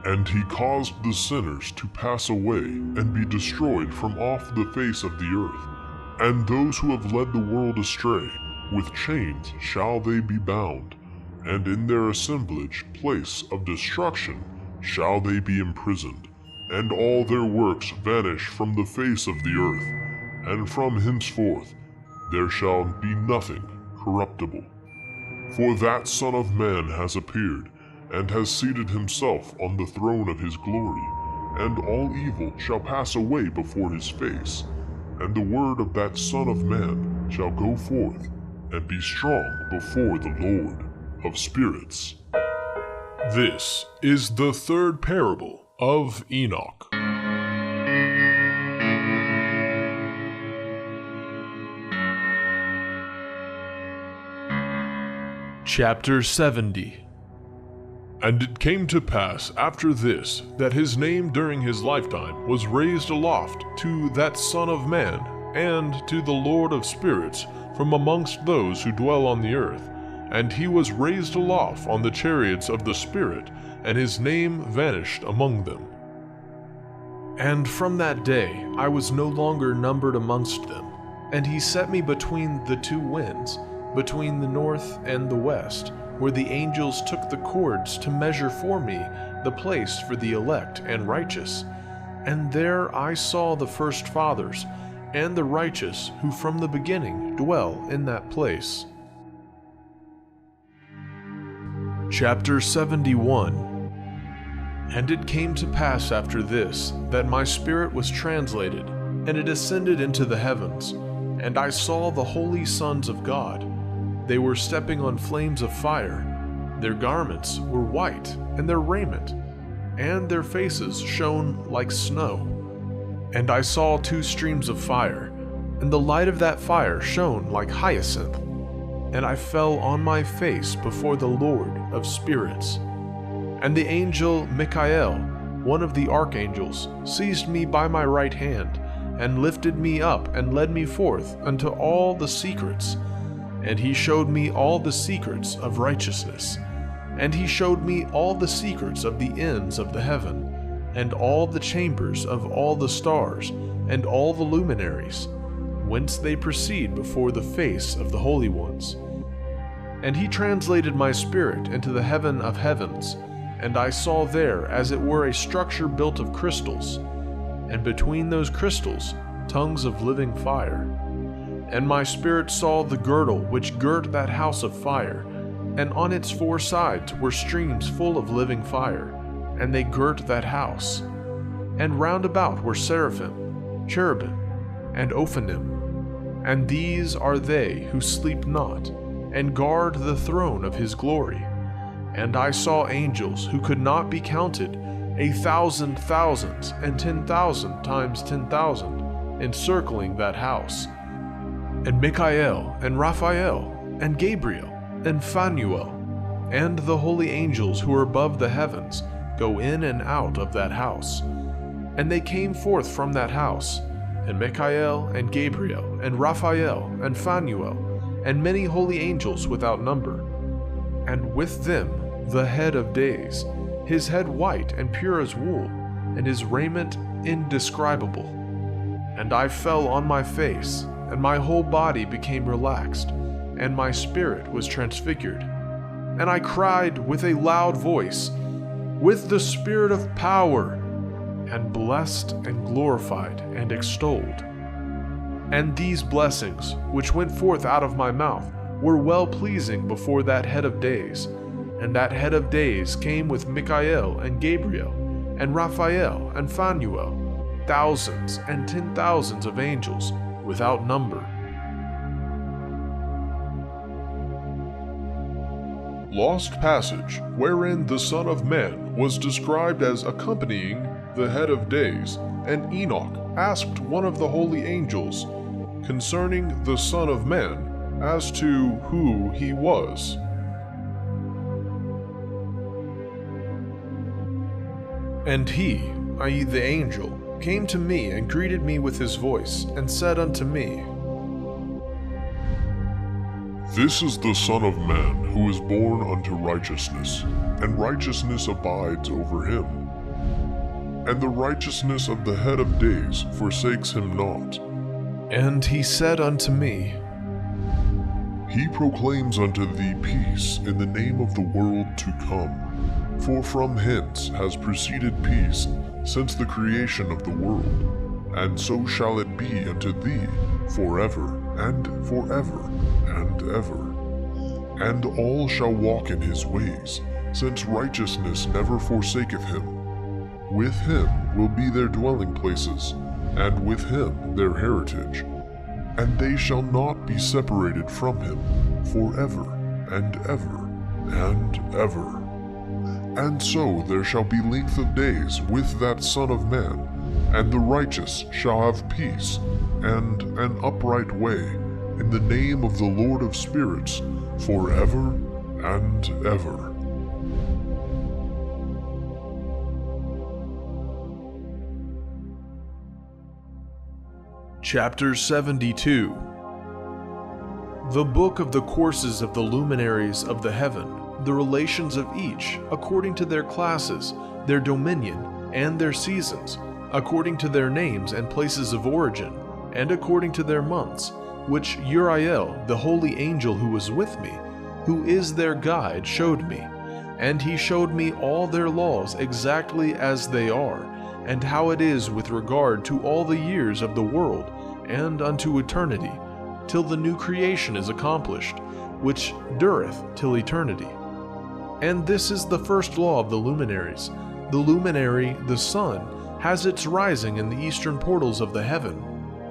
And he caused the sinners to pass away and be destroyed from off the face of the earth. And those who have led the world astray, with chains shall they be bound, and in their assemblage place of destruction shall they be imprisoned, and all their works vanish from the face of the earth, and from henceforth there shall be nothing corruptible. For that Son of Man has appeared, and has seated himself on the throne of his glory, and all evil shall pass away before his face, and the word of that Son of Man shall go forth, and be strong before the Lord of spirits. This is the third parable of Enoch. Chapter 70. And it came to pass after this, that his name during his lifetime was raised aloft to that Son of Man, and to the Lord of spirits, from amongst those who dwell on the earth. And he was raised aloft on the chariots of the Spirit, and his name vanished among them. And from that day I was no longer numbered amongst them, and he set me between the two winds, between the north and the west, where the angels took the cords to measure for me the place for the elect and righteous. And there I saw the first fathers and the righteous who from the beginning dwell in that place. Chapter 71. And it came to pass after this, that my spirit was translated, and it ascended into the heavens, and I saw the holy sons of God. They were stepping on flames of fire. Their garments were white, and their raiment, and their faces shone like snow. And I saw two streams of fire, and the light of that fire shone like hyacinth. And I fell on my face before the Lord of spirits. And the angel Michael, one of the archangels, seized me by my right hand, and lifted me up and led me forth unto all the secrets. And he showed me all the secrets of righteousness. And he showed me all the secrets of the ends of the heaven, and all the chambers of all the stars, and all the luminaries, whence they proceed before the face of the holy ones. And he translated my spirit into the heaven of heavens, and I saw there as it were a structure built of crystals, and between those crystals tongues of living fire. And my spirit saw the girdle which girt that house of fire, and on its four sides were streams full of living fire, and they girt that house. And round about were seraphim, cherubim, and ophanim, and these are they who sleep not, and guard the throne of his glory. And I saw angels who could not be counted, 1,000 thousands, and 10,000 times 10,000, encircling that house. And Michael, and Raphael, and Gabriel, and Phanuel, and the holy angels who are above the heavens, go in and out of that house. And they came forth from that house, and Michael, and Gabriel, and Raphael, and Phanuel, and many holy angels without number. And with them the head of days, his head white and pure as wool, and his raiment indescribable. And I fell on my face, and my whole body became relaxed, and my spirit was transfigured. And I cried with a loud voice, with the spirit of power, and blessed and glorified and extolled. And these blessings, which went forth out of my mouth, were well-pleasing before that head of days. And that head of days came with Michael and Gabriel, and Raphael and Phanuel, thousands and 10,000s of angels, without number. Lost passage, wherein the Son of Man was described as accompanying the head of days, and Enoch asked one of the holy angels concerning the Son of Man as to who he was. And he, i.e. the angel, came to me and greeted me with his voice, and said unto me, This is the Son of Man who is born unto righteousness, and righteousness abides over him. And the righteousness of the head of days forsakes him not. And he said unto me, He proclaims unto thee peace in the name of the world to come. For from hence has proceeded peace since the creation of the world, and so shall it be unto thee forever and forever and ever. And all shall walk in his ways, since righteousness never forsaketh him. With him will be their dwelling places, and with him their heritage. And they shall not be separated from him forever and ever and ever. And so there shall be length of days with that Son of Man, and the righteous shall have peace, and an upright way, in the name of the Lord of spirits, forever and ever. Chapter 72. The book of the courses of the luminaries of the heaven, the relations of each, according to their classes, their dominion, and their seasons, according to their names and places of origin, and according to their months, which Uriel, the holy angel who was with me, who is their guide, showed me. And he showed me all their laws exactly as they are, and how it is with regard to all the years of the world, and unto eternity, till the new creation is accomplished, which dureth till eternity. And this is the first law of the luminaries. The luminary, the sun, has its rising in the eastern portals of the heaven,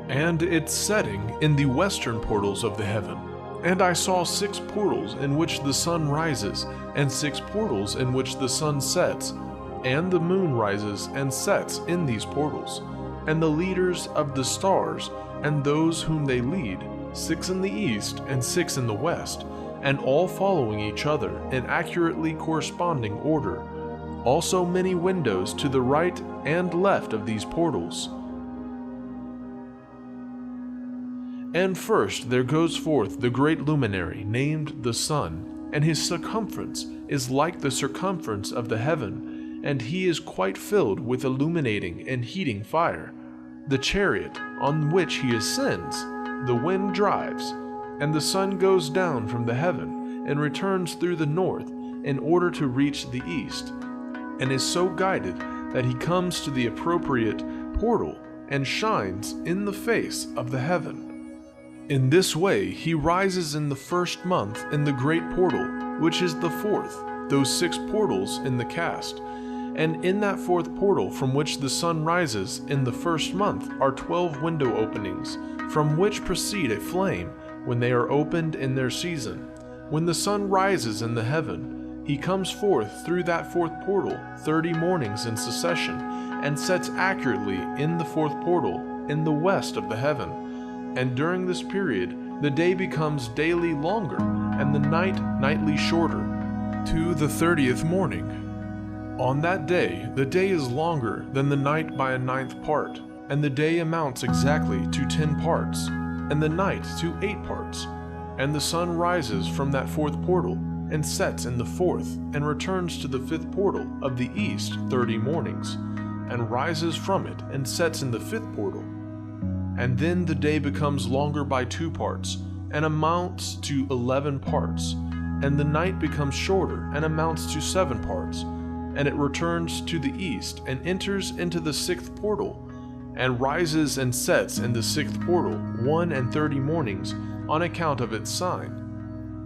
and its setting in the western portals of the heaven. And I saw 6 portals in which the sun rises, and 6 portals in which the sun sets, and the moon rises and sets in these portals. And the leaders of the stars, and those whom they lead, 6 in the east and 6 in the west, and all following each other in accurately corresponding order. Also many windows to the right and left of these portals. And first there goes forth the great luminary named the sun, and his circumference is like the circumference of the heaven, and he is quite filled with illuminating and heating fire. The chariot on which he ascends, the wind drives, and the sun goes down from the heaven and returns through the north in order to reach the east, and is so guided that he comes to the appropriate portal and shines in the face of the heaven. In this way he rises in the first month in the great portal, which is the 4th, those 6 portals in the cast. And in that 4th portal from which the sun rises in the first month are 12 window openings, from which proceed a flame when they are opened in their season. When the sun rises in the heaven, he comes forth through that 4th portal 30 mornings in succession, and sets accurately in the 4th portal in the west of the heaven. And during this period, the day becomes daily longer, and the night nightly shorter, to the 30th morning. On that day, the day is longer than the night by a 9th part, and the day amounts exactly to 10 parts, and the night to 8 parts. And the sun rises from that 4th portal, and sets in the 4th, and returns to the 5th portal of the east 30 mornings, and rises from it, and sets in the 5th portal. And then the day becomes longer by 2 parts, and amounts to 11 parts, and the night becomes shorter, and amounts to 7 parts, and it returns to the east, and enters into the 6th portal, and rises and sets in the 6th portal 1:30 mornings, on account of its sign.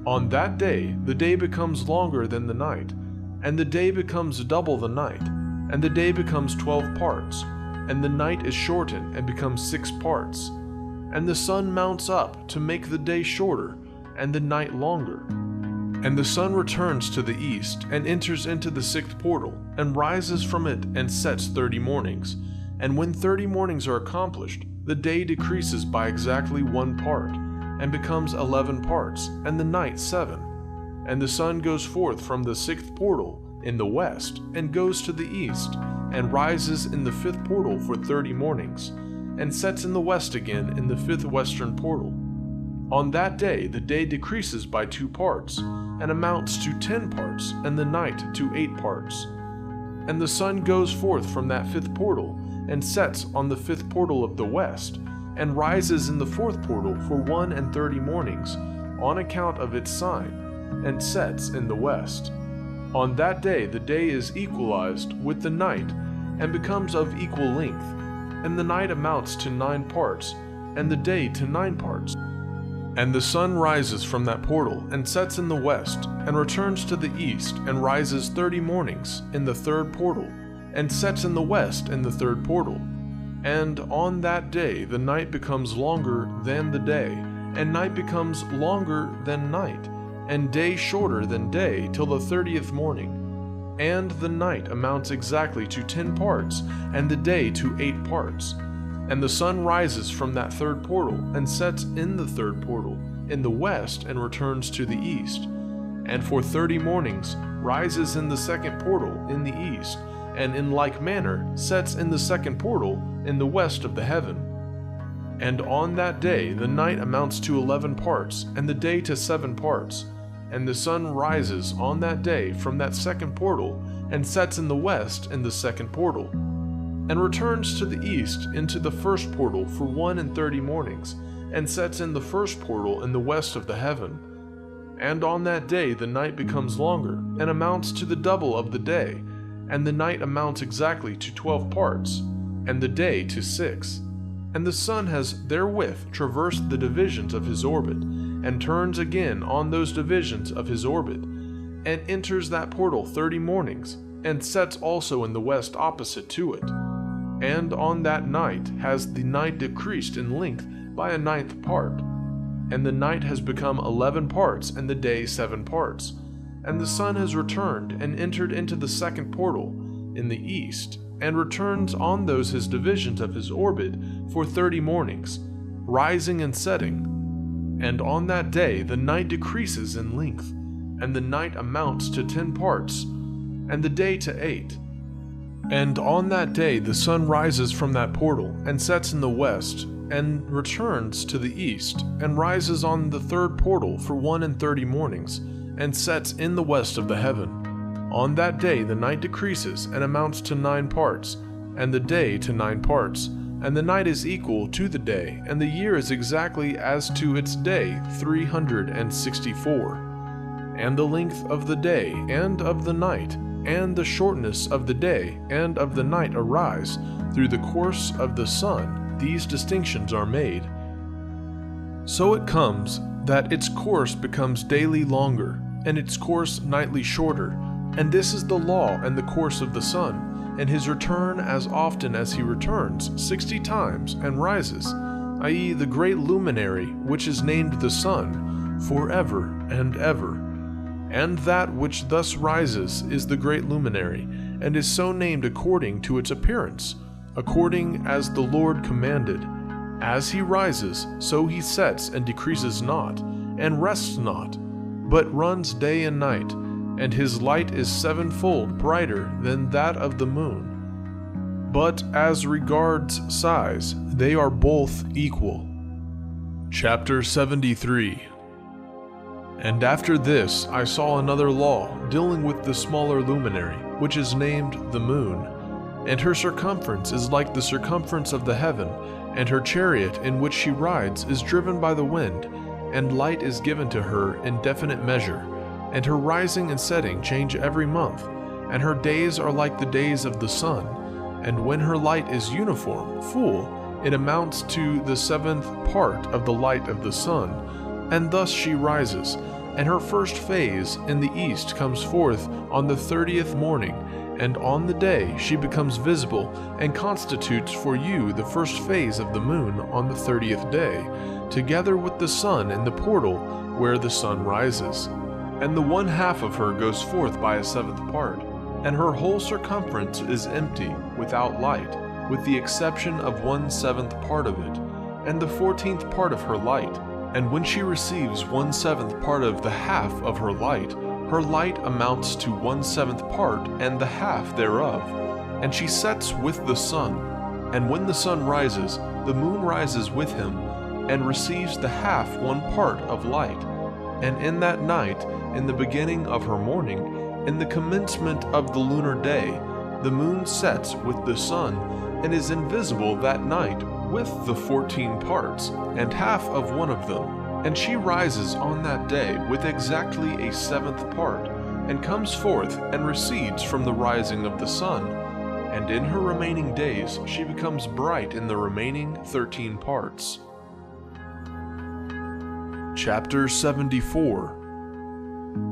On that day the day becomes longer than the night, and the day becomes double the night, and the day becomes 12 parts, and the night is shortened and becomes 6 parts. And the sun mounts up to make the day shorter, and the night longer. And the sun returns to the east, and enters into the 6th portal, and rises from it, and sets 30 mornings. And when 30 mornings are accomplished, the day decreases by exactly 1 part, and becomes 11 parts, and the night 7. And the sun goes forth from the 6th portal in the west, and goes to the east, and rises in the 5th portal for 30 mornings, and sets in the west again in the 5th western portal. On that day the day decreases by 2 parts, and amounts to 10 parts, and the night to 8 parts. And the sun goes forth from that 5th portal, and sets on the 5th portal of the west, and rises in the 4th portal for 1:30 mornings, on account of its sign, and sets in the west. On that day the day is equalized with the night, and becomes of equal length, and the night amounts to 9 parts, and the day to 9 parts. And the sun rises from that portal, and sets in the west, and returns to the east, and rises 30 mornings in the 3rd portal, and sets in the west in the 3rd portal. And on that day the night becomes longer than the day, and night becomes longer than night, and day shorter than day till the 30th morning. And the night amounts exactly to 10 parts, and the day to 8 parts. And the sun rises from that 3rd portal, and sets in the 3rd portal in the west, and returns to the east. And for 30 mornings rises in the 2nd portal in the east, and in like manner sets in the 2nd portal in the west of the heaven. And on that day the night amounts to 11 parts, and the day to 7 parts. And the sun rises on that day from that 2nd portal, and sets in the west in the 2nd portal. and returns to the east into the first portal for 31 mornings, and sets in the first portal in the west of the heaven. And on that day the night becomes longer, and amounts to the double of the day, and the night amounts exactly to 12 parts, and the day to 6. And the sun has therewith traversed the divisions of his orbit, and turns again on those divisions of his orbit, and enters that portal 30 mornings, and sets also in the west opposite to it. And on that night has the night decreased in length by a 9th part, and the night has become 11 parts, and the day 7 parts. And the sun has returned and entered into the second portal in the east, and returns on those his divisions of his orbit for 30 mornings, rising and setting. And on that day the night decreases in length, and the night amounts to 10 parts, and the day to 8. And on that day the sun rises from that portal, and sets in the west, and returns to the east, and rises on the third portal for 31 mornings, and sets in the west of the heaven. On that day the night decreases, and amounts to 9 parts, and the day to 9 parts, and the night is equal to the day, and the year is exactly as to its day 364. And the length of the day and of the night, and the shortness of the day and of the night arise through the course of the sun. These distinctions are made. So it comes that its course becomes daily longer, and its course nightly shorter. And this is the law and the course of the sun, and his return as often as he returns 60 times and rises, i.e. the great luminary which is named the sun, forever and ever. And that which thus rises is the great luminary, and is so named according to its appearance, according as the Lord commanded. As he rises, so he sets and decreases not, and rests not, but runs day and night, and his light is 7-fold brighter than that of the moon. But as regards size, they are both equal. Chapter 73. And after this I saw another law dealing with the smaller luminary, which is named the moon. And her circumference is like the circumference of the heaven, and her chariot in which she rides is driven by the wind, and light is given to her in definite measure, and her rising and setting change every month, and her days are like the days of the sun, and when her light is uniform, full, it amounts to the 7th part of the light of the sun, and thus she rises, and her first phase in the east comes forth on the 30th morning, and on the day she becomes visible, and constitutes for you the first phase of the moon on the 30th day, together with the sun in the portal where the sun rises. And the 1/2 of her goes forth by a 7th part, and her whole circumference is empty, without light, with the exception of 1/7 part of it, and the 14th part of her light. And when she receives 1/7 part of the half of her light amounts to 1/7 part and the half thereof, and she sets with the sun. And when the sun rises, the moon rises with him, and receives the 1/2 part of light. And in that night, in the beginning of her morning, in the commencement of the lunar day, the moon sets with the sun, and is invisible that night with the 14 parts, and half of one of them. And she rises on that day with exactly a 7th part, and comes forth and recedes from the rising of the sun. And in her remaining days she becomes bright in the remaining 13 parts. Chapter 74.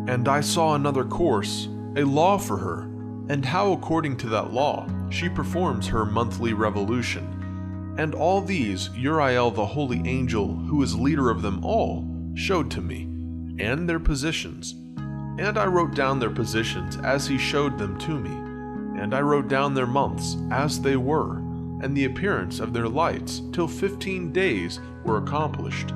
And I saw another course, a law for her, and how according to that law she performs her monthly revolution. And all these Uriel the holy angel, who is leader of them all, showed to me, and their positions. And I wrote down their positions as he showed them to me, and I wrote down their months as they were, and the appearance of their lights, till 15 days were accomplished.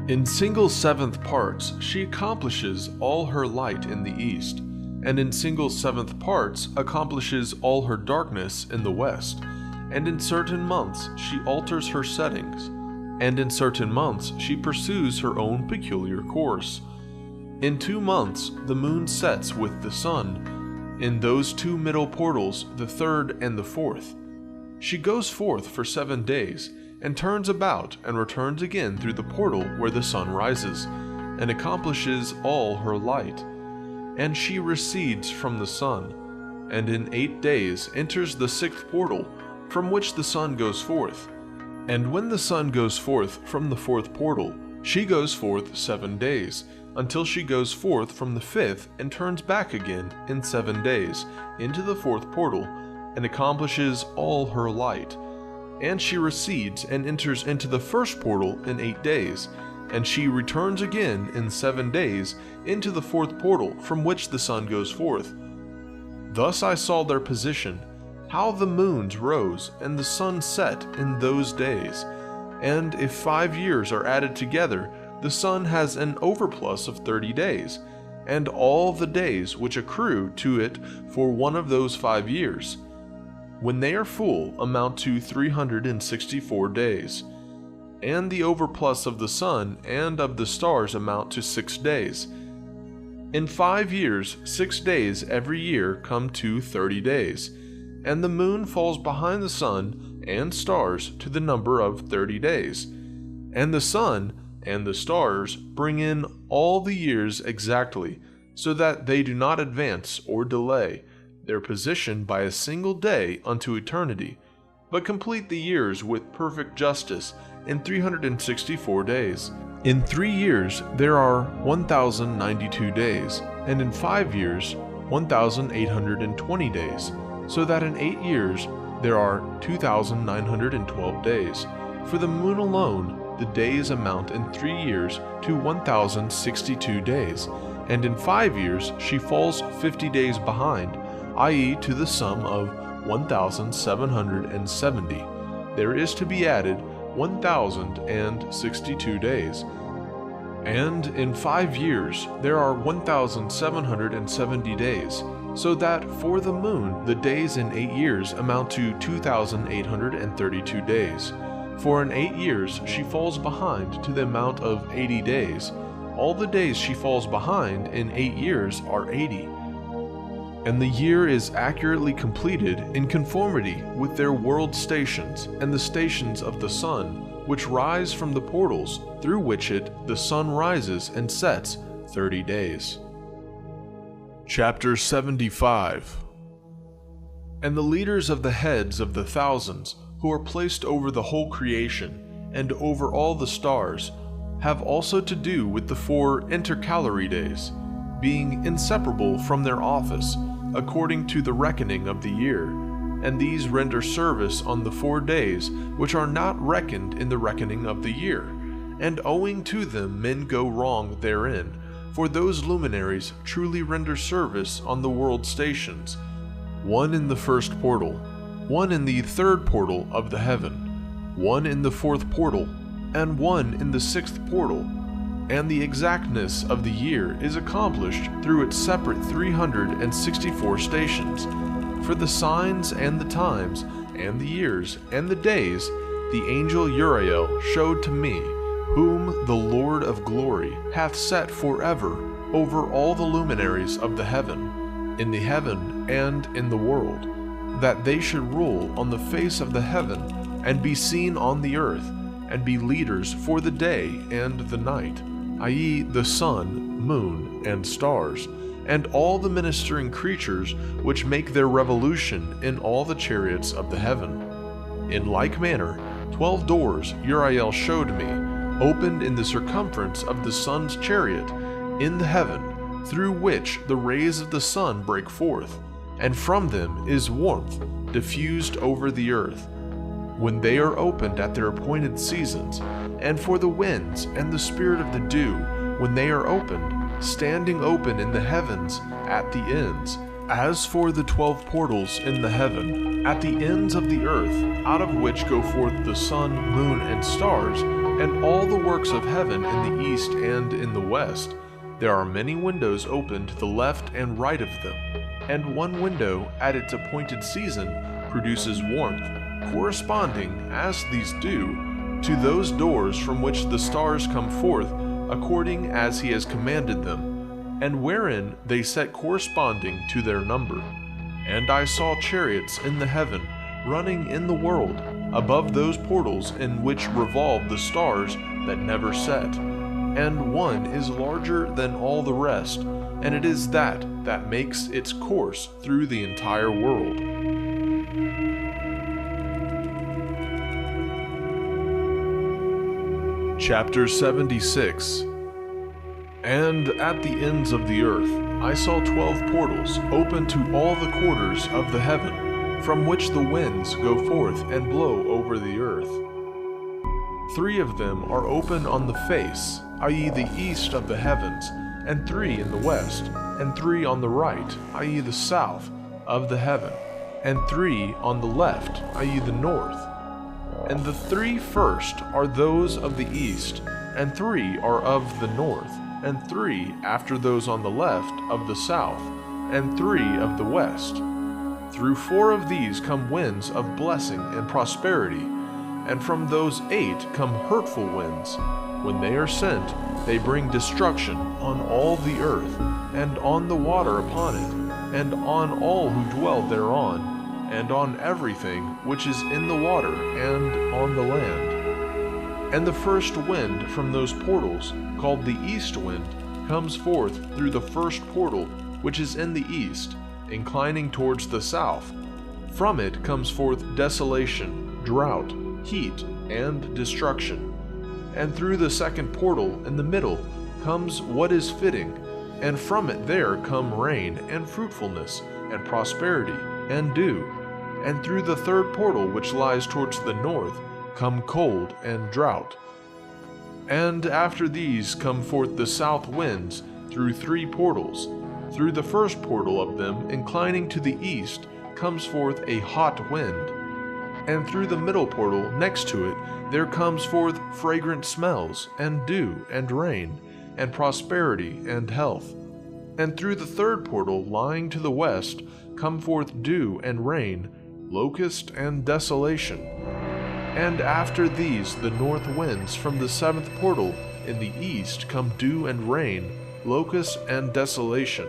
In single 7th parts she accomplishes all her light in the east, and in single 7th parts accomplishes all her darkness in the west. And in certain months she alters her settings, and in certain months she pursues her own peculiar course. In 2 months the moon sets with the sun, in those 2 middle portals, the 3rd and the 4th. She goes forth for 7 days, and turns about and returns again through the portal where the sun rises, and accomplishes all her light. And she recedes from the sun, and in 8 days enters the 6th portal, from which the sun goes forth. And when the sun goes forth from the 4th portal, she goes forth 7 days, until she goes forth from the 5th and turns back again in 7 days into the 4th portal, and accomplishes all her light. And she recedes and enters into the 1st portal in 8 days, and she returns again in 7 days into the 4th portal from which the sun goes forth. Thus I saw their position, how the moons rose and the sun set in those days. And if 5 years are added together, the sun has an overplus of 30 days, and all the days which accrue to it for one of those 5 years, when they are full, amount to 364 days. And the overplus of the sun and of the stars amount to 6 days. In 5 years, 6 days every year come to 30 days, and the moon falls behind the sun and stars to the number of 30 days. And the sun and the stars bring in all the years exactly, so that they do not advance or delay their position by a single day unto eternity, but complete the years with perfect justice in 364 days. In 3 years there are 1,092 days, and in 5 years 1,820 days, so that in 8 years there are 2,912 days. For the moon alone, the days amount in 3 years to 1,062 days, and in 5 years she falls 50 days behind, i.e. to the sum of 1,770. There is to be added 1,062 days. And in 5 years there are 1,770 days, so that for the moon the days in 8 years amount to 2,832 days. For in 8 years she falls behind to the amount of 80 days. All the days she falls behind in 8 years are 80. And the year is accurately completed in conformity with their world stations and the stations of the sun, which rise from the portals through which the sun rises and sets 30 days. Chapter 75. And the leaders of the heads of the thousands, who are placed over the whole creation and over all the stars, have also to do with the 4 intercalary days, being inseparable from their office, according to the reckoning of the year, and these render service on the 4 days which are not reckoned in the reckoning of the year, and owing to them men go wrong therein, for those luminaries truly render service on the world stations, one in the 1st portal, one in the 3rd portal of the heaven, one in the 4th portal, and one in the 6th portal. And the exactness of the year is accomplished through its separate 364 stations. For the signs and the times, and the years and the days, the angel Uriel showed to me, whom the Lord of glory hath set forever over all the luminaries of the heaven, in the heaven and in the world, that they should rule on the face of the heaven, and be seen on the earth, and be leaders for the day and the night, i.e. the sun, moon, and stars, and all the ministering creatures which make their revolution in all the chariots of the heaven. In like manner, 12 doors Uriel showed me, opened in the circumference of the sun's chariot in the heaven, through which the rays of the sun break forth, and from them is warmth diffused over the earth, when they are opened at their appointed seasons, and for the winds and the spirit of the dew, when they are opened, standing open in the heavens at the ends. As for the 12 portals in the heaven, at the ends of the earth, out of which go forth the sun, moon, and stars, and all the works of heaven in the east and in the west, there are many windows open to the left and right of them, and one window at its appointed season produces warmth, corresponding, as these do, to those doors from which the stars come forth according as he has commanded them, and wherein they set corresponding to their number. And I saw chariots in the heaven, running in the world, above those portals in which revolve the stars that never set. And one is larger than all the rest, and it is that makes its course through the entire world. Chapter 76. And at the ends of the earth I saw 12 portals open to all the quarters of the heaven, from which the winds go forth and blow over the earth. 3 of them are open on the face, i.e. the east of the heavens, and 3 in the west, and 3 on the right, i.e. the south of the heaven, and 3 on the left, i.e. the north. And the 3 first are those of the east, and 3 are of the north, and 3 after those on the left of the south, and 3 of the west. Through 4 of these come winds of blessing and prosperity, and from those 8 come hurtful winds. When they are sent, they bring destruction on all the earth, and on the water upon it, and on all who dwell thereon, and on everything which is in the water and on the land. And the first wind from those portals, called the east wind, comes forth through the first portal which is in the east, inclining towards the south. From it comes forth desolation, drought, heat, and destruction. And through the second portal in the middle comes what is fitting, and from it there come rain, and fruitfulness, and prosperity, and dew. And through the third portal which lies towards the north come cold and drought. And after these come forth the south winds through 3 portals. Through the first portal of them, inclining to the east, comes forth a hot wind. And through the middle portal next to it there comes forth fragrant smells, and dew, and rain, and prosperity, and health. And through the third portal lying to the west come forth dew and rain, locust and desolation. And after these the north winds from the 7th portal in the east come dew and rain, locust and desolation.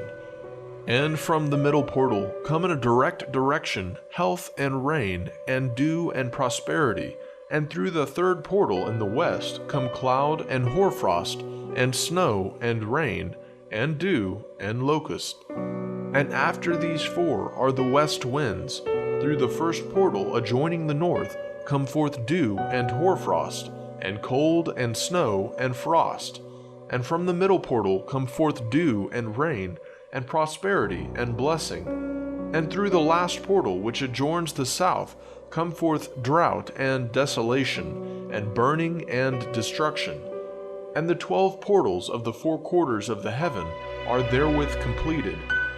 And from the middle portal come in a direct direction health and rain, and dew and prosperity. And through the third portal in the west come cloud and hoarfrost, and snow and rain, and dew and locust. And after these 4 are the west winds. Through the first portal adjoining the north come forth dew and hoarfrost, and cold and snow and frost. And from the middle portal come forth dew and rain, and prosperity and blessing. And through the last portal which adjoins the south come forth drought and desolation, and burning and destruction. And the 12 portals of the 4 quarters of the heaven are therewith completed,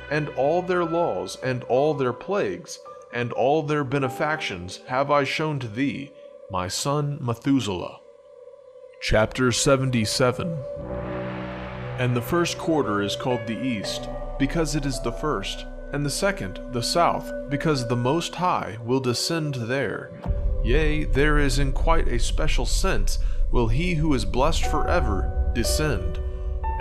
and all their laws and all their plagues and all their benefactions have I shown to thee, my son Methuselah. Chapter 77. And the first quarter is called the east, because it is the first, and the second the south, because the Most High will descend there. Yea, there is in quite a special sense will he who is blessed forever descend.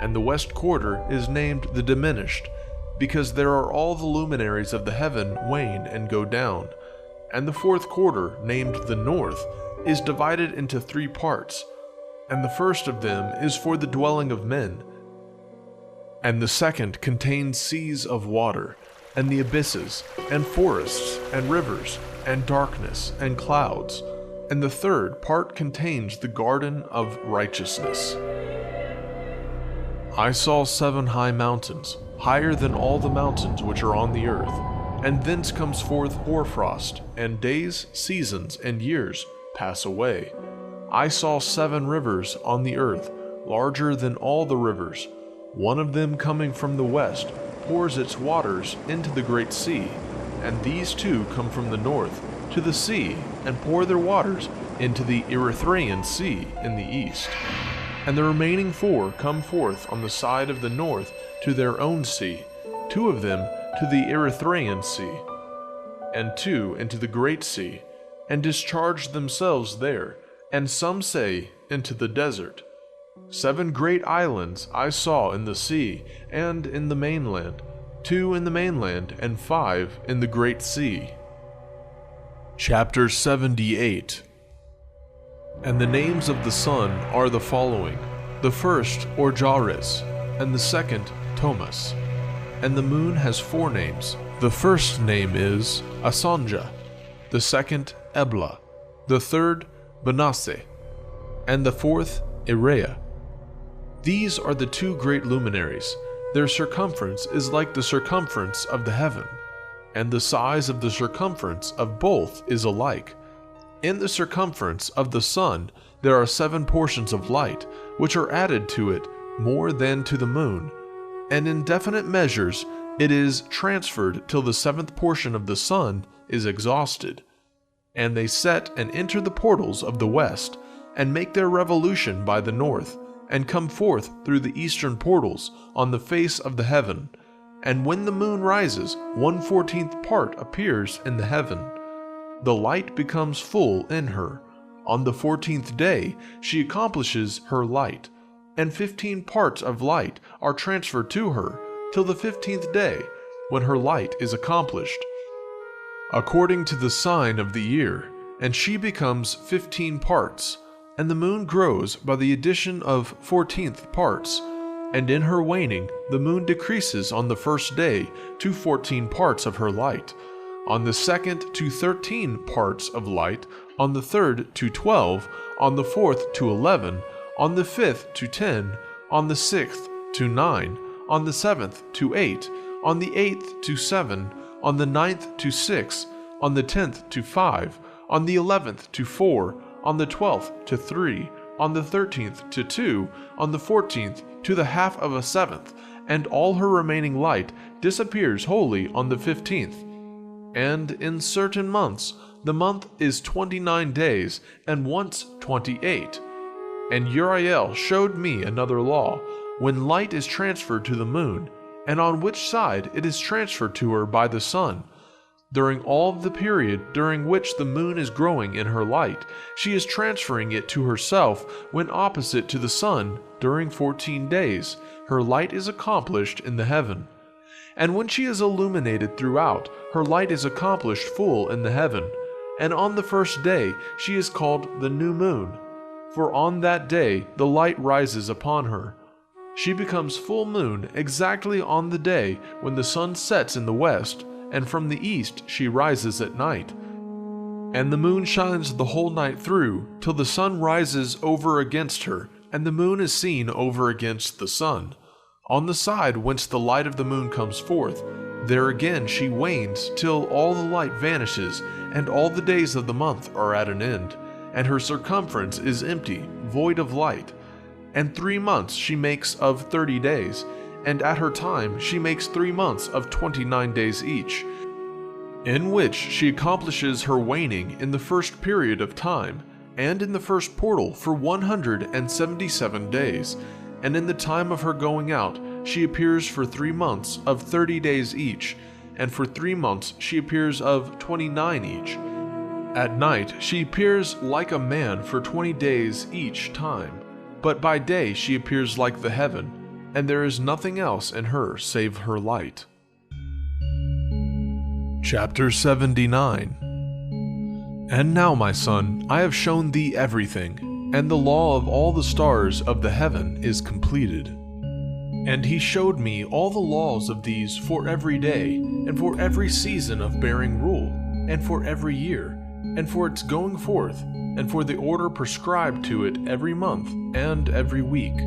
And the west quarter is named the diminished, because there are all the luminaries of the heaven wane and go down. And the 4th quarter, named the north, is divided into 3 parts, and the first of them is for the dwelling of men, and the second contains seas of water, and the abysses, and forests, and rivers, and darkness, and clouds, and the third part contains the garden of righteousness. I saw 7 high mountains, higher than all the mountains which are on the earth, and thence comes forth hoarfrost, and days, seasons, and years pass away. I saw 7 rivers on the earth, larger than all the rivers. One of them coming from the west pours its waters into the great sea, and these 2 come from the north to the sea, and pour their waters into the Erythraean Sea in the east. And the remaining 4 come forth on the side of the north to their own sea, 2 of them to the Erythraean Sea, and 2 into the great sea, and discharge themselves there, and some say into the desert. 7 great islands I saw in the sea and in the mainland, 2 in the mainland and 5 in the great sea. Chapter 78. And the names of the sun are the following: the first, Orjares, and the second, Thomas. And the moon has 4 names. The first name is Asanja, the second, Ebla, the third, Benasse, and the fourth, Irea. These are the 2 great luminaries. Their circumference is like the circumference of the heaven, and the size of the circumference of both is alike. In the circumference of the sun there are 7 portions of light, which are added to it more than to the moon, and in definite measures it is transferred till the 7th portion of the sun is exhausted. And they set and enter the portals of the west, and make their revolution by the north, and come forth through the eastern portals on the face of the heaven. And when the moon rises, 1/14th part appears in the heaven. The light becomes full in her. On the 14th day she accomplishes her light, and 15 parts of light are transferred to her, till the 15th day, when her light is accomplished, according to the sign of the year, and she becomes 15 parts. And the moon grows by the addition of 14th parts, and in her waning the moon decreases on the first day to 14 parts of her light, on the second to 13 parts of light, on the third to 12, on the fourth to 11, on the fifth to 10, on the sixth to 9, on the 7th to 8, on the 8th to 7, on the 9th to 6, on the 10th to 5, on the 11th to 4, on the 12th to 3, on the 13th to 2, on the 14th to the half of a 7th, and all her remaining light disappears wholly on the 15th. And in certain months, the month is 29 days, and once 28. And Uriel showed me another law, when light is transferred to the moon, and on which side it is transferred to her by the sun. During all the period during which the moon is growing in her light, she is transferring it to herself when opposite to the sun. During 14 days, her light is accomplished in the heaven. And when she is illuminated throughout, her light is accomplished full in the heaven. And on the first day she is called the new moon, for on that day the light rises upon her. She becomes full moon exactly on the day when the sun sets in the west, and from the east she rises at night. And the moon shines the whole night through, till the sun rises over against her, and the moon is seen over against the sun. On the side whence the light of the moon comes forth, there again she wanes till all the light vanishes, and all the days of the month are at an end, and her circumference is empty, void of light. And 3 months she makes of 30 days, and at her time she makes 3 months of 29 days each, in which she accomplishes her waning in the first period of time, and in the first portal for 177 days, and in the time of her going out she appears for 3 months of 30 days each, and for 3 months she appears of 29 each. At night she appears like a man for 20 days each time, but by day she appears like the heaven, and there is nothing else in her save her light. Chapter 79. And now, my son, I have shown thee everything, and the law of all the stars of the heaven is completed. And he showed me all the laws of these for every day, and for every season of bearing rule, and for every year, and for its going forth, and for the order prescribed to it every month and every week,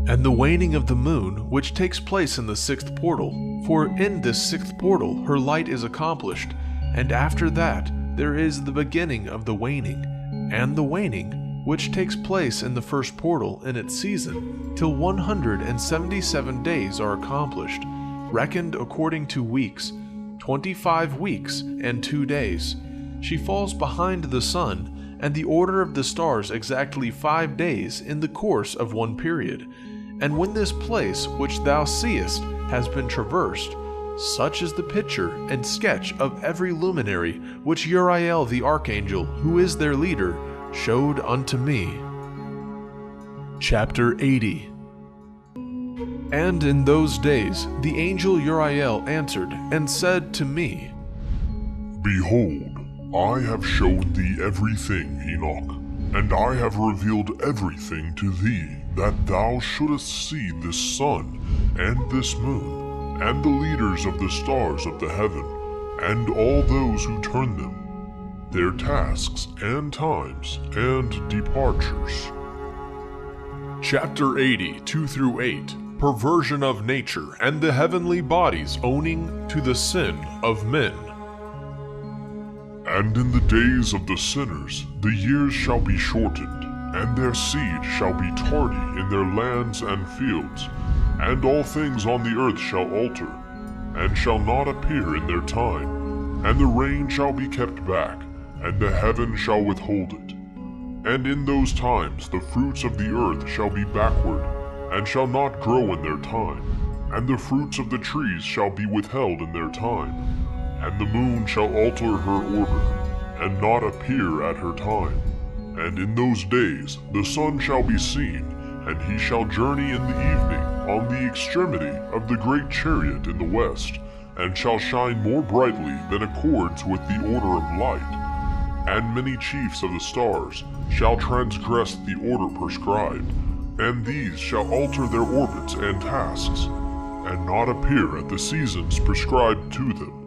and the waning of the moon, which takes place in the 6th portal, for in this 6th portal her light is accomplished, and after that there is the beginning of the waning, and the waning, which takes place in the 1st portal in its season, till 177 days are accomplished, reckoned according to weeks, 25 weeks and 2 days. She falls behind the sun, and the order of the stars exactly 5 days in the course of one period. And when this place which thou seest has been traversed, such is the picture and sketch of every luminary which Uriel the archangel, who is their leader, showed unto me. Chapter 80. And in those days the angel Uriel answered and said to me, Behold, I have showed thee everything, Enoch, and I have revealed everything to thee, that thou shouldest see this sun, and this moon, and the leaders of the stars of the heaven, and all those who turn them, their tasks and times and departures. Chapter 80, 2-8. Perversion of nature and the heavenly bodies owning to the sin of men. And in the days of the sinners the years shall be shortened, and their seed shall be tardy in their lands and fields, and all things on the earth shall alter, and shall not appear in their time, and the rain shall be kept back, and the heaven shall withhold it. And in those times the fruits of the earth shall be backward, and shall not grow in their time, and the fruits of the trees shall be withheld in their time, and the moon shall alter her order, and not appear at her time. And in those days the sun shall be seen, and he shall journey in the evening on the extremity of the great chariot in the west, and shall shine more brightly than accords with the order of light. And many chiefs of the stars shall transgress the order prescribed, and these shall alter their orbits and tasks, and not appear at the seasons prescribed to them.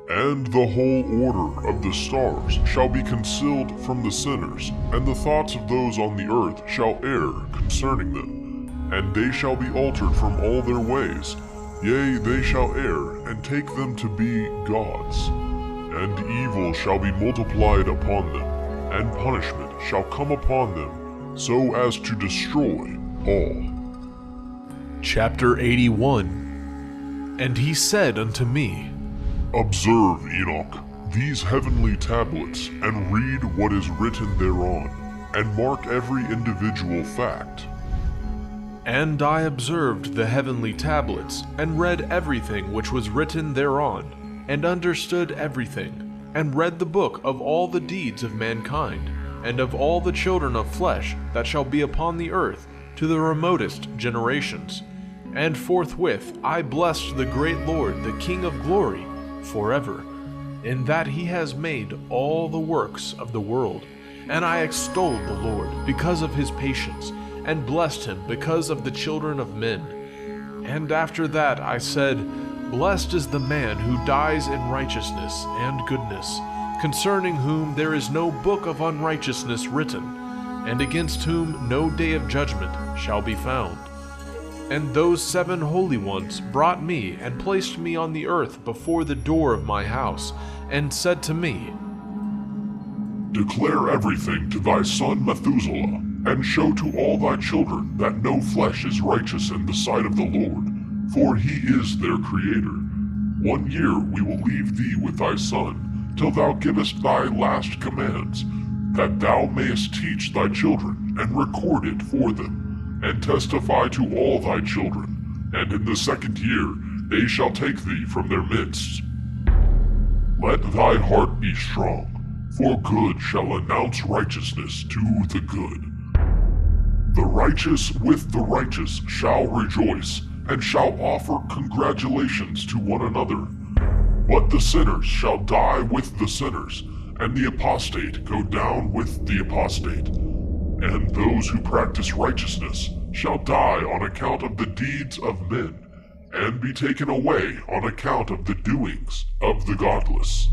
And the whole order of the stars shall be concealed from the sinners, and the thoughts of those on the earth shall err concerning them, and they shall be altered from all their ways, yea, they shall err, and take them to be gods. And evil shall be multiplied upon them, and punishment shall come upon them, so as to destroy all. Chapter 81. And he said unto me, Observe, Enoch, these heavenly tablets, and read what is written thereon, and mark every individual fact. And I observed the heavenly tablets, and read everything which was written thereon, and understood everything, and read the book of all the deeds of mankind, and of all the children of flesh that shall be upon the earth, to the remotest generations. And forthwith I blessed the great Lord, the King of glory, forever, in that he has made all the works of the world. And I extolled the Lord because of his patience, and blessed him because of the children of men. And after that I said, Blessed is the man who dies in righteousness and goodness, concerning whom there is no book of unrighteousness written, and against whom no day of judgment shall be found. And those 7 holy ones brought me and placed me on the earth before the door of my house, and said to me, Declare everything to thy son Methuselah, and show to all thy children that no flesh is righteous in the sight of the Lord, for he is their creator. 1 year we will leave thee with thy son, till thou givest thy last commands, that thou mayest teach thy children, and record it for them, and testify to all thy children, and in the 2nd year they shall take thee from their midst. Let thy heart be strong, for good shall announce righteousness to the good. The righteous with the righteous shall rejoice, and shall offer congratulations to one another. But the sinners shall die with the sinners, and the apostate go down with the apostate. And those who practice righteousness shall die on account of the deeds of men, and be taken away on account of the doings of the godless.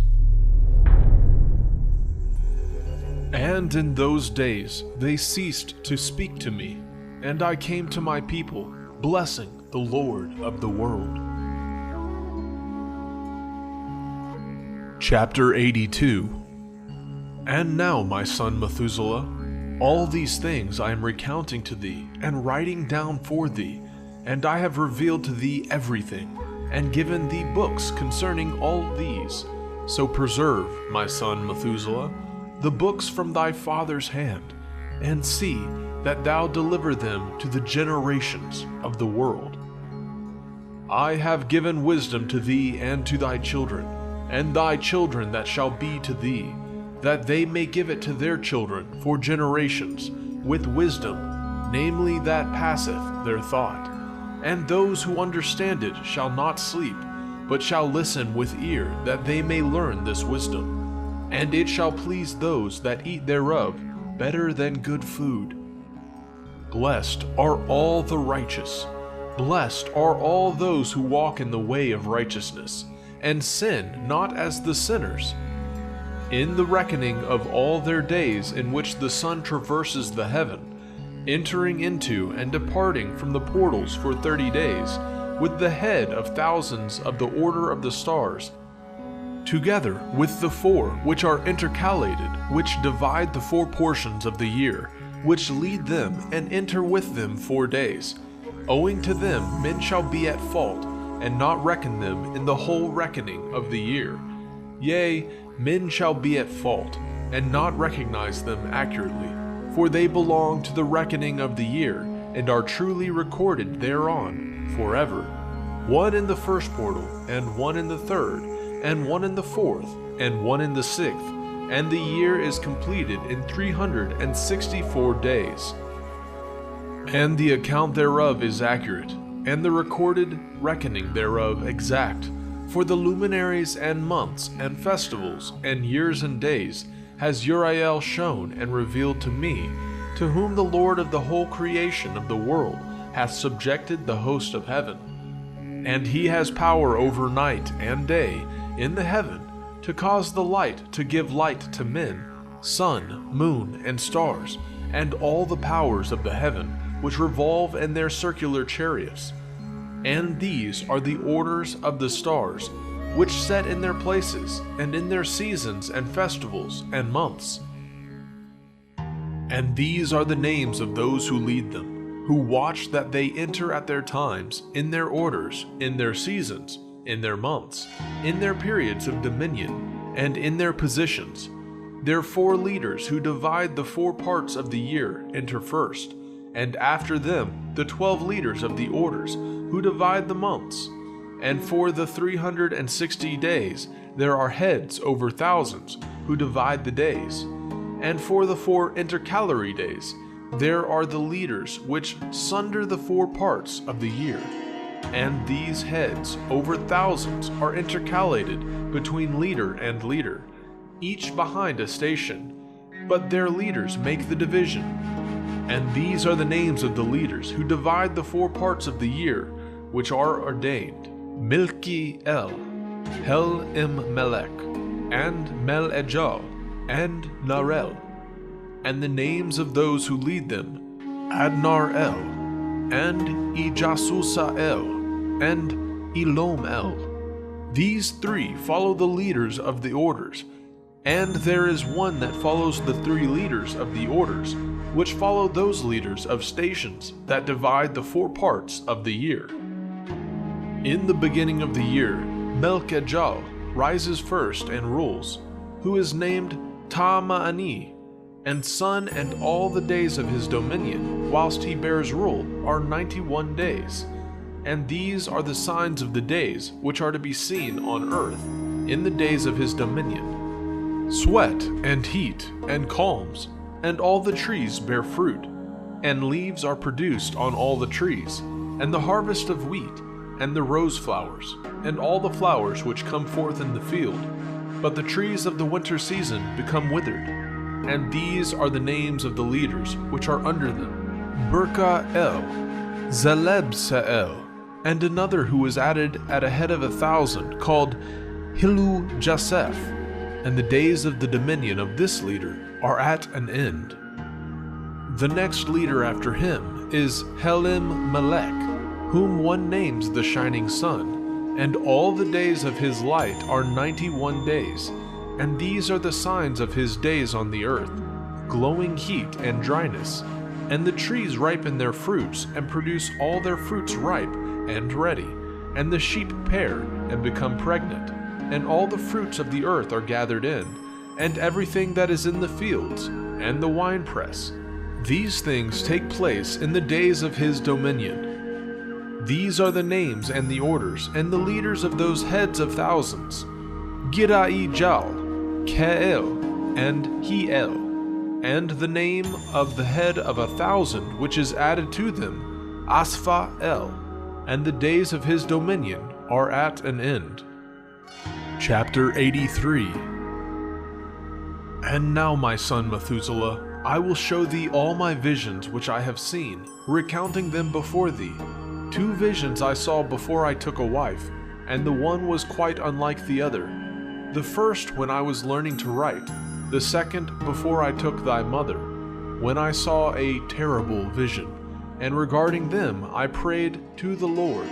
And in those days they ceased to speak to me, and I came to my people, blessing the Lord of the world. Chapter 82. And now, my son Methuselah, all these things I am recounting to thee, and writing down for thee, and I have revealed to thee everything, and given thee books concerning all these. So preserve, my son Methuselah, the books from thy father's hand, and see that thou deliver them to the generations of the world. I have given wisdom to thee and to thy children, and thy children that shall be to thee, that they may give it to their children for generations, with wisdom, namely that passeth their thought. And those who understand it shall not sleep, but shall listen with ear, that they may learn this wisdom. and it shall please those that eat thereof better than good food. Blessed are all the righteous, blessed are all those who walk in the way of righteousness, and sin not as the sinners. In the reckoning of all their days in which the sun traverses the heaven, entering into and departing from the portals for 30 days, with the head of thousands of the order of the stars, together with the four which are intercalated, which divide the 4 portions of the year, which lead them and enter with them 4 days. Owing to them men shall be at fault, and not reckon them in the whole reckoning of the year. Yea, men shall be at fault, and not recognize them accurately, for they belong to the reckoning of the year, and are truly recorded thereon forever. One in the first portal, and one in the third, and one in the fourth, and one in the 6th, and the year is completed in 364 days. And the account thereof is accurate, and the recorded reckoning thereof exact. For the luminaries and months and festivals and years and days has Uriel shown and revealed to me, to whom the Lord of the whole creation of the world hath subjected the host of heaven. And he has power over night and day in the heaven, to cause the light to give light to men, sun, moon, and stars, and all the powers of the heaven, which revolve in their circular chariots. And these are the orders of the stars, which set in their places, and in their seasons and festivals and months. And these are the names of those who lead them, who watch that they enter at their times, in their orders, in their seasons, in their months, in their periods of dominion, and in their positions. Their 4 leaders who divide the 4 parts of the year enter first, and after them the 12 leaders of the orders who divide the months. And for the 360 days there are heads over thousands who divide the days. And for the 4 intercalary days there are the leaders which sunder the 4 parts of the year. And these heads over thousands are intercalated between leader and leader, each behind a station, but their leaders make the division. And these are the names of the leaders who divide the 4 parts of the year, which are ordained: Milki-El, Hel-Im-Melech, and Mel-Ejal, and Narel. And the names of those who lead them: Adnar-El, and Ijasusa-El, and Elom-El. These 3 follow the leaders of the orders, and there is one that follows the 3 leaders of the orders, which follow those leaders of stations that divide the 4 parts of the year. In the beginning of the year, Melchijal rises first and rules, who is named Ta'ma'ani, and son, and all the days of his dominion, whilst he bears rule, are 91 days. And these are the signs of the days which are to be seen on earth in the days of his dominion: sweat and heat and calms, and all the trees bear fruit, and leaves are produced on all the trees, and the harvest of wheat, and the rose flowers, and all the flowers which come forth in the field. But the trees of the winter season become withered. And these are the names of the leaders which are under them: Berka-El, Zeleb-Sa'el, and another who was added at a head of 1,000, called Hilu-Jaseph. And the days of the dominion of this leader are at an end. The next leader after him is Helim-Melech, whom one names the Shining Sun, and all the days of his light are 91 days. And these are the signs of his days on the earth: glowing heat and dryness. And the trees ripen their fruits, and produce all their fruits ripe and ready. And the sheep pair and become pregnant. And all the fruits of the earth are gathered in, and everything that is in the fields, and the winepress. These things take place in the days of his dominion. These are the names and the orders, and the leaders of those heads of thousands: Girai-Jal, Ke'el, and Hiel. And the name of the head of 1,000 which is added to them, Asaph-El. And the days of his dominion are at an end. Chapter 83. And now, my son Methuselah, I will show thee all my visions which I have seen, recounting them before thee. 2 visions I saw before I took a wife, and the one was quite unlike the other. The first when I was learning to write, the second before I took thy mother, when I saw a terrible vision, and regarding them I prayed to the Lord.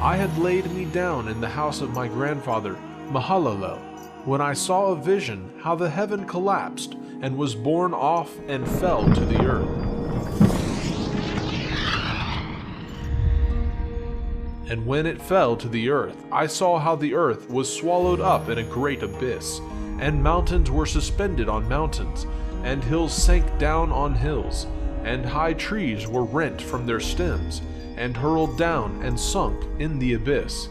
I had laid me down in the house of my grandfather Mahalalel, when I saw a vision how the heaven collapsed and was borne off and fell to the earth. And when it fell to the earth, I saw how the earth was swallowed up in a great abyss, and mountains were suspended on mountains, and hills sank down on hills, and high trees were rent from their stems, and hurled down and sunk in the abyss.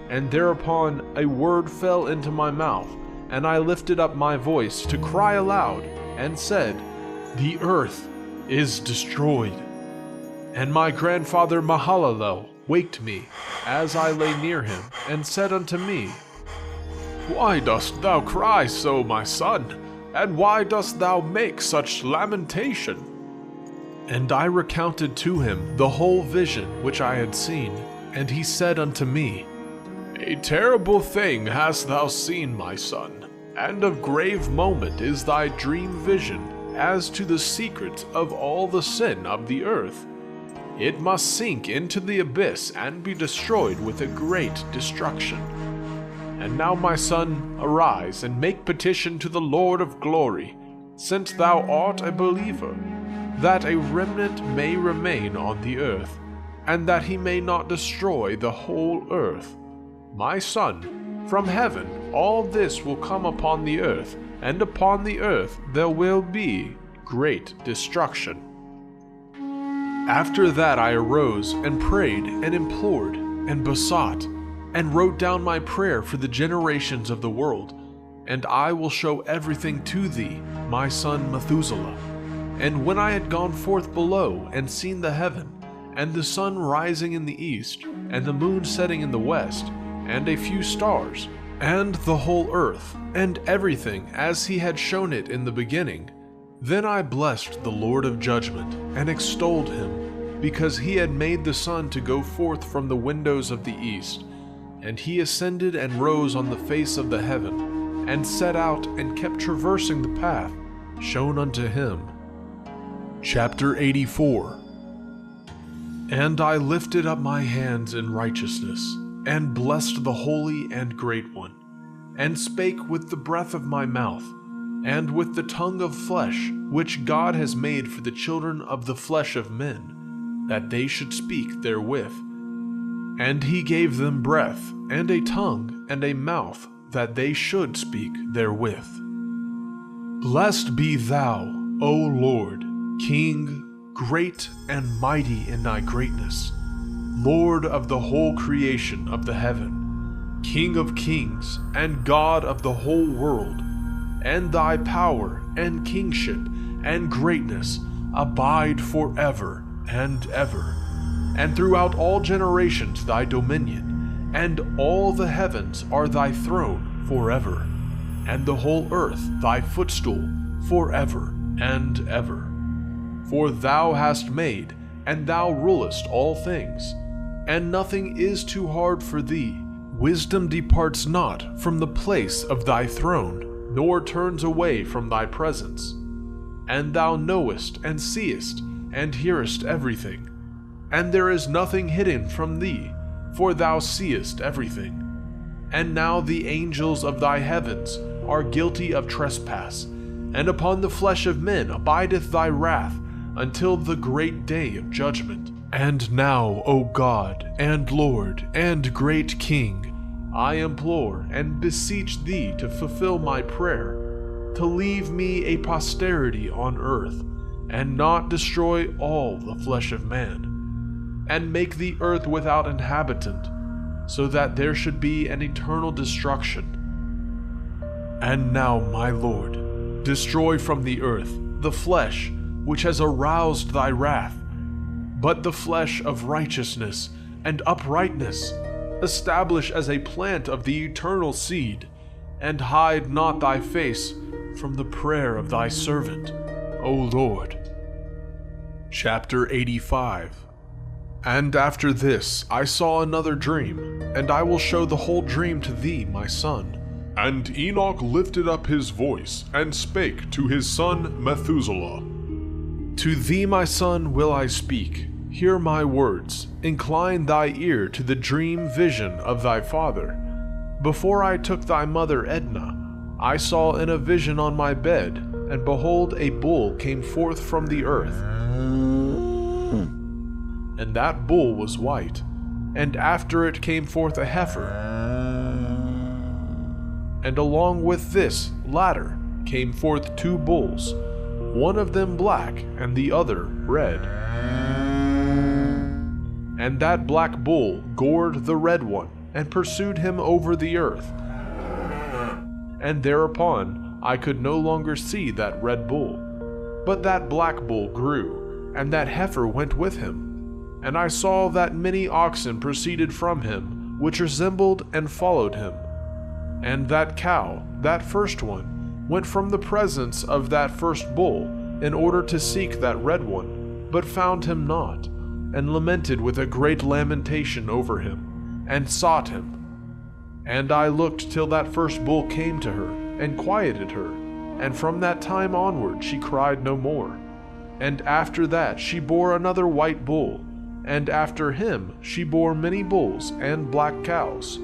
And thereupon a word fell into my mouth, and I lifted up my voice to cry aloud, and said, The earth is destroyed. And my grandfather Mahalalel waked me, as I lay near him, and said unto me, Why dost thou cry so, my son? And why dost thou make such lamentation? And I recounted to him the whole vision which I had seen, and he said unto me, A terrible thing hast thou seen, my son, and of grave moment is thy dream vision as to the secret of all the sin of the earth. It must sink into the abyss and be destroyed with a great destruction. And now, my son, arise and make petition to the Lord of glory, since thou art a believer, that a remnant may remain on the earth, and that he may not destroy the whole earth. My son, from heaven all this will come upon the earth, and upon the earth there will be great destruction. After that I arose and prayed and implored and besought, and wrote down my prayer for the generations of the world. And I will show everything to thee, my son Methuselah. And when I had gone forth below and seen the heaven, and the sun rising in the east, and the moon setting in the west, and a few stars, and the whole earth, and everything as he had shown it in the beginning, then I blessed the Lord of judgment, and extolled him, because he had made the sun to go forth from the windows of the east. And he ascended and rose on the face of the heaven, and set out and kept traversing the path shown unto him. Chapter 84. And I lifted up my hands in righteousness, and blessed the Holy and Great One, and spake with the breath of my mouth, and with the tongue of flesh, which God has made for the children of the flesh of men, that they should speak therewith. And he gave them breath, and a tongue, and a mouth, that they should speak therewith. Blessed be thou, O Lord, King, great and mighty in thy greatness, Lord of the whole creation of the heaven, King of kings, and God of the whole world, and thy power, and kingship, and greatness abide forever and ever. And throughout all generations thy dominion, and all the heavens are thy throne forever, and the whole earth thy footstool forever and ever. For thou hast made, and thou rulest all things, and nothing is too hard for thee. Wisdom departs not from the place of thy throne, nor turns away from thy presence. And thou knowest, and seest, and hearest everything. And there is nothing hidden from thee, for thou seest everything. And now the angels of thy heavens are guilty of trespass, and upon the flesh of men abideth thy wrath, until the great day of judgment. And now, O God, and Lord, and great King, I implore and beseech thee to fulfill my prayer, to leave me a posterity on earth, and not destroy all the flesh of man, and make the earth without inhabitant, so that there should be an eternal destruction. And now, my Lord, destroy from the earth the flesh which has aroused thy wrath, but the flesh of righteousness and uprightness establish as a plant of the eternal seed, and hide not thy face from the prayer of thy servant, O Lord. Chapter 85. And after this I saw another dream, and I will show the whole dream to thee, my son. And Enoch lifted up his voice, and spake to his son Methuselah. To thee, my son, will I speak. Hear my words. Incline thy ear to the dream vision of thy father. Before I took thy mother Edna, I saw in a vision on my bed, and behold, a bull came forth from the earth. And that bull was white, and after it came forth a heifer. And along with this latter came forth two bulls, one of them black and the other red. And that black bull gored the red one, and pursued him over the earth. And thereupon I could no longer see that red bull, but that black bull grew, and that heifer went with him. And I saw that many oxen proceeded from him, which resembled and followed him. And that cow, that first one, went from the presence of that first bull, in order to seek that red one, but found him not, and lamented with a great lamentation over him, and sought him. And I looked till that first bull came to her, and quieted her, and from that time onward she cried no more. And after that she bore another white bull, and after him she bore many bulls and black cows.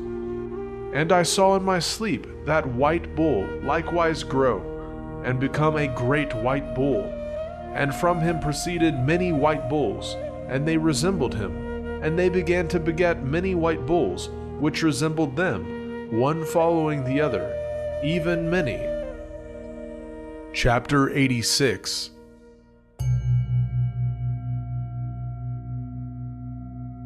And I saw in my sleep that white bull likewise grow, and become a great white bull. And from him proceeded many white bulls, and they resembled him. And they began to beget many white bulls, which resembled them, one following the other, even many. Chapter 86.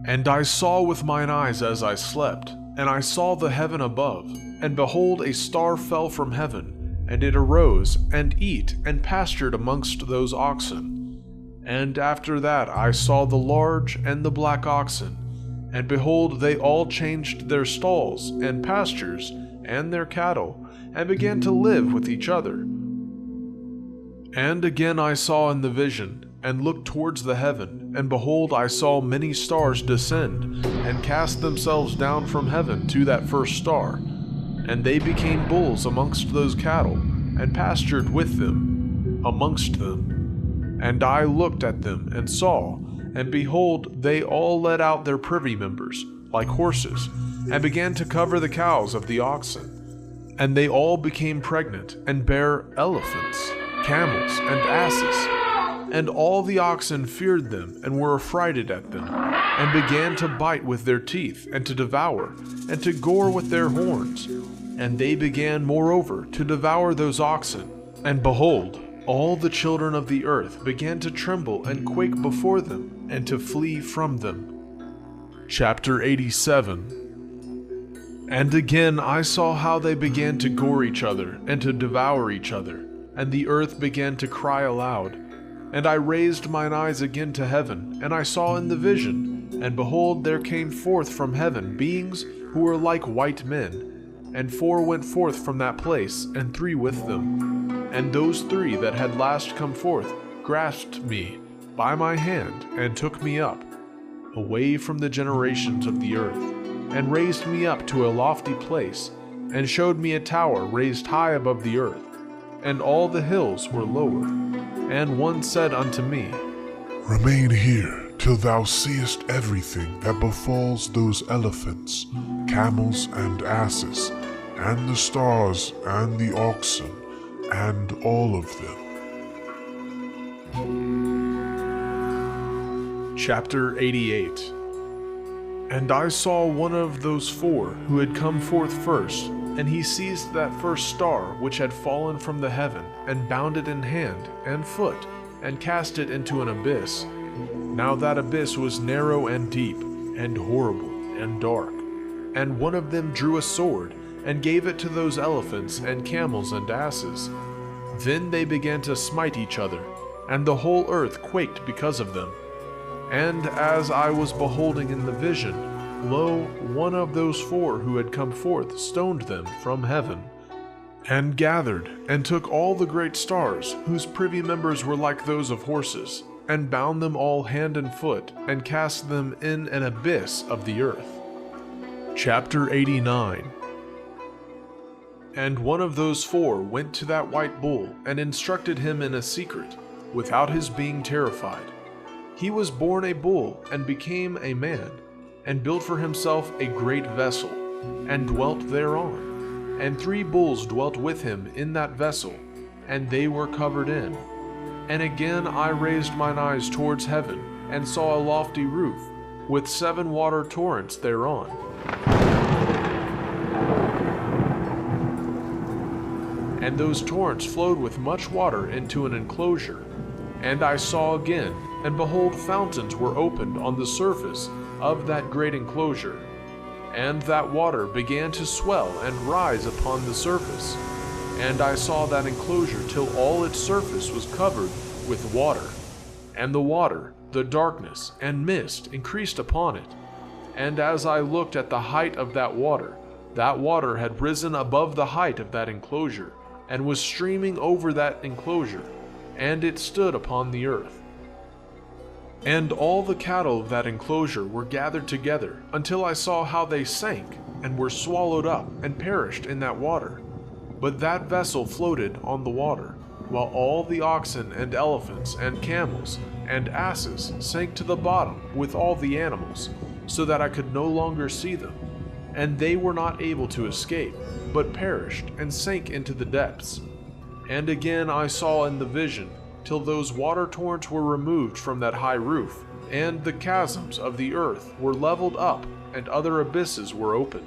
And I saw with mine eyes as I slept, and I saw the heaven above, and behold, a star fell from heaven, and it arose, and eat, and pastured amongst those oxen. And after that I saw the large and the black oxen, and behold, they all changed their stalls, and pastures, and their cattle, and began to live with each other. And again I saw in the vision, and looked towards the heaven, and behold, I saw many stars descend, and cast themselves down from heaven to that first star. And they became bulls amongst those cattle, and pastured with them, amongst them. And I looked at them, and saw, and behold, they all let out their privy members, like horses, and began to cover the cows of the oxen. And they all became pregnant, and bare elephants, camels, and asses. And all the oxen feared them, and were affrighted at them, and began to bite with their teeth, and to devour, and to gore with their horns. And they began moreover to devour those oxen. And behold, all the children of the earth began to tremble and quake before them, and to flee from them. Chapter 87. And again I saw how they began to gore each other, and to devour each other, and the earth began to cry aloud. And I raised mine eyes again to heaven, and I saw in the vision, and behold, there came forth from heaven beings who were like white men, and 4 went forth from that place, and 3 with them. And those 3 that had last come forth grasped me by my hand, and took me up, away from the generations of the earth, and raised me up to a lofty place, and showed me a tower raised high above the earth, and all the hills were lower. And one said unto me, Remain here till thou seest everything that befalls those elephants, camels, and asses, and the stars, and the oxen, and all of them. Chapter 88. And I saw one of those 4 who had come forth first, and he seized that first star which had fallen from the heaven, and bound it in hand and foot, and cast it into an abyss. Now that abyss was narrow and deep, and horrible and dark. And one of them drew a sword, and gave it to those elephants and camels and asses. Then they began to smite each other, and the whole earth quaked because of them. And as I was beholding in the vision, lo, one of those 4 who had come forth stoned them from heaven. and gathered, and took all the great stars, whose privy members were like those of horses, and bound them all hand and foot, and cast them in an abyss of the earth. Chapter 89. And one of those four went to that white bull, and instructed him in a secret, without his being terrified. He was born a bull, and became a man, and built for himself a great vessel, and dwelt thereon. And 3 bulls dwelt with him in that vessel, and they were covered in. And again I raised mine eyes towards heaven, and saw a lofty roof, with 7 water torrents thereon. And those torrents flowed with much water into an enclosure. And I saw again, and behold, fountains were opened on the surface of that great enclosure. And that water began to swell and rise upon the surface. And I saw that enclosure till all its surface was covered with water. And the water, the darkness, and mist increased upon it. And as I looked at the height of that water had risen above the height of that enclosure, and was streaming over that enclosure, and it stood upon the earth. And all the cattle of that enclosure were gathered together, until I saw how they sank, and were swallowed up, and perished in that water. But that vessel floated on the water, while all the oxen and elephants and camels and asses sank to the bottom with all the animals, so that I could no longer see them. And they were not able to escape, but perished and sank into the depths. And again I saw in the vision, till those water torrents were removed from that high roof, and the chasms of the earth were leveled up, and other abysses were opened.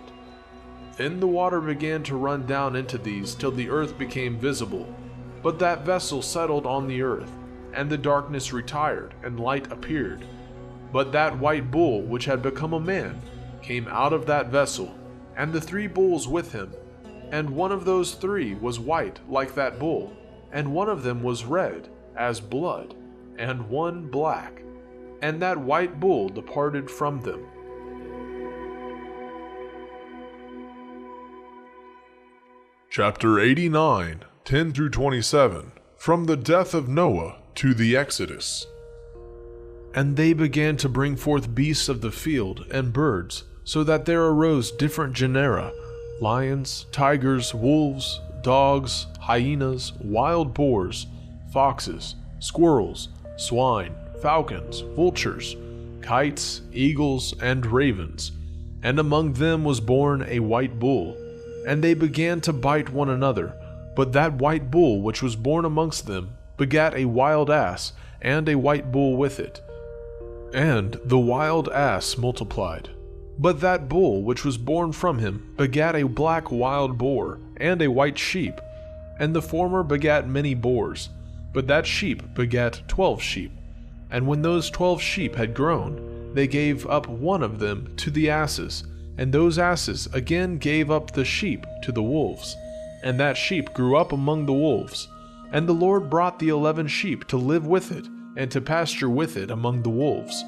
Then the water began to run down into these till the earth became visible. But that vessel settled on the earth, and the darkness retired, and light appeared. But that white bull, which had become a man, came out of that vessel, and the 3 bulls with him. And one of those 3 was white like that bull, and one of them was red as blood, and one black. And that white bull departed from them. Chapter 89, 10 through 27, from the death of Noah to the Exodus. And they began to bring forth beasts of the field and birds, so that there arose different genera, lions, tigers, wolves, dogs, hyenas, wild boars, foxes, squirrels, swine, falcons, vultures, kites, eagles, and ravens. And among them was born a white bull. And they began to bite one another. But that white bull which was born amongst them begat a wild ass, and a white bull with it. And the wild ass multiplied. But that bull which was born from him begat a black wild boar, and a white sheep. And the former begat many boars. But that sheep begat 12 sheep. And when those 12 sheep had grown, they gave up one of them to the asses, and those asses again gave up the sheep to the wolves. And that sheep grew up among the wolves. And the Lord brought the 11 sheep to live with it, and to pasture with it among the wolves.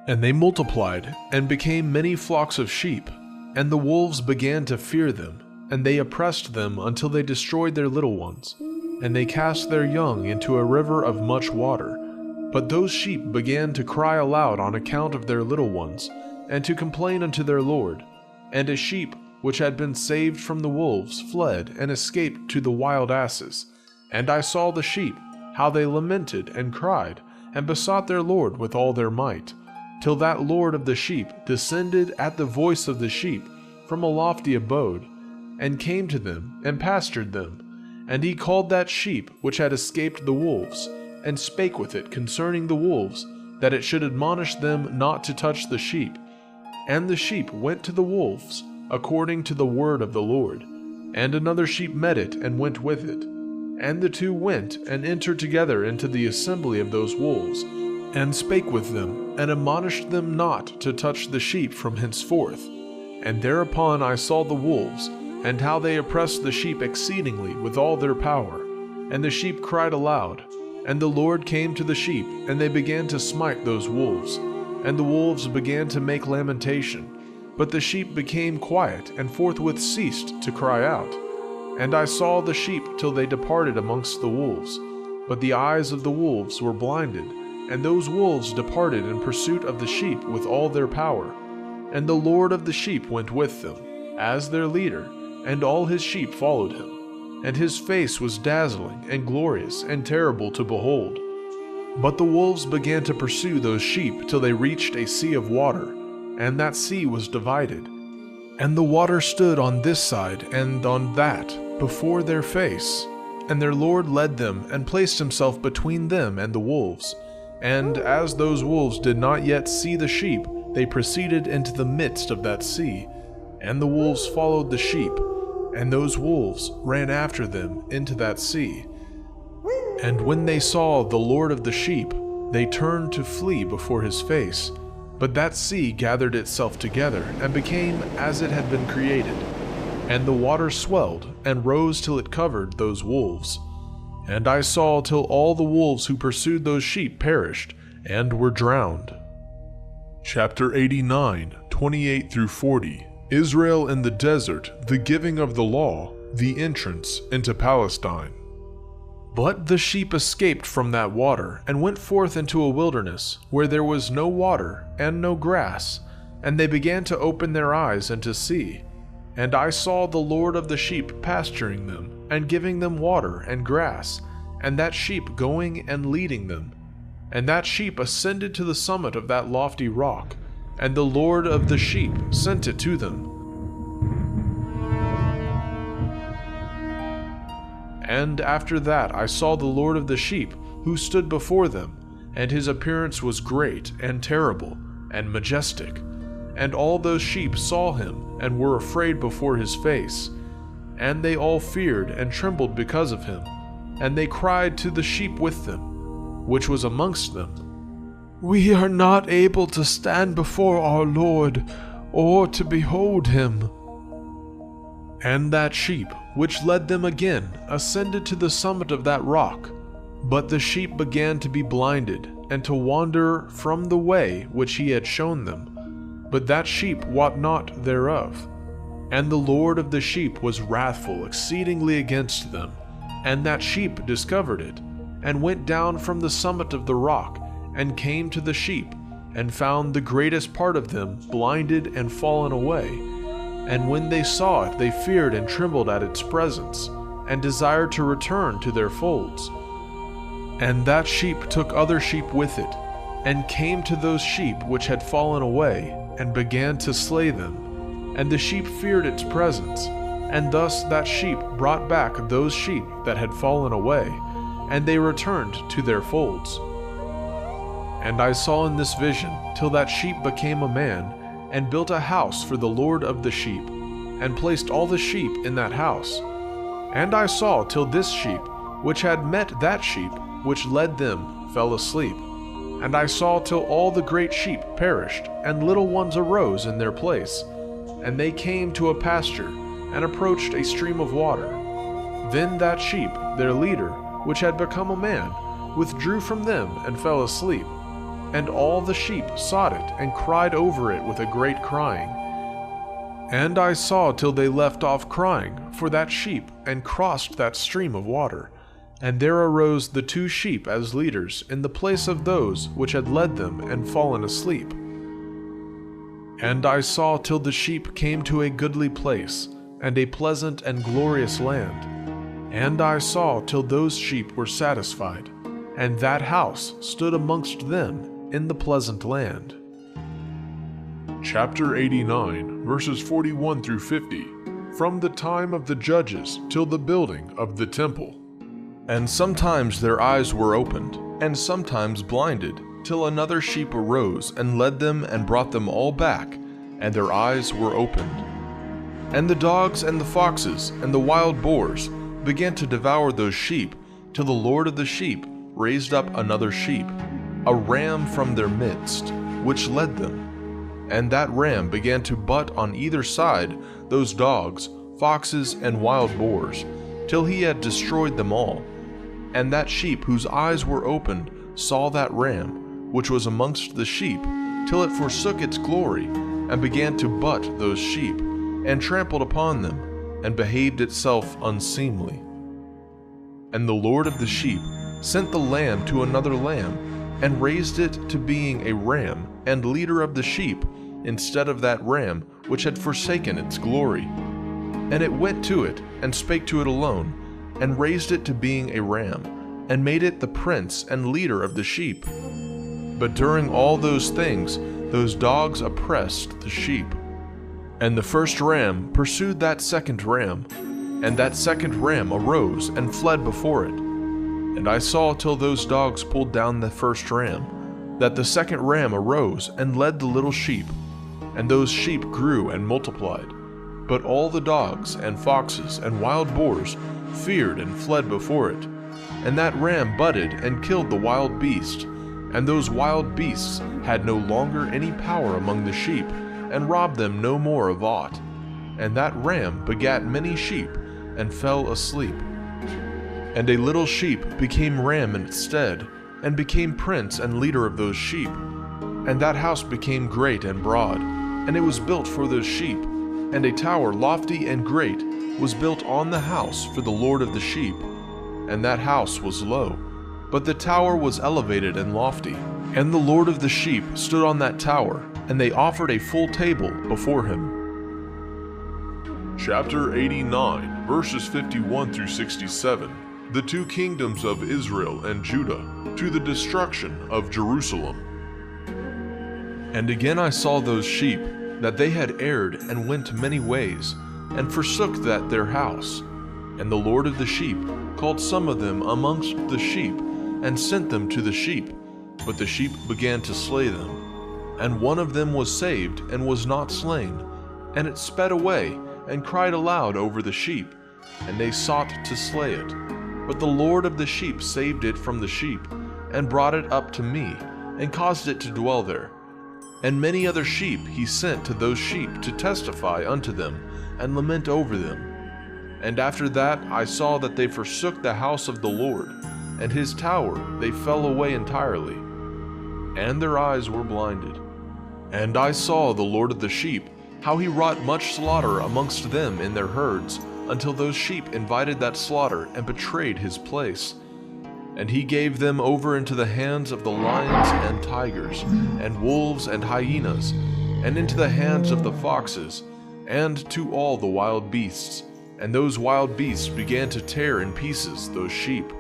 And they multiplied, and became many flocks of sheep. And the wolves began to fear them, and they oppressed them until they destroyed their little ones. And they cast their young into a river of much water. But those sheep began to cry aloud on account of their little ones, and to complain unto their Lord. And a sheep which had been saved from the wolves fled and escaped to the wild asses. And I saw the sheep, how they lamented and cried, and besought their Lord with all their might, till that Lord of the sheep descended at the voice of the sheep from a lofty abode, and came to them, and pastured them. And he called that sheep which had escaped the wolves, and spake with it concerning the wolves, that it should admonish them not to touch the sheep. And the sheep went to the wolves, according to the word of the Lord. And another sheep met it, and went with it. And the 2 went, and entered together into the assembly of those wolves, and spake with them, and admonished them not to touch the sheep from henceforth. And thereupon I saw the wolves, and how they oppressed the sheep exceedingly with all their power. And the sheep cried aloud. And the Lord came to the sheep, and they began to smite those wolves. And the wolves began to make lamentation. But the sheep became quiet, and forthwith ceased to cry out. And I saw the sheep till they departed amongst the wolves. But the eyes of the wolves were blinded, and those wolves departed in pursuit of the sheep with all their power. And the Lord of the sheep went with them, as their leader, and all his sheep followed him. And his face was dazzling and glorious and terrible to behold. But the wolves began to pursue those sheep till they reached a sea of water, and that sea was divided. And the water stood on this side and on that before their face. And their Lord led them and placed himself between them and the wolves. And as those wolves did not yet see the sheep, they proceeded into the midst of that sea. And the wolves followed the sheep, and those wolves ran after them into that sea. And when they saw the Lord of the sheep, they turned to flee before his face. But that sea gathered itself together and became as it had been created. And the water swelled and rose till it covered those wolves. And I saw till all the wolves who pursued those sheep perished and were drowned. Chapter 89, 28 through 40. Israel in the desert, the giving of the law, the entrance into Palestine. But the sheep escaped from that water and went forth into a wilderness, where there was no water and no grass, and they began to open their eyes and to see. And I saw the Lord of the sheep pasturing them, and giving them water and grass, and that sheep going and leading them. And that sheep ascended to the summit of that lofty rock, and the Lord of the sheep sent it to them. And after that I saw the Lord of the sheep, who stood before them, and his appearance was great and terrible and majestic. And all those sheep saw him, and were afraid before his face. And they all feared and trembled because of him. And they cried to the sheep with them, which was amongst them, "We are not able to stand before our Lord, or to behold him." And that sheep, which led them again, ascended to the summit of that rock. But the sheep began to be blinded, and to wander from the way which he had shown them. But that sheep wot not thereof. And the Lord of the sheep was wrathful exceedingly against them. And that sheep discovered it, and went down from the summit of the rock, and came to the sheep, and found the greatest part of them blinded and fallen away. And when they saw it, they feared and trembled at its presence, and desired to return to their folds. And that sheep took other sheep with it, and came to those sheep which had fallen away, and began to slay them. And the sheep feared its presence, and thus that sheep brought back those sheep that had fallen away, and they returned to their folds. And I saw in this vision till that sheep became a man, and built a house for the Lord of the sheep, and placed all the sheep in that house. And I saw till this sheep, which had met that sheep, which led them, fell asleep. And I saw till all the great sheep perished, and little ones arose in their place. And they came to a pasture, and approached a stream of water. Then that sheep, their leader, which had become a man, withdrew from them and fell asleep. And all the sheep sought it, and cried over it with a great crying. And I saw till they left off crying for that sheep, and crossed that stream of water. And there arose the two sheep as leaders in the place of those which had led them and fallen asleep. And I saw till the sheep came to a goodly place, and a pleasant and glorious land. And I saw till those sheep were satisfied, and that house stood amongst them in the pleasant land. Chapter 89, verses 41 through 50, from the time of the judges till the building of the temple. And sometimes their eyes were opened, and sometimes blinded, till another sheep arose and led them and brought them all back, and their eyes were opened. And the dogs and the foxes and the wild boars began to devour those sheep, till the Lord of the sheep raised up another sheep, a ram from their midst, which led them. And that ram began to butt on either side those dogs, foxes, and wild boars, till he had destroyed them all. And that sheep whose eyes were opened saw that ram, which was amongst the sheep, till it forsook its glory, and began to butt those sheep, and trampled upon them, and behaved itself unseemly. And the Lord of the sheep sent the lamb to another lamb, and raised it to being a ram and leader of the sheep, instead of that ram which had forsaken its glory. And it went to it, and spake to it alone, and raised it to being a ram, and made it the prince and leader of the sheep. But during all those things, those dogs oppressed the sheep. And the first ram pursued that second ram, and that second ram arose and fled before it. And I saw till those dogs pulled down the first ram, that the second ram arose and led the little sheep, and those sheep grew and multiplied. But all the dogs and foxes and wild boars feared and fled before it. And that ram butted and killed the wild beast, and those wild beasts had no longer any power among the sheep, and robbed them no more of aught. And that ram begat many sheep, and fell asleep. And a little sheep became ram in its stead, and became prince and leader of those sheep. And that house became great and broad, and it was built for those sheep. And a tower lofty and great was built on the house for the Lord of the sheep. And that house was low, but the tower was elevated and lofty. And the Lord of the sheep stood on that tower, and they offered a full table before him. Chapter 89, verses 51 through 67. The two kingdoms of Israel and Judah, to the destruction of Jerusalem. And again I saw those sheep, that they had erred and went many ways, and forsook that their house. And the Lord of the sheep called some of them amongst the sheep, and sent them to the sheep. But the sheep began to slay them. And one of them was saved, and was not slain. And it sped away, and cried aloud over the sheep, and they sought to slay it. But the Lord of the sheep saved it from the sheep, and brought it up to me, and caused it to dwell there. And many other sheep he sent to those sheep to testify unto them, and lament over them. And after that I saw that they forsook the house of the Lord, and his tower they fell away entirely, and their eyes were blinded. And I saw the Lord of the sheep, how he wrought much slaughter amongst them in their herds, until those sheep invited that slaughter and betrayed his place. And he gave them over into the hands of the lions and tigers, and wolves and hyenas, and into the hands of the foxes, and to all the wild beasts. And those wild beasts began to tear in pieces those sheep.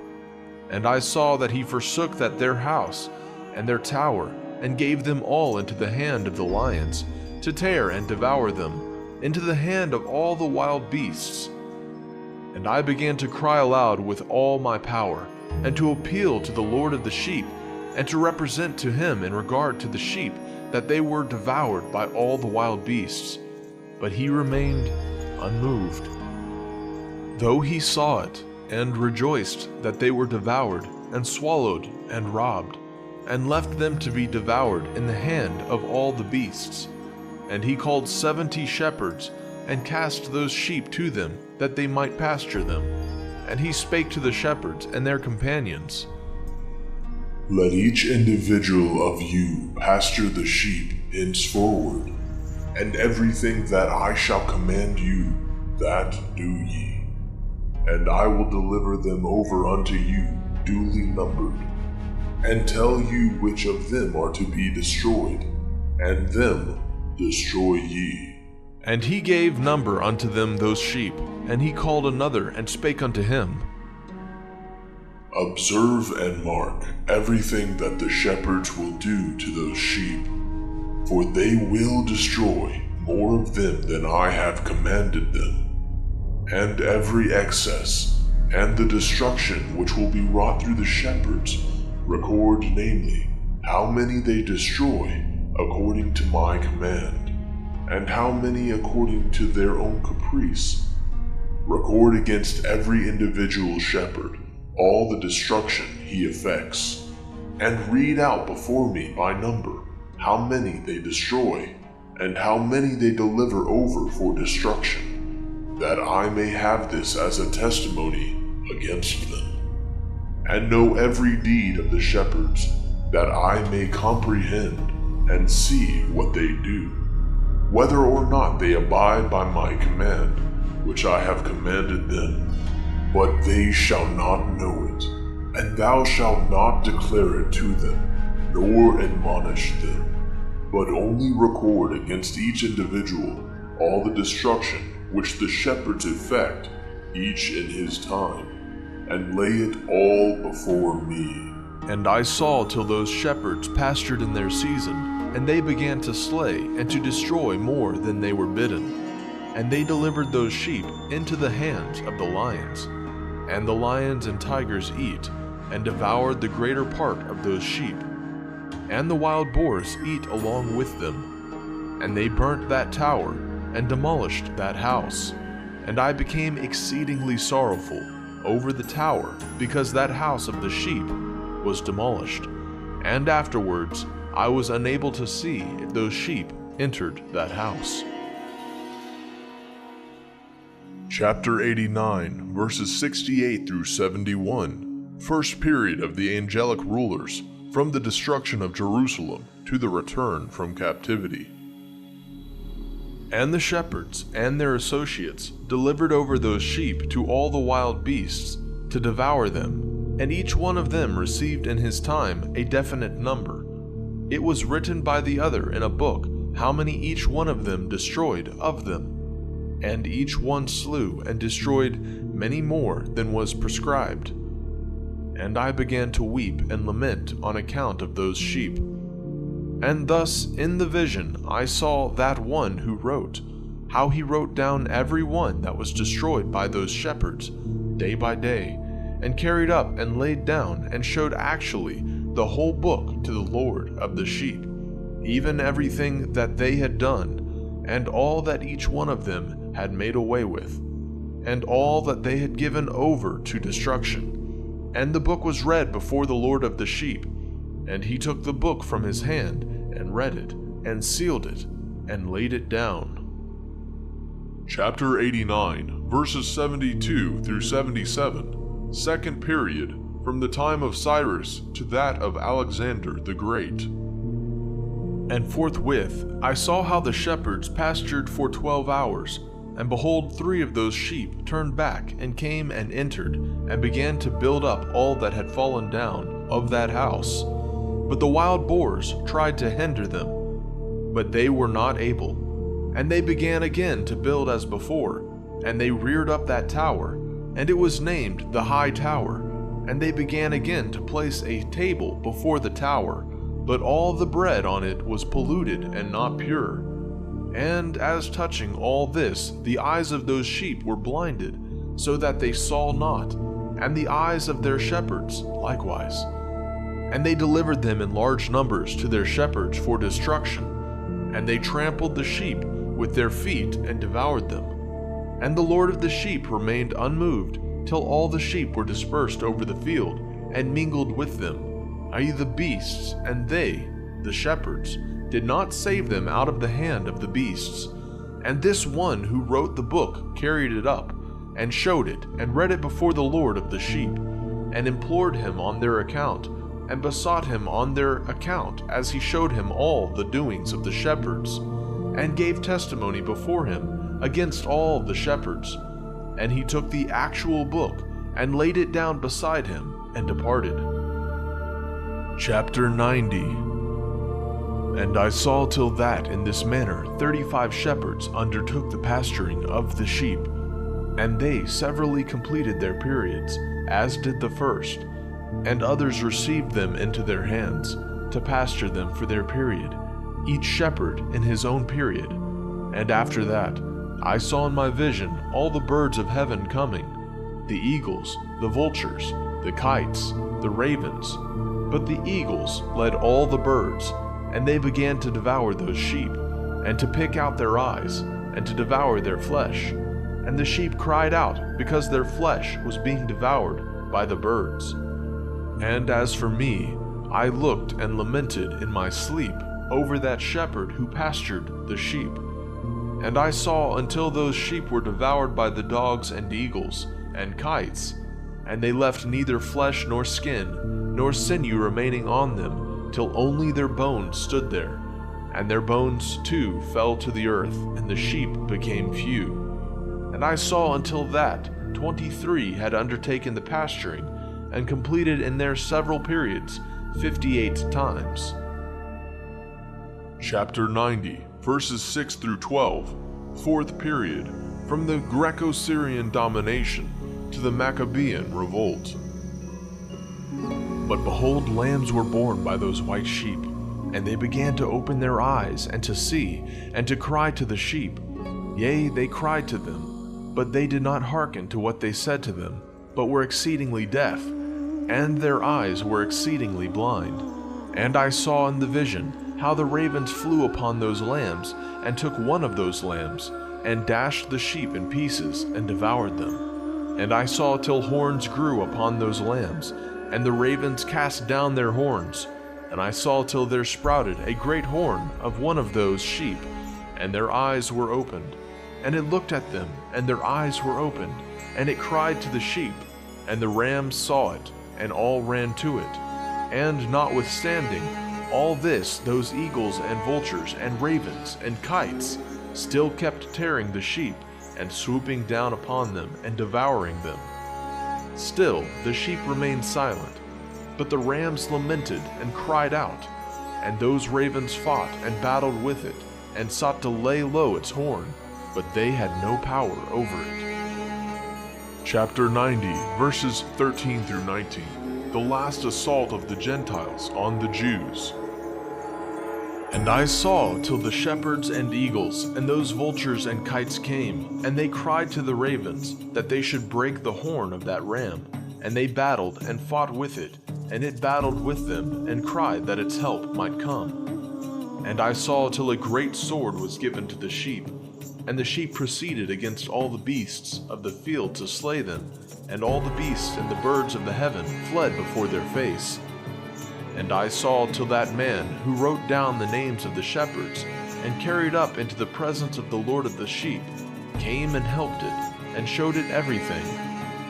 And I saw that he forsook that their house and their tower, and gave them all into the hand of the lions, to tear and devour them, into the hand of all the wild beasts. And I began to cry aloud with all my power, and to appeal to the Lord of the sheep, and to represent to him in regard to the sheep, that they were devoured by all the wild beasts. But he remained unmoved. Though he saw it, and rejoiced that they were devoured, and swallowed, and robbed, and left them to be devoured in the hand of all the beasts. And he called 70 shepherds, and cast those sheep to them, that they might pasture them. And he spake to the shepherds and their companions, Let each individual of you pasture the sheep henceforward, and everything that I shall command you, that do ye. And I will deliver them over unto you, duly numbered, and tell you which of them are to be destroyed, and them destroy ye. And he gave number unto them those sheep. And he called another, and spake unto him, Observe and mark everything that the shepherds will do to those sheep, for they will destroy more of them than I have commanded them. And every excess, and the destruction which will be wrought through the shepherds, record namely how many they destroy according to my command, and how many according to their own caprice. Record against every individual shepherd all the destruction he effects, and read out before me by number how many they destroy, and how many they deliver over for destruction, that I may have this as a testimony against them, and know every deed of the shepherds, that I may comprehend and see what they do, whether or not they abide by my command, which I have commanded them, but they shall not know it, and thou shalt not declare it to them, nor admonish them, but only record against each individual all the destruction which the shepherds effect, each in his time, and lay it all before me. And I saw till those shepherds pastured in their season, and they began to slay and to destroy more than they were bidden. And they delivered those sheep into the hands of the lions. And the lions and tigers eat, and devoured the greater part of those sheep. And the wild boars eat along with them. And they burnt that tower, and demolished that house. And I became exceedingly sorrowful over the tower, because that house of the sheep was demolished. And afterwards I was unable to see if those sheep entered that house. Chapter 89, verses 68 through 71. First period of the angelic rulers, from the destruction of Jerusalem to the return from captivity. And the shepherds and their associates delivered over those sheep to all the wild beasts to devour them, and each one of them received in his time a definite number. It was written by the other in a book how many each one of them destroyed of them. And each one slew and destroyed many more than was prescribed. And I began to weep and lament on account of those sheep. And thus in the vision I saw that one who wrote, how he wrote down every one that was destroyed by those shepherds, day by day, and carried up and laid down and showed actually the whole book to the Lord of the sheep, even everything that they had done, and all that each one of them had made away with, and all that they had given over to destruction. And the book was read before the Lord of the sheep, and he took the book from his hand, and read it, and sealed it, and laid it down. Chapter 89, verses 72 through 77. Second period, from the time of Cyrus to that of Alexander the Great. And forthwith I saw how the shepherds pastured for 12 hours, and behold, 3 of those sheep turned back and came and entered, and began to build up all that had fallen down of that house. But the wild boars tried to hinder them, but they were not able. And they began again to build as before, and they reared up that tower, and it was named the High Tower. And they began again to place a table before the tower, but all the bread on it was polluted and not pure. And as touching all this, the eyes of those sheep were blinded, so that they saw not, and the eyes of their shepherds likewise. And they delivered them in large numbers to their shepherds for destruction, and they trampled the sheep with their feet and devoured them. And the Lord of the sheep remained unmoved till all the sheep were dispersed over the field, and mingled with them, i.e. the beasts, and they, the shepherds, did not save them out of the hand of the beasts. And this one who wrote the book carried it up, and showed it, and read it before the Lord of the sheep, and implored him on their account, and besought him on their account, as he showed him all the doings of the shepherds, and gave testimony before him against all the shepherds. And he took the actual book, and laid it down beside him, and departed. Chapter 90. And I saw till that in this manner 35 shepherds undertook the pasturing of the sheep, and they severally completed their periods, as did the first, and others received them into their hands, to pasture them for their period, each shepherd in his own period. And after that, I saw in my vision all the birds of heaven coming, the eagles, the vultures, the kites, the ravens. But the eagles led all the birds, and they began to devour those sheep, and to pick out their eyes, and to devour their flesh. And the sheep cried out, because their flesh was being devoured by the birds. And as for me, I looked and lamented in my sleep over that shepherd who pastured the sheep. And I saw until those sheep were devoured by the dogs and eagles and kites, and they left neither flesh nor skin, nor sinew remaining on them, till only their bones stood there. And their bones too fell to the earth, and the sheep became few. And I saw until that 23 had undertaken the pasturing, and completed in their several periods 58 times. Chapter 90, verses 6 through 12, fourth period, from the Greco-Syrian domination to the Maccabean revolt. But behold, lambs were born by those white sheep, and they began to open their eyes and to see, and to cry to the sheep. Yea, they cried to them, but they did not hearken to what they said to them, but were exceedingly deaf, and their eyes were exceedingly blind. And I saw in the vision how the ravens flew upon those lambs, and took one of those lambs, and dashed the sheep in pieces, and devoured them. And I saw till horns grew upon those lambs, and the ravens cast down their horns. And I saw till there sprouted a great horn of one of those sheep, and their eyes were opened. And it looked at them, and their eyes were opened, and it cried to the sheep. And the rams saw it, and all ran to it. And notwithstanding all this, those eagles and vultures and ravens and kites still kept tearing the sheep, and swooping down upon them and devouring them. Still the sheep remained silent, but the rams lamented and cried out, and those ravens fought and battled with it, and sought to lay low its horn, but they had no power over it. Chapter 90, verses 13 through 19, the last assault of the Gentiles on the Jews. And I saw till the shepherds and eagles and those vultures and kites came, and they cried to the ravens that they should break the horn of that ram. And they battled and fought with it, and it battled with them, and cried that its help might come. And I saw till a great sword was given to the sheep, and the sheep proceeded against all the beasts of the field to slay them, and all the beasts and the birds of the heaven fled before their face. And I saw till that man who wrote down the names of the shepherds, and carried up into the presence of the Lord of the sheep, came and helped it, and showed it everything.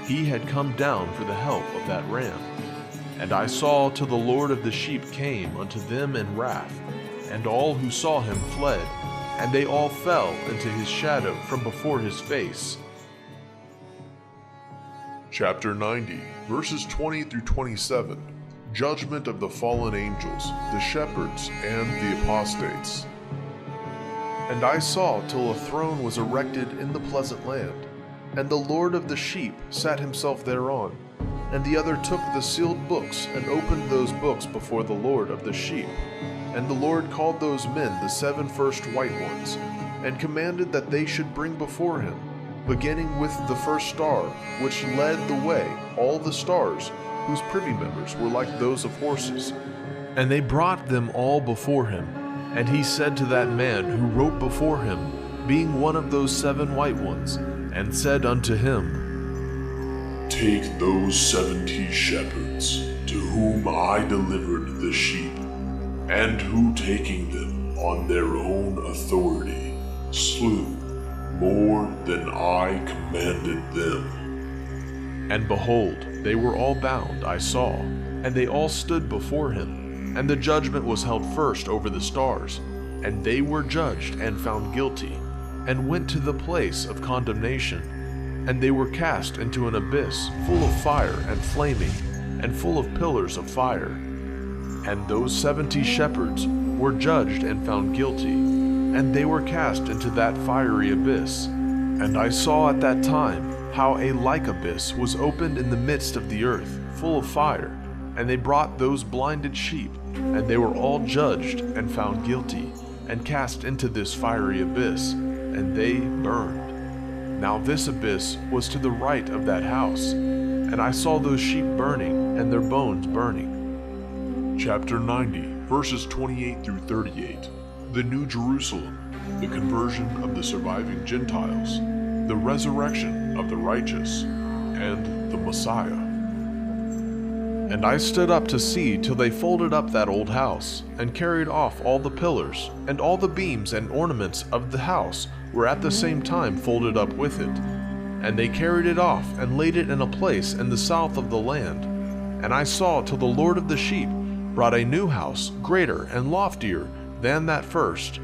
He had come down for the help of that ram. And I saw till the Lord of the sheep came unto them in wrath, and all who saw him fled, and they all fell into his shadow from before his face. Chapter 90, verses 20 through 27. Judgment of the fallen angels, the shepherds, and the apostates. And I saw till a throne was erected in the pleasant land, and the Lord of the sheep sat himself thereon. And the other took the sealed books, and opened those books before the Lord of the sheep. And the Lord called those men the 7 first white ones, and commanded that they should bring before him, beginning with the first star, which led the way, all the stars, whose privy members were like those of horses. And they brought them all before him. And he said to that man who wrote before him, being one of those 7 white ones, and said unto him, Take those 70 shepherds, to whom I delivered the sheep, and who taking them on their own authority, slew more than I commanded them. And behold, they were all bound, I saw, and they all stood before him. And the judgment was held first over the stars, and they were judged and found guilty, and went to the place of condemnation. And they were cast into an abyss full of fire and flaming, and full of pillars of fire. And those 70 shepherds were judged and found guilty, and they were cast into that fiery abyss. And I saw at that time how a like abyss was opened in the midst of the earth, full of fire, and they brought those blinded sheep, and they were all judged and found guilty, and cast into this fiery abyss, and they burned. Now this abyss was to the right of that house, and I saw those sheep burning, and their bones burning. Chapter 90, verses 28 through 38. The New Jerusalem, the conversion of the surviving Gentiles, the resurrection of the righteous, and the Messiah. And I stood up to see till they folded up that old house, and carried off all the pillars, and all the beams and ornaments of the house were at the same time folded up with it. And they carried it off, and laid it in a place in the south of the land. And I saw till the Lord of the sheep brought a new house, greater and loftier than that first.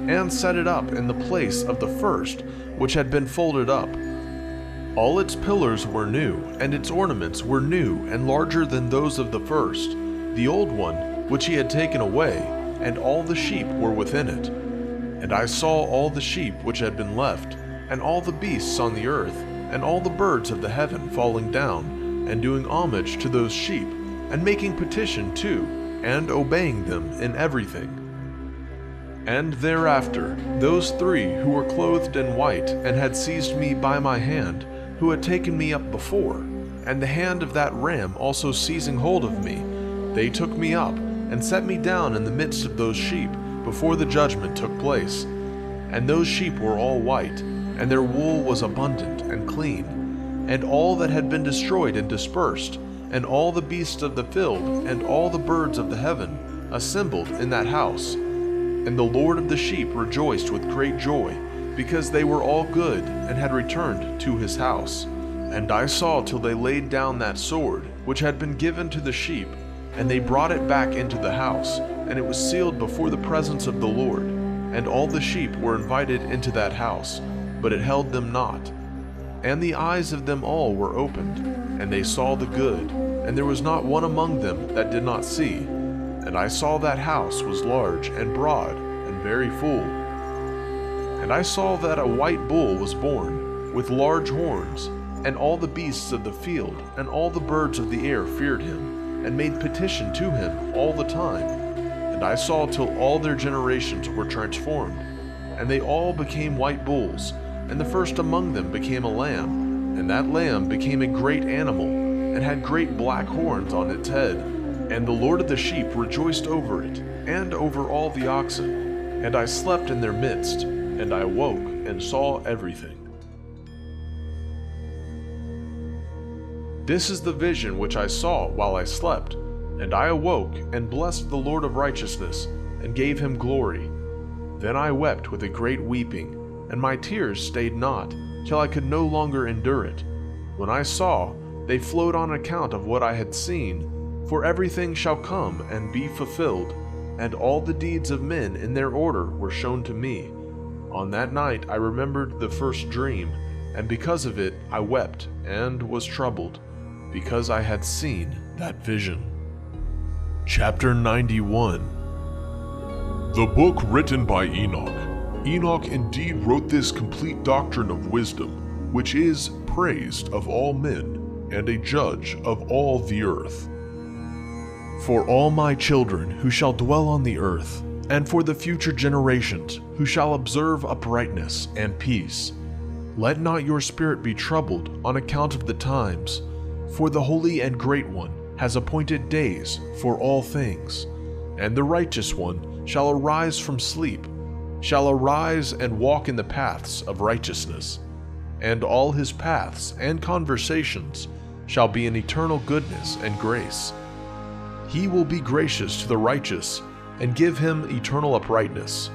and set it up in the place of the first, which had been folded up. All its pillars were new, and its ornaments were new and larger than those of the first. The old one, which he had taken away, and all the sheep were within it. And I saw all the sheep which had been left, and all the beasts on the earth, and all the birds of the heaven falling down, and doing homage to those sheep, and making petition to, and obeying them in everything. And thereafter, those three who were clothed in white, and had seized me by my hand, who had taken me up before, and the hand of that ram also seizing hold of me, they took me up, and set me down in the midst of those sheep, before the judgment took place. And those sheep were all white, and their wool was abundant and clean. And all that had been destroyed and dispersed, and all the beasts of the field, and all the birds of the heaven, assembled in that house. And the Lord of the sheep rejoiced with great joy, because they were all good, and had returned to his house. And I saw till they laid down that sword, which had been given to the sheep, and they brought it back into the house, and it was sealed before the presence of the Lord. And all the sheep were invited into that house, but it held them not. And the eyes of them all were opened, and they saw the good, and there was not one among them that did not see. And I saw that house was large and broad and very full. And I saw that a white bull was born, with large horns, and all the beasts of the field and all the birds of the air feared him, and made petition to him all the time. And I saw till all their generations were transformed, and they all became white bulls, and the first among them became a lamb, and that lamb became a great animal, and had great black horns on its head. And the Lord of the sheep rejoiced over it, and over all the oxen. And I slept in their midst, and I awoke and saw everything. This is the vision which I saw while I slept. And I awoke and blessed the Lord of righteousness, and gave him glory. Then I wept with a great weeping, and my tears stayed not, till I could no longer endure it. When I saw, they flowed on account of what I had seen. For everything shall come and be fulfilled, and all the deeds of men in their order were shown to me. On that night I remembered the first dream, and because of it I wept and was troubled, because I had seen that vision. Chapter 91. The book written by Enoch. Enoch indeed wrote this complete doctrine of wisdom, which is praised of all men, and a judge of all the earth. For all my children who shall dwell on the earth, and for the future generations who shall observe uprightness and peace, let not your spirit be troubled on account of the times, for the Holy and Great One has appointed days for all things, and the Righteous One shall arise from sleep, shall arise and walk in the paths of righteousness, and all his paths and conversations shall be in eternal goodness and grace. He will be gracious to the righteous, and give him eternal uprightness.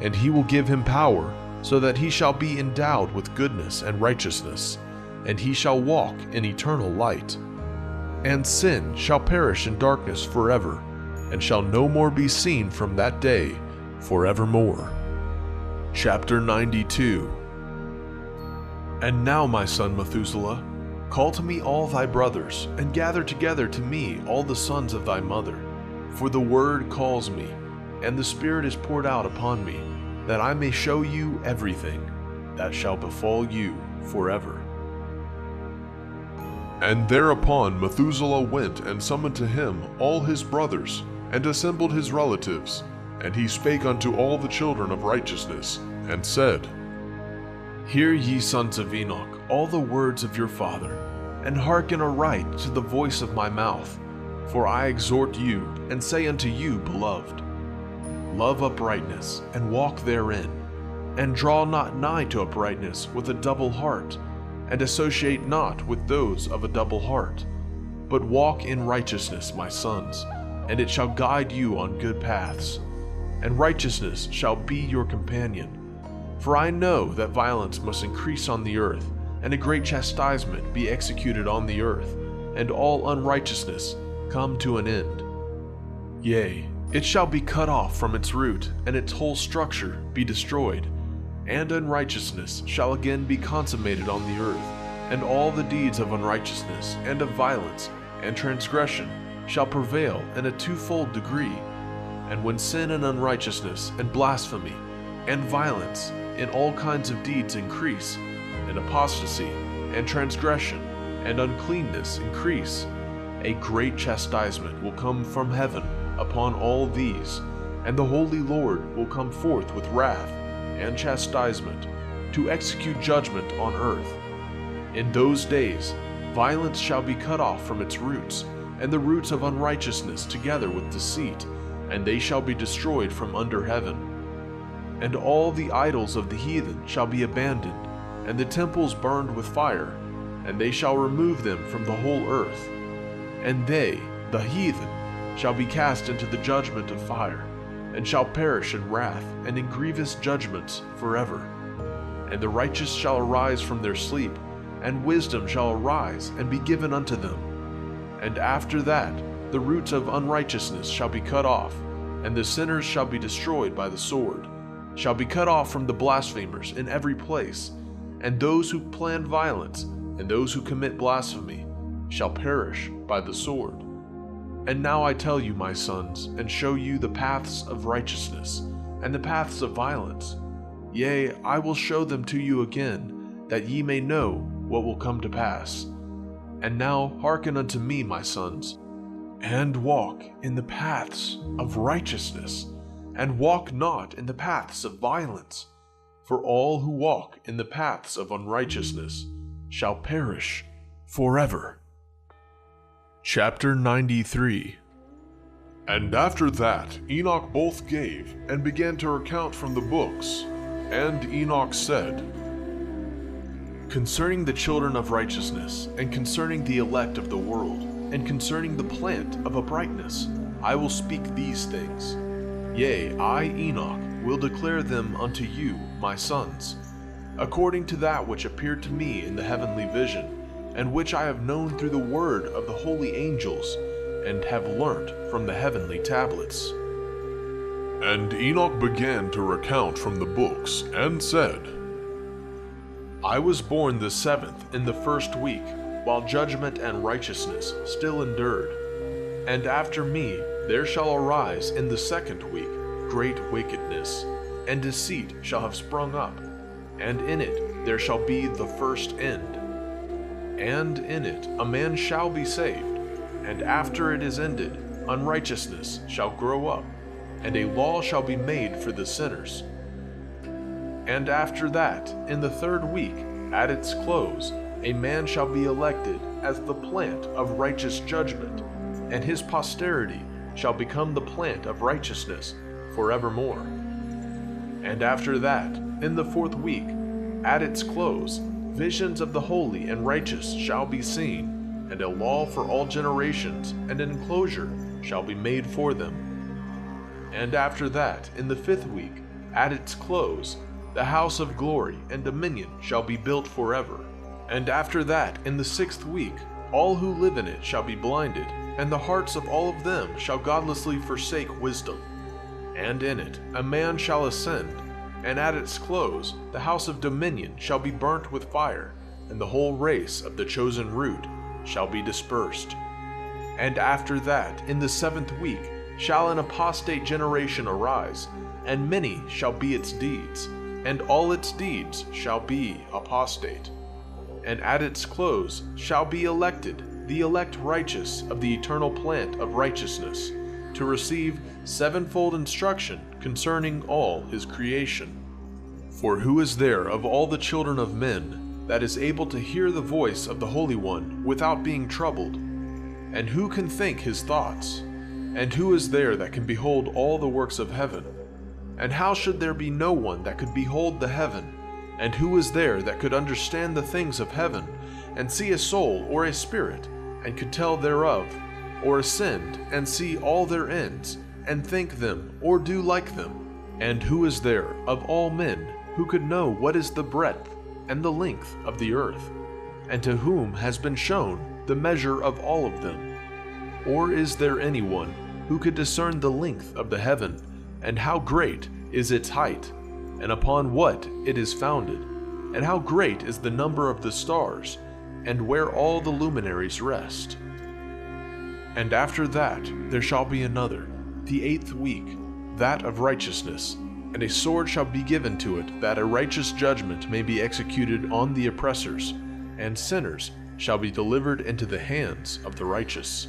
And he will give him power, so that he shall be endowed with goodness and righteousness, and he shall walk in eternal light. And sin shall perish in darkness forever, and shall no more be seen from that day forevermore. Chapter 92. And now, my son Methuselah, call to me all thy brothers, and gather together to me all the sons of thy mother. For the word calls me, and the Spirit is poured out upon me, that I may show you everything that shall befall you forever. And thereupon Methuselah went and summoned to him all his brothers, and assembled his relatives. And he spake unto all the children of righteousness, and said, Hear ye, sons of Enoch, all the words of your father, and hearken aright to the voice of my mouth. For I exhort you, and say unto you, beloved, love uprightness, and walk therein, and draw not nigh to uprightness with a double heart, and associate not with those of a double heart, but walk in righteousness, my sons, and it shall guide you on good paths, and righteousness shall be your companion. For I know that violence must increase on the earth, and a great chastisement be executed on the earth, and all unrighteousness come to an end. Yea, It shall be cut off from its root, and its whole structure be destroyed. And unrighteousness shall again be consummated on the earth, and all the deeds of unrighteousness, and of violence, and transgression shall prevail in a twofold degree. And when sin and unrighteousness, and blasphemy, and violence in all kinds of deeds increase, and apostasy, and transgression, and uncleanness increase, a great chastisement will come from heaven upon all these, and the Holy Lord will come forth with wrath and chastisement to execute judgment on earth. In those days violence shall be cut off from its roots, and the roots of unrighteousness together with deceit, and they shall be destroyed from under heaven. And all the idols of the heathen shall be abandoned, and the temples burned with fire, and they shall remove them from the whole earth. And they, the heathen, shall be cast into the judgment of fire, and shall perish in wrath and in grievous judgments forever. And the righteous shall arise from their sleep, and wisdom shall arise and be given unto them. And after that the roots of unrighteousness shall be cut off, and the sinners shall be destroyed by the sword, shall be cut off from the blasphemers in every place, and those who plan violence, and those who commit blasphemy, shall perish by the sword. And now I tell you, my sons, and show you the paths of righteousness, and the paths of violence. Yea, I will show them to you again, that ye may know what will come to pass. And now hearken unto me, my sons, and walk in the paths of righteousness, and walk not in the paths of violence. For all who walk in the paths of unrighteousness shall perish forever. Chapter 93. And after that Enoch both gave, and began to recount from the books. And Enoch said, Concerning the children of righteousness, and concerning the elect of the world, and concerning the plant of uprightness, I will speak these things. Yea, I, Enoch, will declare them unto you, my sons, according to that which appeared to me in the heavenly vision, and which I have known through the word of the holy angels, and have learnt from the heavenly tablets. And Enoch began to recount from the books, and said, I was born the 7th in the first week, while judgment and righteousness still endured. And after me there shall arise in the 2nd week great wickedness, and deceit shall have sprung up, and in it there shall be the first end. And in it a man shall be saved, and after it is ended, unrighteousness shall grow up, and a law shall be made for the sinners. And after that, in the 3rd week, at its close, a man shall be elected as the plant of righteous judgment, and his posterity shall become the plant of righteousness forevermore. And after that, in the 4th week, at its close, visions of the holy and righteous shall be seen, and a law for all generations, and an enclosure shall be made for them. And after that, in the 5th week, at its close, the house of glory and dominion shall be built forever. And after that, in the 6th week, all who live in it shall be blinded, and the hearts of all of them shall godlessly forsake wisdom. And in it a man shall ascend, and at its close the house of dominion shall be burnt with fire, and the whole race of the chosen root shall be dispersed. And after that, in the 7th week, shall an apostate generation arise, and many shall be its deeds, and all its deeds shall be apostate. And at its close shall be elected the elect righteous of the eternal plant of righteousness, to receive 7-fold instruction concerning all his creation. For who is there of all the children of men that is able to hear the voice of the Holy One without being troubled? And who can think his thoughts? And who is there that can behold all the works of heaven? And how should there be no one that could behold the heaven? And who is there that could understand the things of heaven, and see a soul or a spirit, and could tell thereof, or ascend and see all their ends, and think them or do like them? And who is there of all men who could know what is the breadth and the length of the earth, and to whom has been shown the measure of all of them? Or is there anyone who could discern the length of the heaven, and how great is its height, and upon what it is founded, and how great is the number of the stars, and where all the luminaries rest. And after that there shall be another, the 8th week, that of righteousness, and a sword shall be given to it, that a righteous judgment may be executed on the oppressors, and sinners shall be delivered into the hands of the righteous.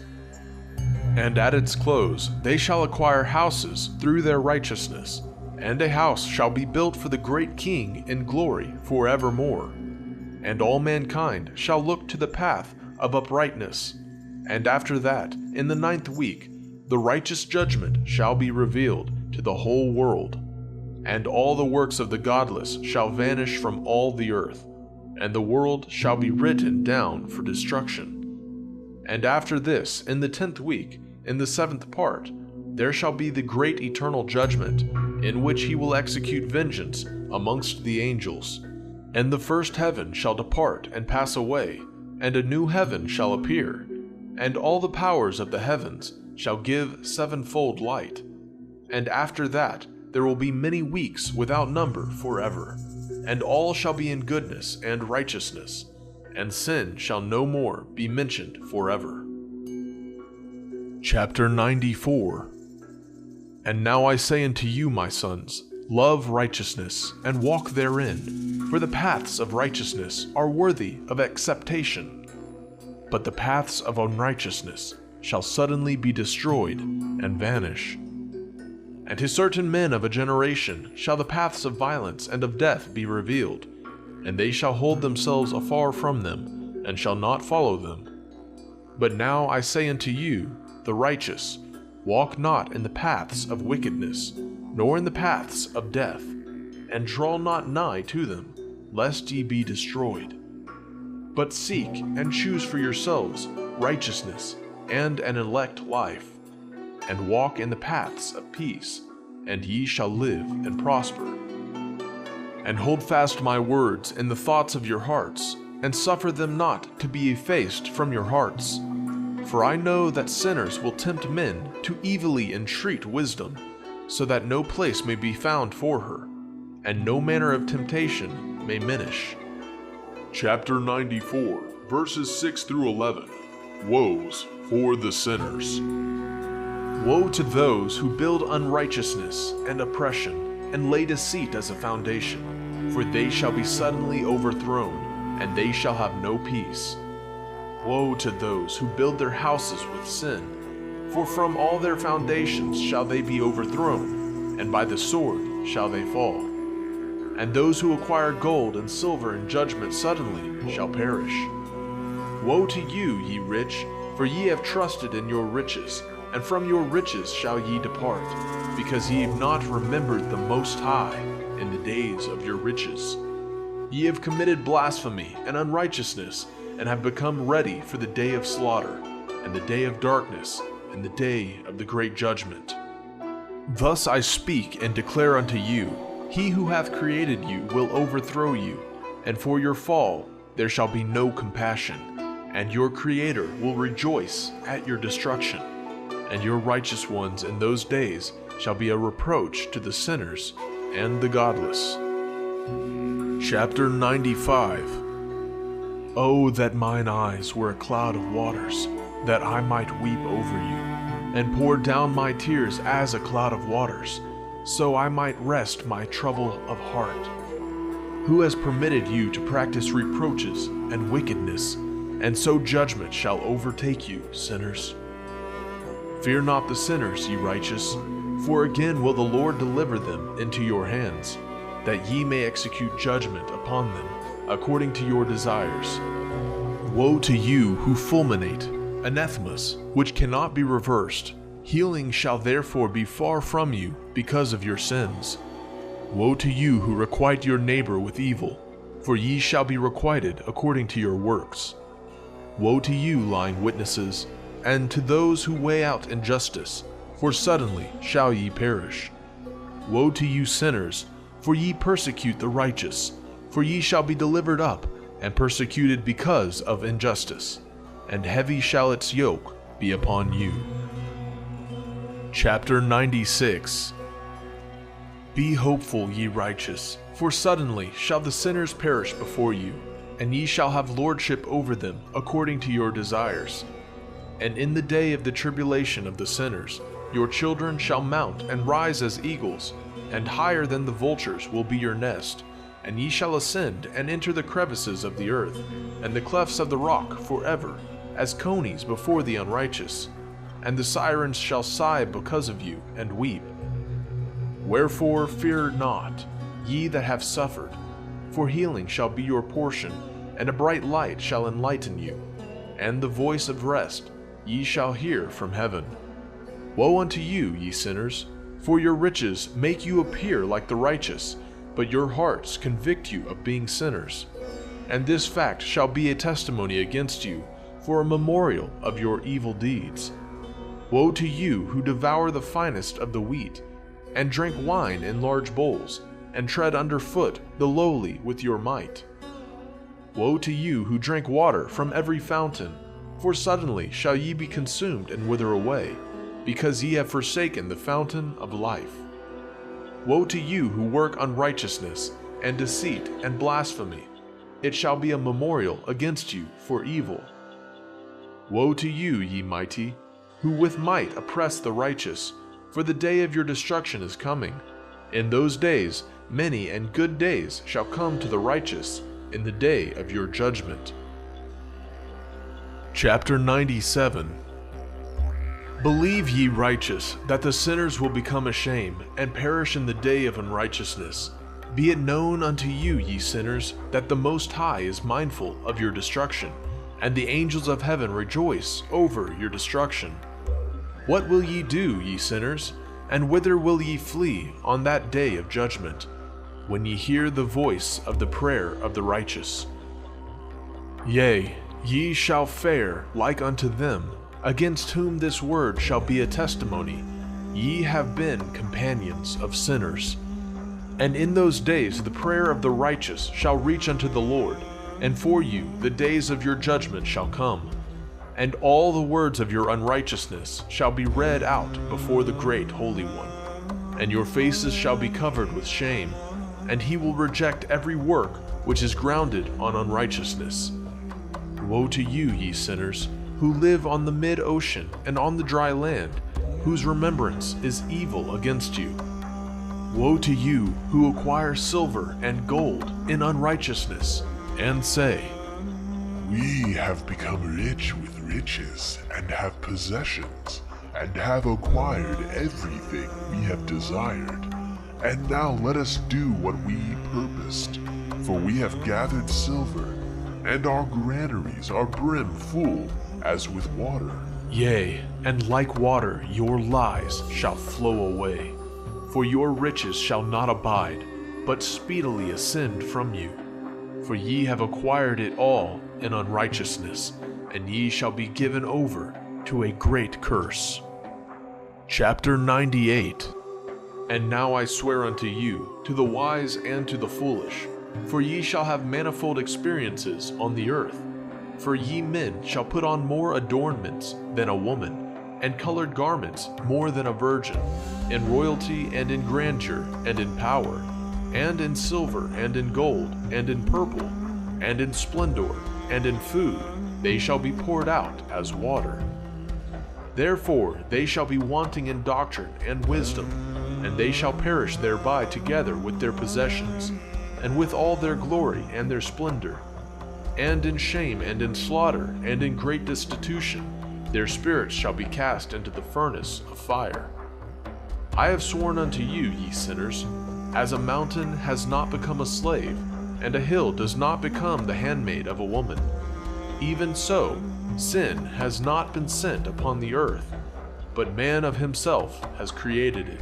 And at its close they shall acquire houses through their righteousness, and a house shall be built for the great King in glory forevermore. And all mankind shall look to the path of uprightness. And after that, in the 9th week, the righteous judgment shall be revealed to the whole world. And all the works of the godless shall vanish from all the earth, and the world shall be written down for destruction. And after this, in the 10th week, in the 7th part, there shall be the great eternal judgment, in which he will execute vengeance amongst the angels. And the first heaven shall depart and pass away, and a new heaven shall appear, and all the powers of the heavens shall give sevenfold light. And after that there will be many weeks without number forever, and all shall be in goodness and righteousness, and sin shall no more be mentioned forever. Chapter 94. And now I say unto you, my sons, love righteousness, and walk therein, for the paths of righteousness are worthy of acceptation. But the paths of unrighteousness shall suddenly be destroyed and vanish. And to certain men of a generation shall the paths of violence and of death be revealed, and they shall hold themselves afar from them, and shall not follow them. But now I say unto you, the righteous, walk not in the paths of wickedness, nor in the paths of death, and draw not nigh to them, lest ye be destroyed. But seek and choose for yourselves righteousness and an elect life, and walk in the paths of peace, and ye shall live and prosper. And hold fast my words in the thoughts of your hearts, and suffer them not to be effaced from your hearts. For I know that sinners will tempt men to evilly entreat wisdom, so that no place may be found for her, and no manner of temptation may minish. Chapter 94, verses 6 through 11. Woes for the sinners. Woe to those who build unrighteousness and oppression, and lay deceit as a foundation, for they shall be suddenly overthrown, and they shall have no peace. Woe to those who build their houses with sin, for from all their foundations shall they be overthrown, and by the sword shall they fall. And those who acquire gold and silver in judgment suddenly shall perish. Woe to you, ye rich, for ye have trusted in your riches, and from your riches shall ye depart, because ye have not remembered the Most High in the days of your riches. Ye have committed blasphemy and unrighteousness, and have become ready for the day of slaughter, and the day of darkness, and the day of the great judgment. Thus I speak and declare unto you, he who hath created you will overthrow you, and for your fall there shall be no compassion, and your Creator will rejoice at your destruction, and your righteous ones in those days shall be a reproach to the sinners and the godless. Chapter 95. Oh, that mine eyes were a cloud of waters, that I might weep over you, and pour down my tears as a cloud of waters, so I might rest my trouble of heart. Who has permitted you to practice reproaches and wickedness, and so judgment shall overtake you, sinners? Fear not the sinners, ye righteous, for again will the Lord deliver them into your hands, that ye may execute judgment upon them according to your desires. Woe to you who fulminate, anathemas, which cannot be reversed. Healing shall therefore be far from you because of your sins. Woe to you who requite your neighbor with evil, for ye shall be requited according to your works. Woe to you, lying witnesses, and to those who weigh out injustice, for suddenly shall ye perish. Woe to you, sinners, for ye persecute the righteous, for ye shall be delivered up, and persecuted because of injustice, and heavy shall its yoke be upon you. Chapter 96. Be hopeful, ye righteous, for suddenly shall the sinners perish before you, and ye shall have lordship over them according to your desires. And in the day of the tribulation of the sinners, your children shall mount and rise as eagles, and higher than the vultures will be your nest. And ye shall ascend and enter the crevices of the earth, and the clefts of the rock forever, as conies before the unrighteous. And the sirens shall sigh because of you, and weep. Wherefore fear not, ye that have suffered, for healing shall be your portion, and a bright light shall enlighten you, and the voice of rest ye shall hear from heaven. Woe unto you, ye sinners, for your riches make you appear like the righteous, but your hearts convict you of being sinners. And this fact shall be a testimony against you, for a memorial of your evil deeds. Woe to you who devour the finest of the wheat, and drink wine in large bowls, and tread underfoot the lowly with your might. Woe to you who drink water from every fountain, for suddenly shall ye be consumed and wither away, because ye have forsaken the fountain of life. Woe to you who work unrighteousness, and deceit, and blasphemy. It shall be a memorial against you for evil. Woe to you, ye mighty, who with might oppress the righteous, for the day of your destruction is coming. In those days many and good days shall come to the righteous, in the day of your judgment. Chapter 97. Believe ye righteous, that the sinners will become ashamed, and perish in the day of unrighteousness. Be it known unto you, ye sinners, that the Most High is mindful of your destruction, and the angels of heaven rejoice over your destruction. What will ye do, ye sinners? And whither will ye flee on that day of judgment, when ye hear the voice of the prayer of the righteous? Yea, ye shall fare like unto them, against whom this word shall be a testimony. Ye have been companions of sinners. And in those days the prayer of the righteous shall reach unto the Lord, and for you the days of your judgment shall come. And all the words of your unrighteousness shall be read out before the great Holy One. And your faces shall be covered with shame, and he will reject every work which is grounded on unrighteousness. Woe to you, ye sinners, who live on the mid-ocean and on the dry land, whose remembrance is evil against you. Woe to you who acquire silver and gold in unrighteousness, and say, We have become rich with riches, and have possessions, and have acquired everything we have desired. And now let us do what we purposed, for we have gathered silver, and our granaries are brim full, as with water. Yea, and like water your lies shall flow away. For your riches shall not abide, but speedily ascend from you. For ye have acquired it all in unrighteousness, and ye shall be given over to a great curse. Chapter 98. And now I swear unto you, to the wise and to the foolish, for ye shall have manifold experiences on the earth. For ye men shall put on more adornments than a woman, and colored garments more than a virgin, in royalty and in grandeur and in power, and in silver and in gold and in purple, and in splendor and in food, they shall be poured out as water. Therefore they shall be wanting in doctrine and wisdom, and they shall perish thereby together with their possessions, and with all their glory and their splendor. And in shame and in slaughter and in great destitution, their spirits shall be cast into the furnace of fire. I have sworn unto you, ye sinners, as a mountain has not become a slave, and a hill does not become the handmaid of a woman, even so sin has not been sent upon the earth, but man of himself has created it,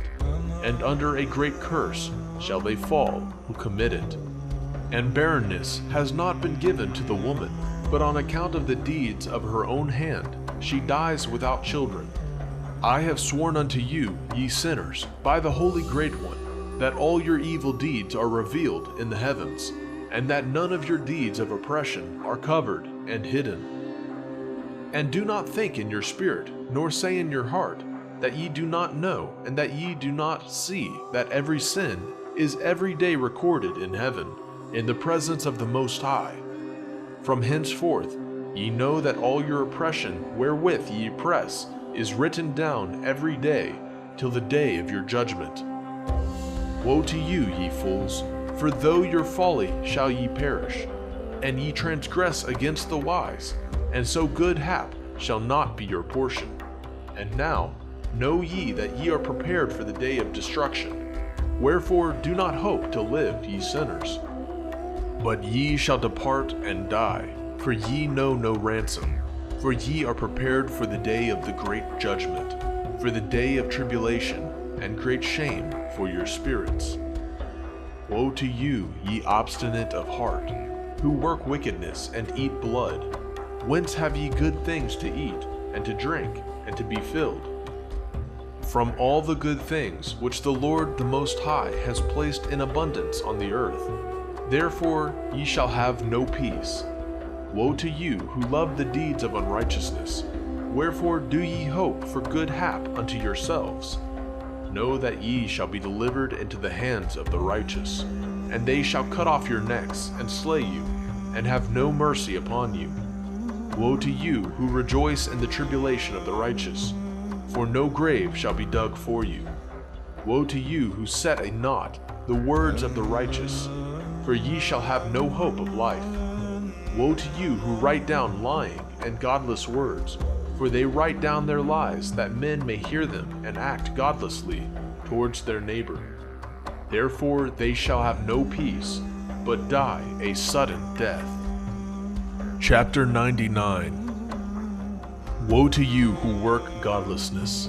and under a great curse shall they fall who commit it. And barrenness has not been given to the woman, but on account of the deeds of her own hand she dies without children. I have sworn unto you, ye sinners, by the Holy Great One, that all your evil deeds are revealed in the heavens, and that none of your deeds of oppression are covered and hidden. And do not think in your spirit, nor say in your heart, that ye do not know, and that ye do not see that every sin is every day recorded in heaven, in the presence of the Most High. From henceforth ye know that all your oppression wherewith ye oppress is written down every day till the day of your judgment. Woe to you, ye fools, for though your folly shall ye perish, and ye transgress against the wise, and so good hap shall not be your portion. And now know ye that ye are prepared for the day of destruction. Wherefore do not hope to live, ye sinners. But ye shall depart and die, for ye know no ransom. For ye are prepared for the day of the great judgment, for the day of tribulation, and great shame for your spirits. Woe to you, ye obstinate of heart, who work wickedness and eat blood. Whence have ye good things to eat, and to drink, and to be filled? From all the good things which the Lord the Most High has placed in abundance on the earth. Therefore ye shall have no peace. Woe to you who love the deeds of unrighteousness. Wherefore do ye hope for good hap unto yourselves? Know that ye shall be delivered into the hands of the righteous, and they shall cut off your necks and slay you, and have no mercy upon you. Woe to you who rejoice in the tribulation of the righteous, for no grave shall be dug for you. Woe to you who set a knot the words of the righteous, for ye shall have no hope of life. Woe to you who write down lying and godless words, for they write down their lies that men may hear them and act godlessly towards their neighbor. Therefore they shall have no peace, but die a sudden death. Chapter 99. Woe to you who work godlessness,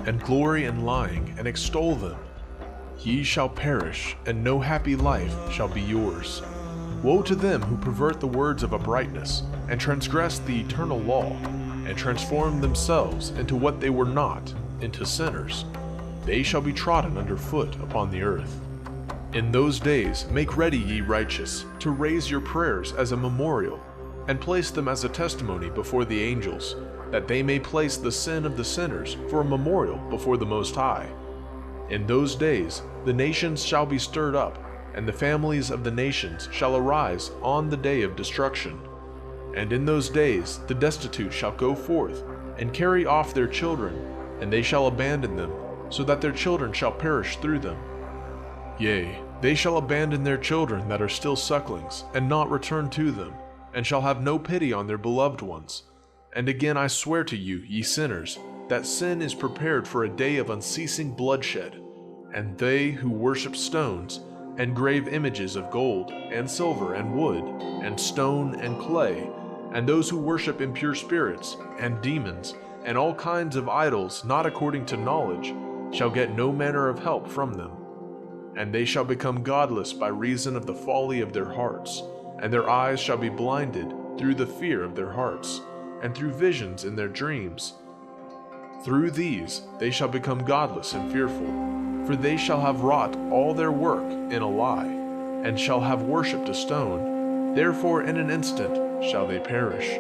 and glory in lying, and extol them. Ye shall perish, and no happy life shall be yours. Woe to them who pervert the words of uprightness, and transgress the eternal law, and transform themselves into what they were not, into sinners. They shall be trodden under foot upon the earth. In those days make ready, ye righteous, to raise your prayers as a memorial, and place them as a testimony before the angels, that they may place the sin of the sinners for a memorial before the Most High. In those days the nations shall be stirred up, and the families of the nations shall arise on the day of destruction. And in those days the destitute shall go forth, and carry off their children, and they shall abandon them, so that their children shall perish through them. Yea, they shall abandon their children that are still sucklings, and not return to them, and shall have no pity on their beloved ones. And again I swear to you, ye sinners, that sin is prepared for a day of unceasing bloodshed, and they who worship stones, and grave images of gold, and silver, and wood, and stone, and clay, and those who worship impure spirits, and demons, and all kinds of idols not according to knowledge, shall get no manner of help from them. And they shall become godless by reason of the folly of their hearts, and their eyes shall be blinded through the fear of their hearts, and through visions in their dreams. Through these they shall become godless and fearful, for they shall have wrought all their work in a lie, and shall have worshipped a stone. Therefore in an instant shall they perish.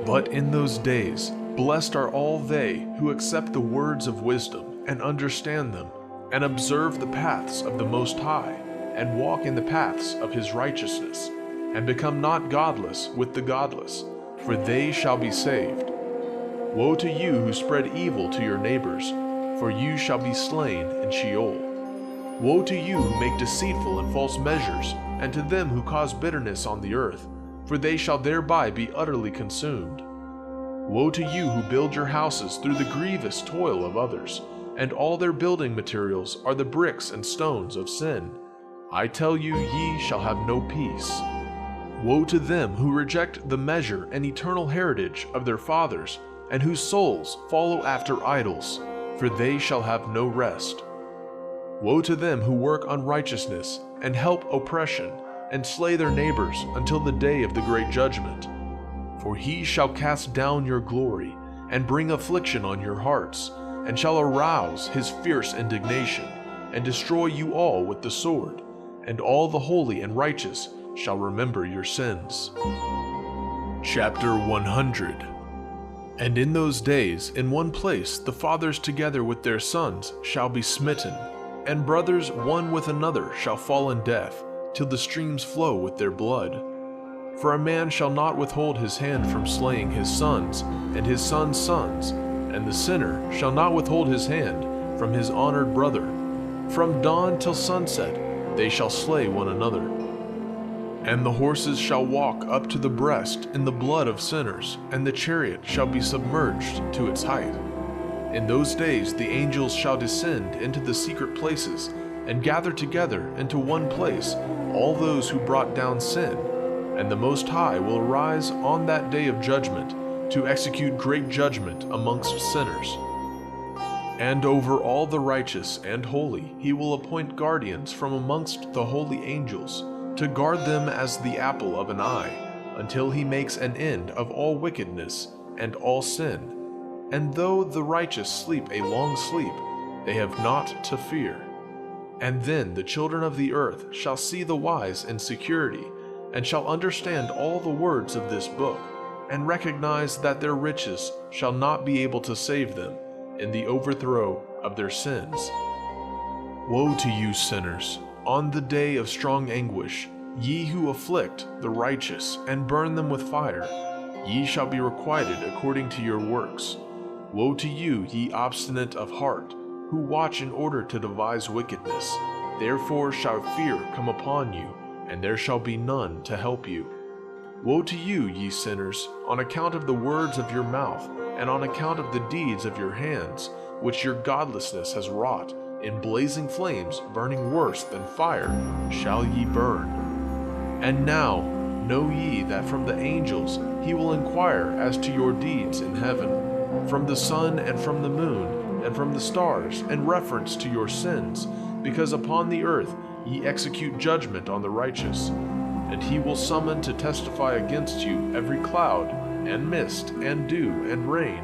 But in those days blessed are all they who accept the words of wisdom, and understand them, and observe the paths of the Most High, and walk in the paths of his righteousness, and become not godless with the godless, for they shall be saved. Woe to you who spread evil to your neighbors, for you shall be slain in Sheol. Woe to you who make deceitful and false measures, and to them who cause bitterness on the earth, for they shall thereby be utterly consumed. Woe to you who build your houses through the grievous toil of others, and all their building materials are the bricks and stones of sin. I tell you, ye shall have no peace. Woe to them who reject the measure and eternal heritage of their fathers, and whose souls follow after idols, for they shall have no rest. Woe to them who work unrighteousness, and help oppression, and slay their neighbors until the day of the great judgment. For he shall cast down your glory, and bring affliction on your hearts, and shall arouse his fierce indignation, and destroy you all with the sword, and all the holy and righteous shall remember your sins. Chapter 100. And in those days, in one place, the fathers together with their sons shall be smitten, and brothers one with another shall fall in death, till the streams flow with their blood. For a man shall not withhold his hand from slaying his sons, and his sons' sons, and the sinner shall not withhold his hand from his honored brother. From dawn till sunset they shall slay one another. And the horses shall walk up to the breast in the blood of sinners, and the chariot shall be submerged to its height. In those days the angels shall descend into the secret places, and gather together into one place all those who brought down sin, and the Most High will arise on that day of judgment to execute great judgment amongst sinners. And over all the righteous and holy he will appoint guardians from amongst the holy angels, to guard them as the apple of an eye, until he makes an end of all wickedness and all sin. And though the righteous sleep a long sleep, they have naught to fear. And then the children of the earth shall see the wise in security, and shall understand all the words of this book, and recognize that their riches shall not be able to save them in the overthrow of their sins. Woe to you, sinners! On the day of strong anguish, ye who afflict the righteous and burn them with fire, ye shall be requited according to your works. Woe to you, ye obstinate of heart, who watch in order to devise wickedness. Therefore shall fear come upon you, and there shall be none to help you. Woe to you, ye sinners, on account of the words of your mouth, and on account of the deeds of your hands, which your godlessness has wrought. In blazing flames, burning worse than fire, shall ye burn. And now know ye that from the angels he will inquire as to your deeds in heaven, from the sun and from the moon, and from the stars, in reference to your sins, because upon the earth ye execute judgment on the righteous. And he will summon to testify against you every cloud, and mist, and dew, and rain,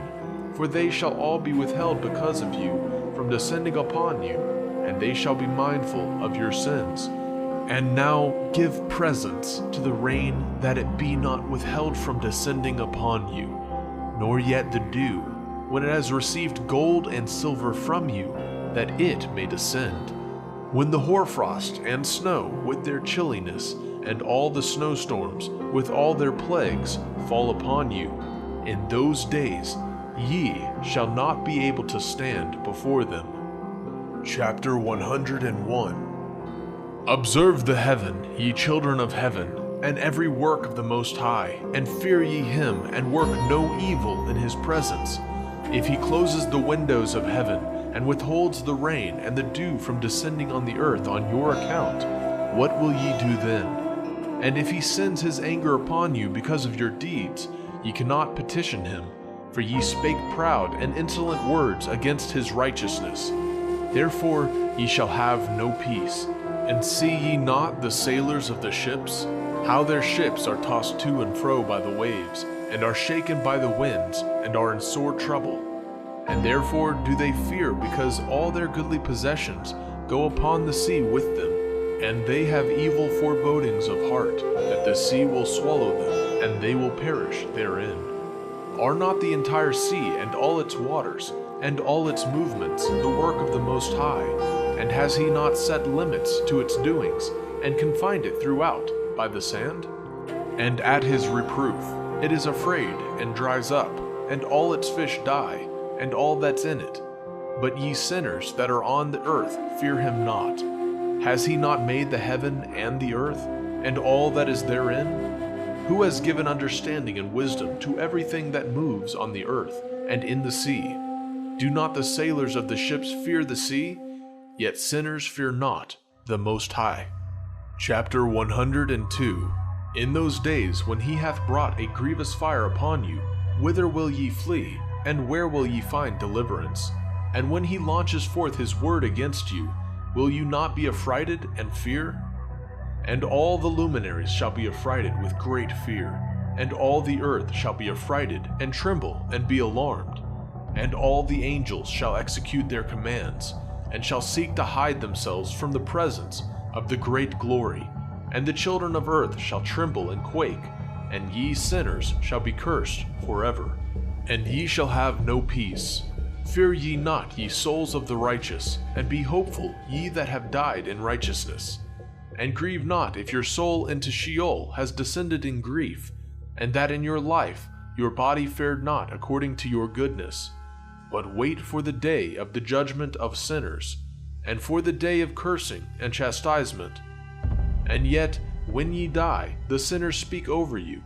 for they shall all be withheld because of you, from descending upon you, and they shall be mindful of your sins. And now give presents to the rain, that it be not withheld from descending upon you, nor yet the dew, when it has received gold and silver from you, that it may descend. When the hoarfrost and snow with their chilliness, and all the snowstorms with all their plagues fall upon you, in those days ye shall not be able to stand before them. Chapter 101. Observe the heaven, ye children of heaven, and every work of the Most High, and fear ye him, and work no evil in his presence. If he closes the windows of heaven, and withholds the rain and the dew from descending on the earth on your account, what will ye do then? And if he sends his anger upon you because of your deeds, ye cannot petition him, for ye spake proud and insolent words against his righteousness. Therefore ye shall have no peace. And see ye not the sailors of the ships, how their ships are tossed to and fro by the waves, and are shaken by the winds, and are in sore trouble? And therefore do they fear, because all their goodly possessions go upon the sea with them, and they have evil forebodings of heart, that the sea will swallow them, and they will perish therein. Are not the entire sea and all its waters, and all its movements, the work of the Most High? And has he not set limits to its doings, and confined it throughout by the sand? And at his reproof it is afraid, and dries up, and all its fish die, and all that's in it. But ye sinners that are on the earth, fear him not. Has he not made the heaven and the earth, and all that is therein? Who has given understanding and wisdom to everything that moves on the earth and in the sea? Do not the sailors of the ships fear the sea? Yet sinners fear not the Most High. Chapter 102. In those days when he hath brought a grievous fire upon you, whither will ye flee, and where will ye find deliverance? And when he launches forth his word against you, will you not be affrighted and fear? And all the luminaries shall be affrighted with great fear, and all the earth shall be affrighted and tremble and be alarmed. And all the angels shall execute their commands, and shall seek to hide themselves from the presence of the great glory. And the children of earth shall tremble and quake, and ye sinners shall be cursed forever. And ye shall have no peace. Fear ye not, ye souls of the righteous, and be hopeful, ye that have died in righteousness. And grieve not if your soul into Sheol has descended in grief, and that in your life your body fared not according to your goodness. But wait for the day of the judgment of sinners, and for the day of cursing and chastisement. And yet, when ye die, the sinners speak over you.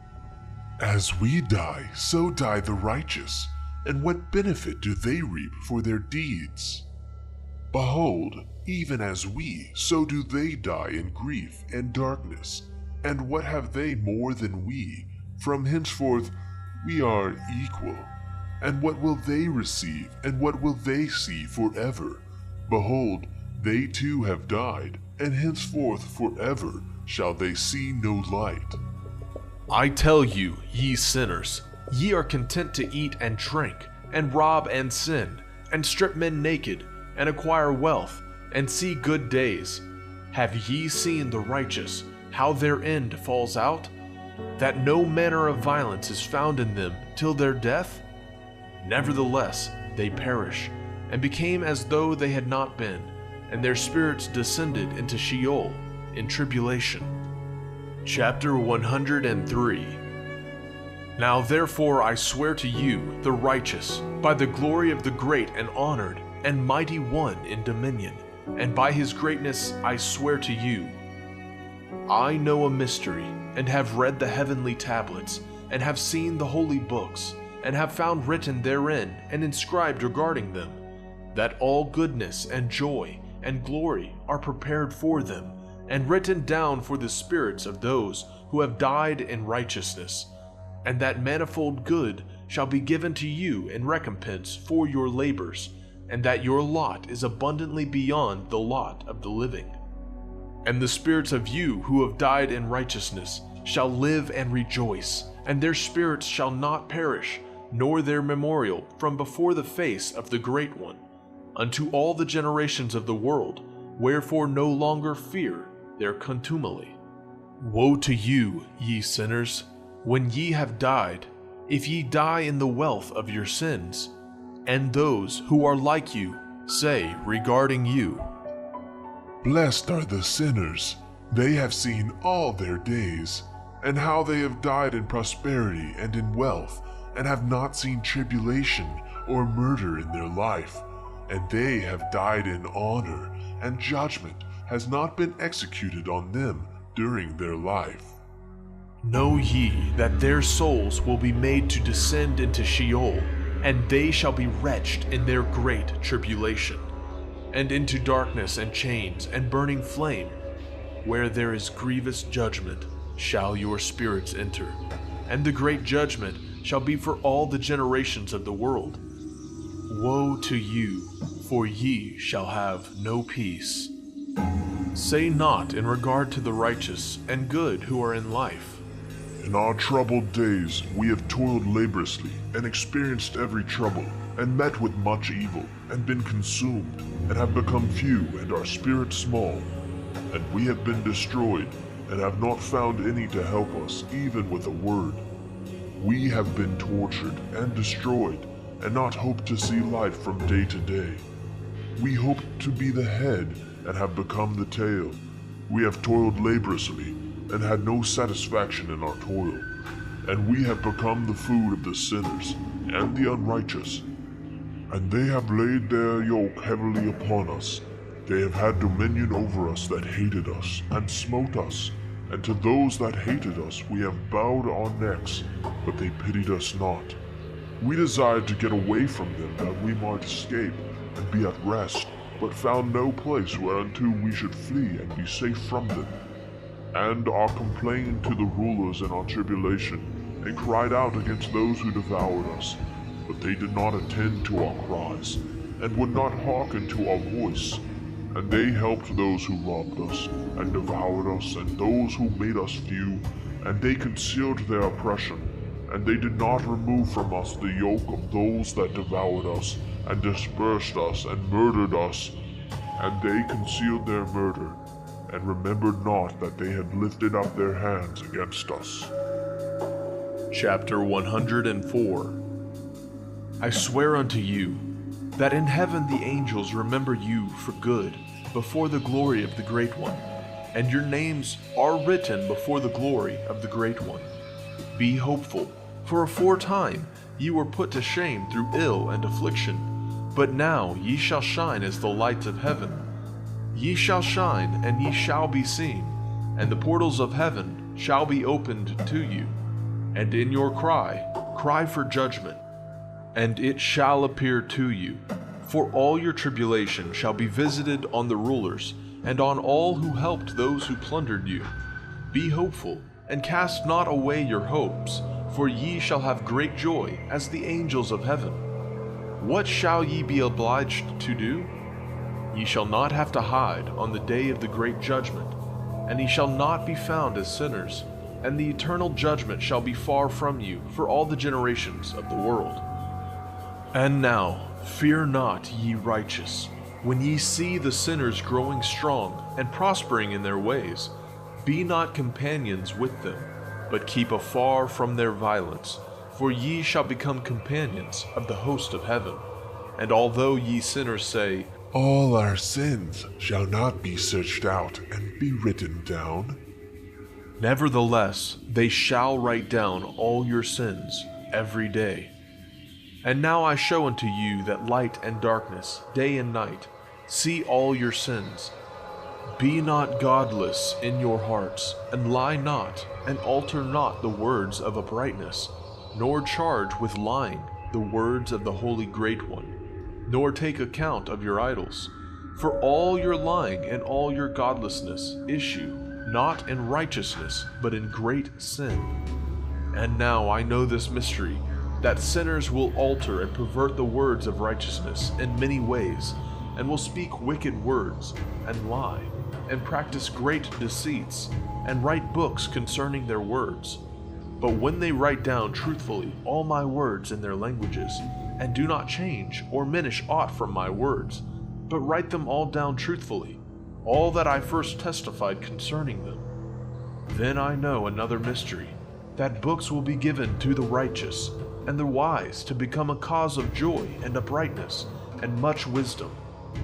As we die, so die the righteous, and what benefit do they reap for their deeds? Behold, even as we, so do they die in grief and darkness. And what have they more than we? From henceforth we are equal. And what will they receive, and what will they see forever? Behold, they too have died, and henceforth forever shall they see no light. I tell you, ye sinners, ye are content to eat and drink, and rob and sin, and strip men naked, and acquire wealth, and see good days. Have ye seen the righteous, how their end falls out? That no manner of violence is found in them till their death? Nevertheless, they perish, and became as though they had not been, and their spirits descended into Sheol in tribulation. Chapter 103. Now therefore I swear to you, the righteous, by the glory of the great and honored and mighty one in dominion, and by his greatness I swear to you. I know a mystery, and have read the heavenly tablets, and have seen the holy books, and have found written therein and inscribed regarding them, that all goodness and joy and glory are prepared for them, and written down for the spirits of those who have died in righteousness, and that manifold good shall be given to you in recompense for your labors, and that your lot is abundantly beyond the lot of the living. And the spirits of you who have died in righteousness shall live and rejoice, and their spirits shall not perish, nor their memorial from before the face of the Great One, unto all the generations of the world, wherefore no longer fear their contumely. Woe to you, ye sinners, when ye have died, if ye die in the wealth of your sins, and those who are like you say regarding you, Blessed are the sinners, they have seen all their days, and how they have died in prosperity and in wealth, and have not seen tribulation or murder in their life, and they have died in honor, and judgment has not been executed on them during their life. Know ye that their souls will be made to descend into Sheol, and they shall be wretched in their great tribulation, and into darkness and chains and burning flame, where there is grievous judgment shall your spirits enter, and the great judgment shall be for all the generations of the world. Woe to you, for ye shall have no peace. Say not in regard to the righteous and good who are in life, In our troubled days we have toiled laboriously, and experienced every trouble, and met with much evil, and been consumed, and have become few, and our spirit small. And we have been destroyed, and have not found any to help us, even with a word. We have been tortured and destroyed, and not hope to see light from day to day. We hoped to be the head, and have become the tail. We have toiled laboriously, and had no satisfaction in our toil. And we have become the food of the sinners, and the unrighteous. And they have laid their yoke heavily upon us. They have had dominion over us that hated us, and smote us. And to those that hated us we have bowed our necks, but they pitied us not. We desired to get away from them that we might escape, and be at rest, but found no place whereunto we should flee and be safe from them. And are complained to the rulers in our tribulation, and cried out against those who devoured us. But they did not attend to our cries, and would not hearken to our voice. And they helped those who robbed us, and devoured us, and those who made us few, and they concealed their oppression. And they did not remove from us the yoke of those that devoured us, and dispersed us, and murdered us. And they concealed their murder, and remembered not that they had lifted up their hands against us. Chapter 104. I swear unto you, that in heaven the angels remember you for good before the glory of the Great One, and your names are written before the glory of the Great One. Be hopeful, for aforetime ye were put to shame through ill and affliction, but now ye shall shine as the lights of heaven. Ye shall shine, and ye shall be seen, and the portals of heaven shall be opened to you. And in your cry for judgment, and it shall appear to you. For all your tribulation shall be visited on the rulers, and on all who helped those who plundered you. Be hopeful, and cast not away your hopes, for ye shall have great joy as the angels of heaven. What shall ye be obliged to do? Ye shall not have to hide on the day of the great judgment, and ye shall not be found as sinners, and the eternal judgment shall be far from you for all the generations of the world. And now, fear not, ye righteous, when ye see the sinners growing strong and prospering in their ways. Be not companions with them, but keep afar from their violence, for ye shall become companions of the host of heaven. And although ye sinners say, All our sins shall not be searched out and be written down, nevertheless they shall write down all your sins every day. And now I show unto you that light and darkness, day and night, see all your sins. Be not godless in your hearts, and lie not, and alter not the words of uprightness, nor charge with lying the words of the Holy Great One, nor take account of your idols. For all your lying and all your godlessness issue not in righteousness, but in great sin. And now I know this mystery, that sinners will alter and pervert the words of righteousness in many ways, and will speak wicked words, and lie, and practice great deceits, and write books concerning their words. But when they write down truthfully all my words in their languages, and do not change or diminish aught from my words, but write them all down truthfully, all that I first testified concerning them, then I know another mystery, that books will be given to the righteous, and the wise to become a cause of joy and uprightness, and much wisdom.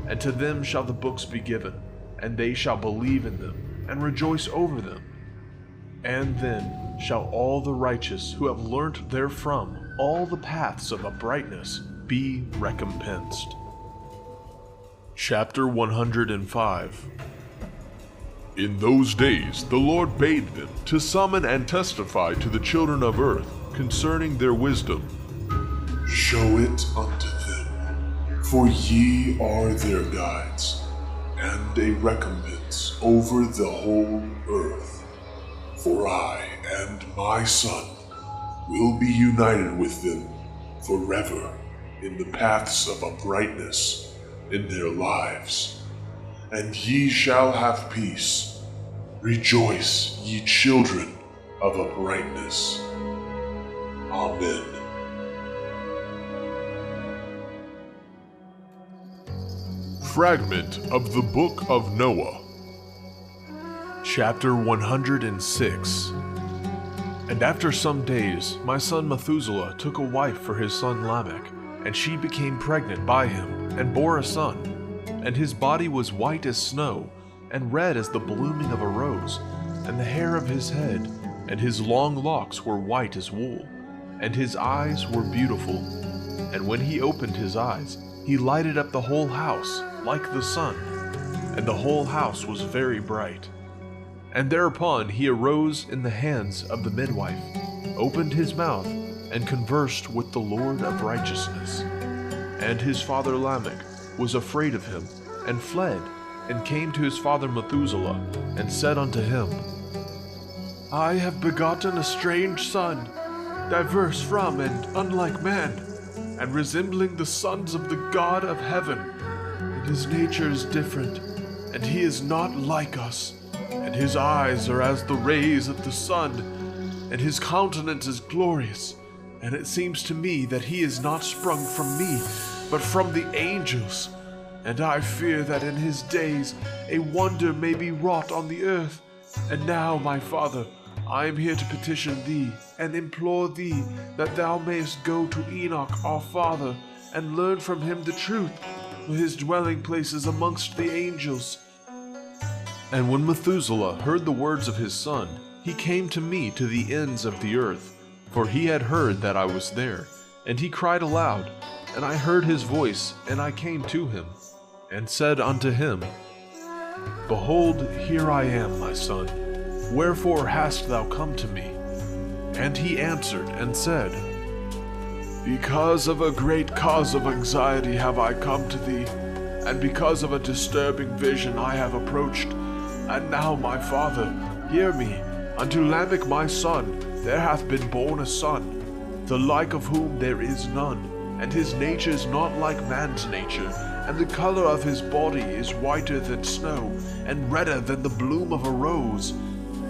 And to them shall the books be given, and they shall believe in them, and rejoice over them. And then shall all the righteous who have learnt therefrom all the paths of uprightness be recompensed. Chapter 105. In those days the Lord bade them to summon and testify to the children of earth concerning their wisdom. Show it unto them, for ye are their guides, and a recompense over the whole earth. For I and my Son will be united with them forever in the paths of uprightness in their lives, and ye shall have peace. Rejoice, ye children of uprightness. Amen. Fragment of the Book of Noah. Chapter 106. And after some days, my son Methuselah took a wife for his son Lamech, and she became pregnant by him, and bore a son. And his body was white as snow, and red as the blooming of a rose, and the hair of his head, and his long locks were white as wool, and his eyes were beautiful. And when he opened his eyes, he lighted up the whole house like the sun, and the whole house was very bright. And thereupon he arose in the hands of the midwife, opened his mouth, and conversed with the Lord of righteousness. And his father Lamech was afraid of him, and fled, and came to his father Methuselah, and said unto him, I have begotten a strange son, diverse from and unlike man, and resembling the sons of the God of heaven. And his nature is different, and he is not like us. And his eyes are as the rays of the sun, and his countenance is glorious. And it seems to me that he is not sprung from me, but from the angels. And I fear that in his days a wonder may be wrought on the earth. And now, my father, I am here to petition thee and implore thee that thou mayest go to Enoch our father and learn from him the truth, for his dwelling place is amongst the angels." And when Methuselah heard the words of his son, he came to me to the ends of the earth, for he had heard that I was there. And he cried aloud, and I heard his voice, and I came to him, and said unto him, "Behold, here I am, my son. Wherefore hast thou come to me?" And he answered and said, "Because of a great cause of anxiety have I come to thee, and because of a disturbing vision I have approached. And now, my father, hear me. Unto Lamech my son there hath been born a son, the like of whom there is none, and his nature is not like man's nature, and the color of his body is whiter than snow, and redder than the bloom of a rose.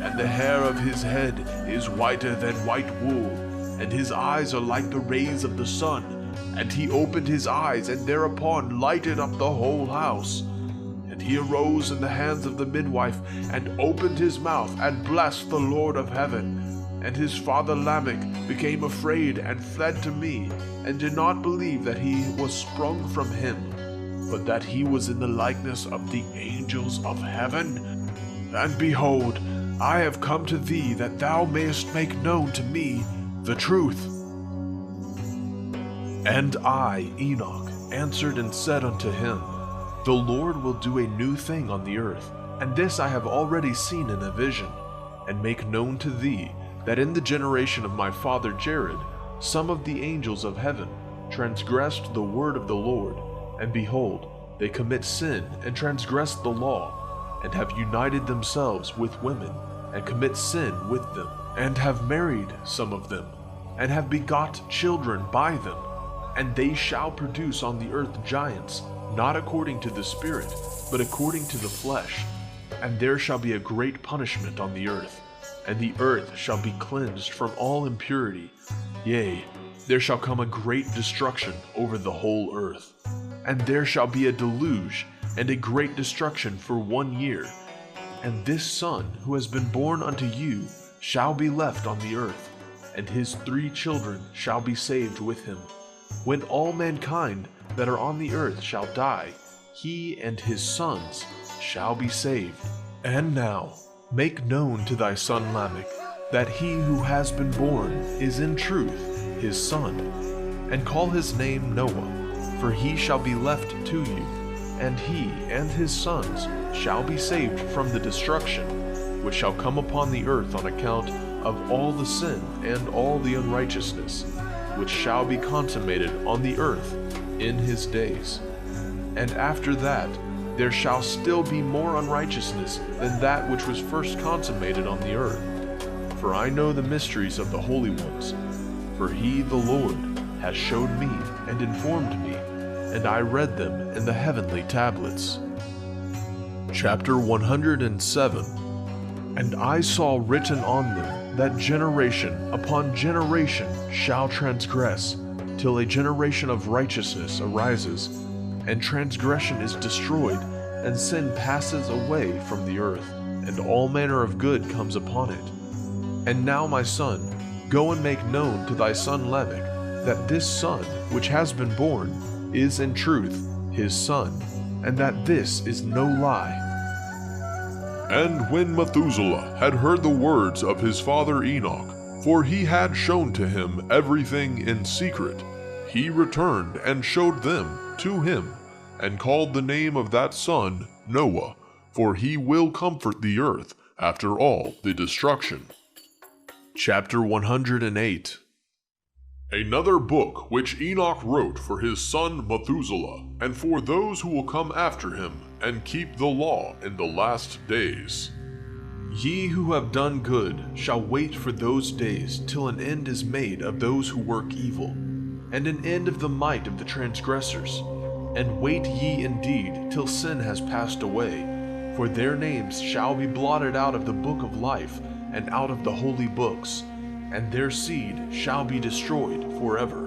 And the hair of his head is whiter than white wool, and his eyes are like the rays of the sun. And he opened his eyes, and thereupon lighted up the whole house. And he arose in the hands of the midwife, and opened his mouth, and blessed the Lord of heaven. And his father Lamech became afraid, and fled to me, and did not believe that he was sprung from him, but that he was in the likeness of the angels of heaven. And behold, I have come to thee that thou mayest make known to me the truth." And I, Enoch, answered and said unto him, "The Lord will do a new thing on the earth, and this I have already seen in a vision, and make known to thee that in the generation of my father Jared, some of the angels of heaven transgressed the word of the Lord, and behold, they commit sin and transgress the law, and have united themselves with women, and commit sin with them, and have married some of them, and have begot children by them. And they shall produce on the earth giants, not according to the Spirit, but according to the flesh. And there shall be a great punishment on the earth, and the earth shall be cleansed from all impurity. Yea, there shall come a great destruction over the whole earth. And there shall be a deluge, and a great destruction for 1 year. And this son who has been born unto you shall be left on the earth, and his 3 children shall be saved with him. When all mankind that are on the earth shall die, he and his sons shall be saved. And now make known to thy son Lamech that he who has been born is in truth his son, and call his name Noah, for he shall be left to you, and he and his sons shall be saved from the destruction which shall come upon the earth on account of all the sin and all the unrighteousness which shall be consummated on the earth in his days. And after that there shall still be more unrighteousness than that which was first consummated on the earth. For I know the mysteries of the holy ones, for he, the Lord, has showed me and informed me, and I read them in the heavenly tablets. Chapter 107. And I saw written on them that generation upon generation shall transgress, till a generation of righteousness arises, and transgression is destroyed, and sin passes away from the earth, and all manner of good comes upon it. And now, my son, go and make known to thy son Lamech that this son which has been born is in truth his son, and that this is no lie. And when Methuselah had heard the words of his father Enoch, for he had shown to him everything in secret, he returned and showed them to him, and called the name of that son Noah, for he will comfort the earth after all the destruction. Chapter 108. Another book which Enoch wrote for his son Methuselah, and for those who will come after him, and keep the law in the last days. Ye who have done good shall wait for those days till an end is made of those who work evil, and an end of the might of the transgressors. And wait ye indeed till sin has passed away, for their names shall be blotted out of the book of life, and out of the holy books, and their seed shall be destroyed forever.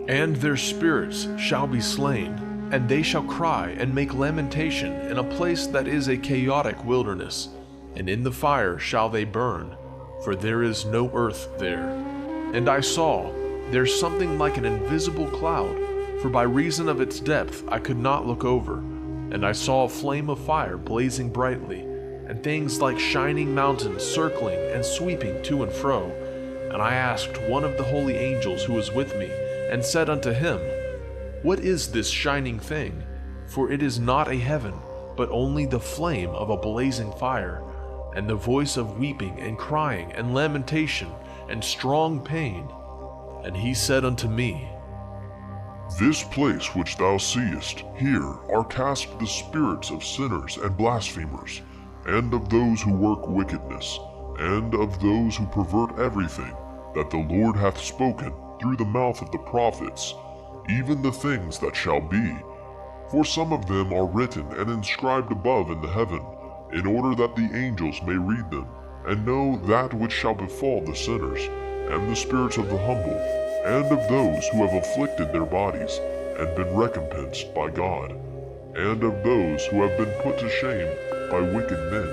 And their spirits shall be slain, and they shall cry and make lamentation in a place that is a chaotic wilderness. and in the fire shall they burn, for there is no earth there. And I saw, there's something like an invisible cloud, for by reason of its depth I could not look over. And I saw a flame of fire blazing brightly, and things like shining mountains circling and sweeping to and fro. And I asked one of the holy angels who was with me, and said unto him, What is this shining thing? For it is not a heaven, but only the flame of a blazing fire, and the voice of weeping and crying and lamentation and strong pain. And he said unto me, This place which thou seest, here are cast the spirits of sinners and blasphemers, and of those who work wickedness, and of those who pervert everything that the Lord hath spoken through the mouth of the prophets, even the things that shall be. For some of them are written and inscribed above in the heaven, in order that the angels may read them, and know that which shall befall the sinners, and the spirits of the humble, and of those who have afflicted their bodies, and been recompensed by God, and of those who have been put to shame by wicked men,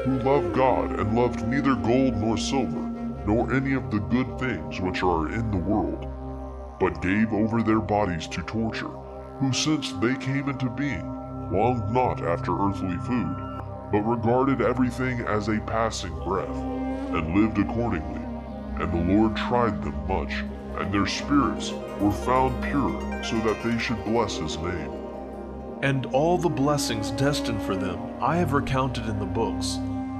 who loved God and loved neither gold nor silver, nor any of the good things which are in the world, but gave over their bodies to torture, who since they came into being, longed not after earthly food, but regarded everything as a passing breath, and lived accordingly. And the Lord tried them much, and their spirits were found pure, so that they should bless his name. And all the blessings destined for them I have recounted in the books,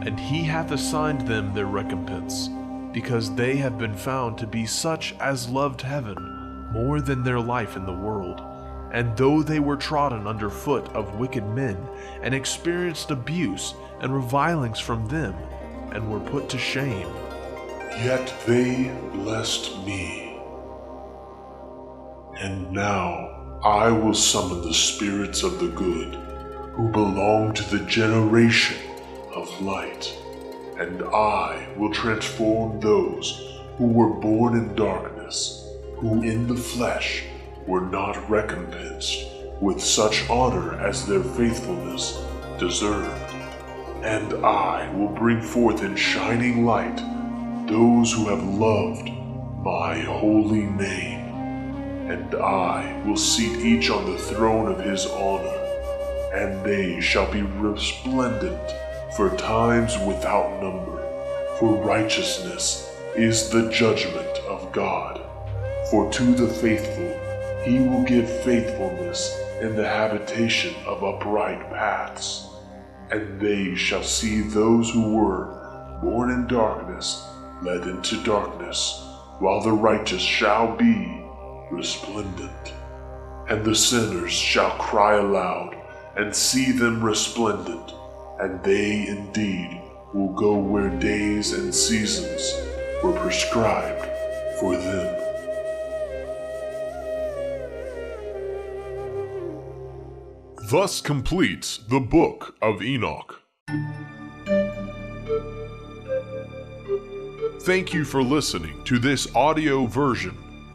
and he hath assigned them their recompense, because they have been found to be such as loved heaven more than their life in the world. And though they were trodden under foot of wicked men, and experienced abuse and revilings from them, and were put to shame, yet they blessed me. And now I will summon the spirits of the good, who belong to the generation of light, and I will transform those who were born in darkness, who in the flesh were not recompensed with such honor as their faithfulness deserved. And I will bring forth in shining light those who have loved my holy name, and I will seat each on the throne of his honor, and they shall be resplendent for times without number, for righteousness is the judgment of God. For to the faithful he will give faithfulness in the habitation of upright paths, and they shall see those who were born in darkness led into darkness, while the righteous shall be resplendent. And the sinners shall cry aloud, and see them resplendent, and they indeed will go where days and seasons were prescribed for them. Thus completes the Book of Enoch. Thank you for listening to this audio version